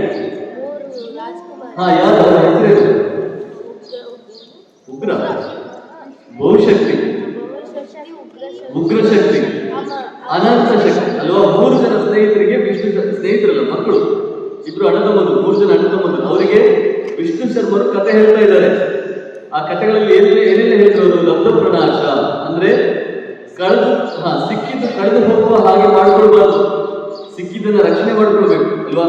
ಯಾರು ಅವರ ಹೆಸರೇನು? ಉಗ್ರ, ಬಹುಶಕ್ತಿ, ಉಗ್ರಶಕ್ತಿ, ಅನಂತ ಶಕ್ತಿ ಅಲ್ವಾ. 3 ಜನ ಸ್ನೇಹಿತರಿಗೆ ವಿಷ್ಣು ಸ್ನೇಹಿತರಲ್ಲ, ಮಕ್ಕಳು, 2 ಅಣ್ಣತಮ್ಮಂದರು, 3 ಜನ ಅಣ್ಣತಮ್ಮಂದರು. ಅವರಿಗೆ ವಿಷ್ಣು ಶರ್ಮರು ಕಥೆ ಹೇಳ್ತಾ ಇದ್ದಾರೆ. ಆ ಕಥೆಗಳಲ್ಲಿ ಏನೆಲ್ಲ ಹೇಳ್ತಾರೆ? ಲಬ್ಧ ಪ್ರಣಾಶ ಅಂದ್ರೆ ಸಿಕ್ಕಿದ್ದು ಕಳೆದು ಹೋಗುವ ಹಾಗೆ ಮಾಡ್ಕೊಳ್ಬಾರ್ದು, ಸಿಕ್ಕಿದ್ದನ್ನ ರಕ್ಷಣೆ ಮಾಡ್ಕೊಳ್ಬೇಕು ಅಲ್ವಾ.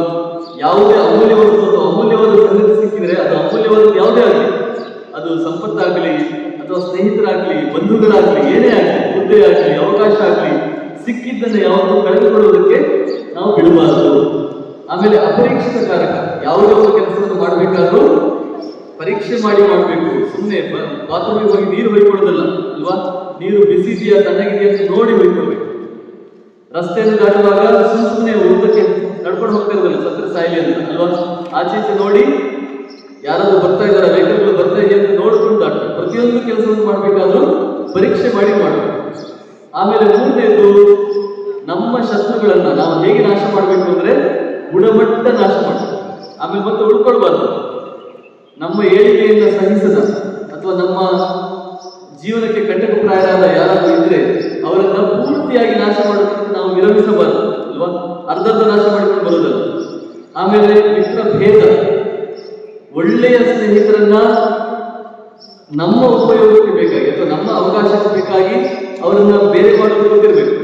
ಯಾವುದೇ ಅಮೂಲ್ಯ ವಸ್ತು ಅಥವಾ ಅಮೂಲ್ಯವಾದ ಸಂಗತಿ ಸಿಕ್ಕಿದ್ರೆ ಅದು ಅಮೂಲ್ಯವಾದ ಯಾವುದೇ ಆಗಲಿ, ಅದು ಸಂಪತ್ತಾಗಲಿ ಅಥವಾ ಸ್ನೇಹಿತರಾಗ್ಲಿ, ಬಂಧುಗಳಾಗ್ಲಿ, ಏನೇ ಆಗಲಿ, ಹುದ್ದೆ ಆಗಲಿ, ಅವಕಾಶ ಆಗಲಿ, ಸಿಕ್ಕಿದ್ದನ್ನು ಯಾವುದು ಕಳೆದುಕೊಳ್ಳುವುದಕ್ಕೆ ನಾವು ಬಿಡಬಾರದು. ಆಮೇಲೆ ಅಪರೀಕ್ಷಿತ ಕಾರಕ, ಯಾವುದೇ ಒಂದು ಕೆಲಸವನ್ನು ಮಾಡಬೇಕಾದ್ರೂ ಪರೀಕ್ಷೆ ಮಾಡಿ ಮಾಡಬೇಕು. ಸುಮ್ಮನೆ ಬಾತ್ರೂಮಿಗೆ ಹೋಗಿ ನೀರು ಹೊಯ್ಕೊಳ್ಳೋದಲ್ಲ ಅಲ್ವಾ. ನೀರು ಬಿಸಿ ಇದೆಯಾ ತಣ್ಣಗಿದೆಯಾ ಅಂತ ನೋಡಿ ಹೊಯ್ಕೊಳ್ಬೇಕು. ರಸ್ತೆಯನ್ನು ದಾಟುವಾಗ ಸುಮ್ಮನೆ ಉದ್ದಕ್ಕೆ ನಡ್ಕೊಂಡು ಹೋಗ್ತಾ ಇರೋದಲ್ಲ, ಸತ್ರ ಸಾಯಿಲಿ ಅಂತ ಅಲ್ವಾ. ಆಚೆ ಈಚೆ ನೋಡಿ ಯಾರಾದ್ರೂ ಬರ್ತಾ ಇದಾರ, ವೆಹಿಕಲ್ಗಳು ಬರ್ತಾ ಇದೆಯಾ ಅಂತ ನೋಡ್ಕೊಂಡು ದಾಟಬೇಕು. ಪ್ರತಿಯೊಂದು ಕೆಲಸವನ್ನು ಮಾಡಬೇಕಾದ್ರೂ ಪರೀಕ್ಷೆ ಮಾಡಿ ಮಾಡಬೇಕು. ಆಮೇಲೆ 3ನೇದು, ನಮ್ಮ ಶತ್ರುಗಳನ್ನ ನಾವು ಹೇಗೆ ನಾಶ ಮಾಡಬೇಕು ಅಂದ್ರೆ ಗುಣಮಟ್ಟ ನಾಶ ಮಾಡಬೇಕು. ಆಮೇಲೆ ಮತ್ತೆ ಉಳ್ಕೊಳ್ಬಾರ್ದು. ನಮ್ಮ ಏಳಿಗೆಯಿಂದ ಸಹಿಸದ ಅಥವಾ ನಮ್ಮ ಜೀವನಕ್ಕೆ ಕಂಟಕಪ್ರಾಯರಾದ ಯಾರಾದ್ರೂ ಇದ್ರೆ ಅವರನ್ನ ಪೂರ್ತಿಯಾಗಿ ನಾಶ ಮಾಡೋದಕ್ಕೆ ನಾವು ವಿರಮಿಸಬಾರದು ಅಲ್ವಾ. ಅರ್ಧ ನಾಶ ಮಾಡಿಕೊಂಡು ಬರೋದಲ್ಲ. ಆಮೇಲೆ ಮಿತ್ರ ಭೇದ, ಒಳ್ಳೆಯ ಸ್ನೇಹಿತರನ್ನ ನಮ್ಮ ಉಪಯೋಗಕ್ಕೆ ಬೇಕಾಗಿ ಅಥವಾ ನಮ್ಮ ಅವಕಾಶಕ್ಕೆ ಬೇಕಾಗಿ ಅವರನ್ನ ಬೇರೆ ಮಾಡೋದು ಗೊತ್ತಿರಬೇಕು.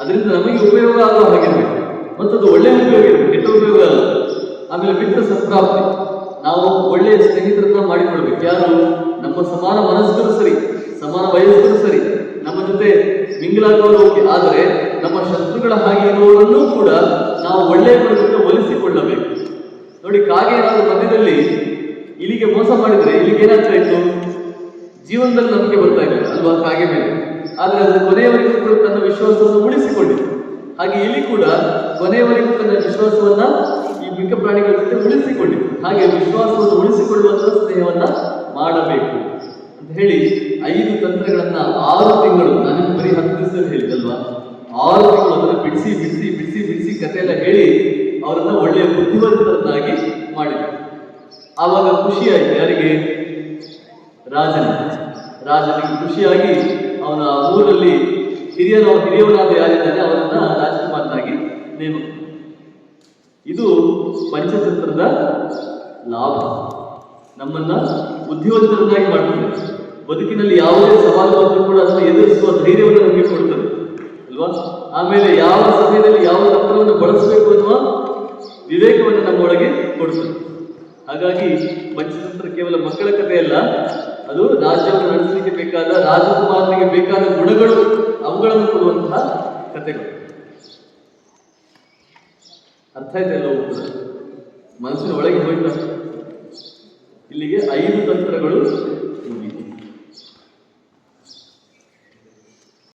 ಅದರಿಂದ ನಮಗೆ ಉಪಯೋಗ ಆಗುವ ಹಾಗಿರ್ಬೇಕು, ಮತ್ತದು ಒಳ್ಳೆಯ ಉಪಯೋಗ ಇರಬೇಕು, ಕೆಟ್ಟ ಉಪಯೋಗ ಅಲ್ಲ. ಆಮೇಲೆ ಮಿತ್ರ ಸಂಪ್ರಾಪ್ತಿ, ನಾವು ಒಳ್ಳೆಯ ಸ್ನೇಹಿತರನ್ನ ಮಾಡಿಕೊಳ್ಬೇಕು. ಯಾರು? ನಮ್ಮ ಸಮಾನ ಮನಸ್ಕರು ಸರಿ, ಸಮಾನ ವಯಸ್ಕರು ಸರಿ, ನಮ್ಮ ಜೊತೆ ಮಿಂಗಲಾಗುವುದು ಓಕೆ, ಆದರೆ ನಮ್ಮ ಶತ್ರುಗಳ ಹಾಗೆ ಇರುವವರನ್ನೂ ಕೂಡ ನಾವು ಒಳ್ಳೆಯ ಗುಣದಿಂದ ಒಲಿಸಿಕೊಳ್ಳಬೇಕು. ನೋಡಿ, ಕಾಗೆ ಏನಾದರೂ ಮಧ್ಯದಲ್ಲಿ ಇಲಿಗೆ ಮೋಸ ಮಾಡಿದ್ರೆ ಇಲ್ಲಿಗೆ ಏನಾಗ್ತಾ ಇತ್ತು? ಜೀವನದಲ್ಲಿ ನಂಬಿಕೆ ಬರ್ತಾ ಇಲ್ಲ ಅಲ್ವಾ ಕಾಗೆ ಮೇಲೆ. ಆದ್ರೆ ಅದು ಕೊನೆಯವರೆಗೂ ಕೂಡ ತನ್ನ ವಿಶ್ವಾಸವನ್ನು ಉಳಿಸಿಕೊಂಡಿತ್ತು. ಹಾಗೆ ಇಲ್ಲಿ ಕೂಡ ಕೊನೆಯವರೆಗೂ ತನ್ನ ವಿಶ್ವಾಸವನ್ನ ಈ ಮಿಕ್ಕ ಪ್ರಾಣಿಗಳ ಜೊತೆ ಉಳಿಸಿಕೊಂಡಿತ್ತು. ಹಾಗೆ ವಿಶ್ವಾಸವನ್ನು ಉಳಿಸಿಕೊಳ್ಳುವಂತಹ ಸ್ನೇಹವನ್ನ ಮಾಡಬೇಕು ಅಂತ ಹೇಳಿ 5 ತಂತ್ರಗಳನ್ನ 6 ತಿಂಗಳು, ನಾನು ಬರೀ 10 ದಿವಸದಲ್ಲಿ ಹೇಳಿದಲ್ವಾ, 6 ತಿಂಗಳು ಅದನ್ನ ಬಿಡಿಸಿ ಬಿಡಿಸಿ ಬಿಡಿಸಿ ಬಿಡಿಸಿ ಕಥೆಯೆಲ್ಲ ಹೇಳಿ ಅವರನ್ನ ಒಳ್ಳೆಯ ಬುದ್ಧಿವಂತರನ್ನಾಗಿ ಮಾಡಿದ್ರು. ಆವಾಗ ಖುಷಿ ಆಯ್ತು ಯಾರಿಗೆ? ರಾಜನಿಗೆ ಖುಷಿಯಾಗಿ ಅವನ ಊರಲ್ಲಿ ಹಿರಿಯವನಾದ ಯಾರಿದ್ದಾನೆ ಅವರನ್ನ ರಾಜಕುಮಾರನಾಗಿ ನೇಮಕ. ಇದು ಪಂಚತಂತ್ರದ ಲಾಭ. ನಮ್ಮನ್ನ ಬುದ್ಧಿವಂತರನ್ನಾಗಿ ಮಾಡ್ತದೆ. ಬದುಕಿನಲ್ಲಿ ಯಾವುದೇ ಸವಾಲು ಬಂದರೂ ಕೂಡ ಅದನ್ನು ಎದುರಿಸುವ ಧೈರ್ಯವನ್ನು ನಮಗೆ ಕೊಡ್ತದೆ ಅಲ್ವಾ. ಆಮೇಲೆ ಯಾವ ಸಮಯದಲ್ಲಿ ಯಾವ ತಂತ್ರವನ್ನು ಬಳಸಬೇಕು ಅನ್ನುವ ವಿವೇಕವನ್ನು ನಮ್ಮೊಳಗೆ ಕೊಡ್ತದೆ. ಹಾಗಾಗಿ ಪಂಚತಂತ್ರ ಕೇವಲ ಮಕ್ಕಳ ಕಥೆಯಲ್ಲ, ಅದು ರಾಜ್ಯವನ್ನು ನಡೆಸಲಿಕ್ಕೆ ಬೇಕಾದ ರಾಜಕುಮಾರನಿಗೆ ಬೇಕಾದ ಗುಣಗಳು, ಅವುಗಳನ್ನು ಕೊಡುವಂತಹ ಕಥೆಗಳು. ಅರ್ಥ ಆಯ್ತಲ್ಲ? ಮನಸ್ಸಿನ ಒಳಗೆ ಹೋಯ್ತ. ಇಲ್ಲಿಗೆ 5 ತಂತ್ರಗಳು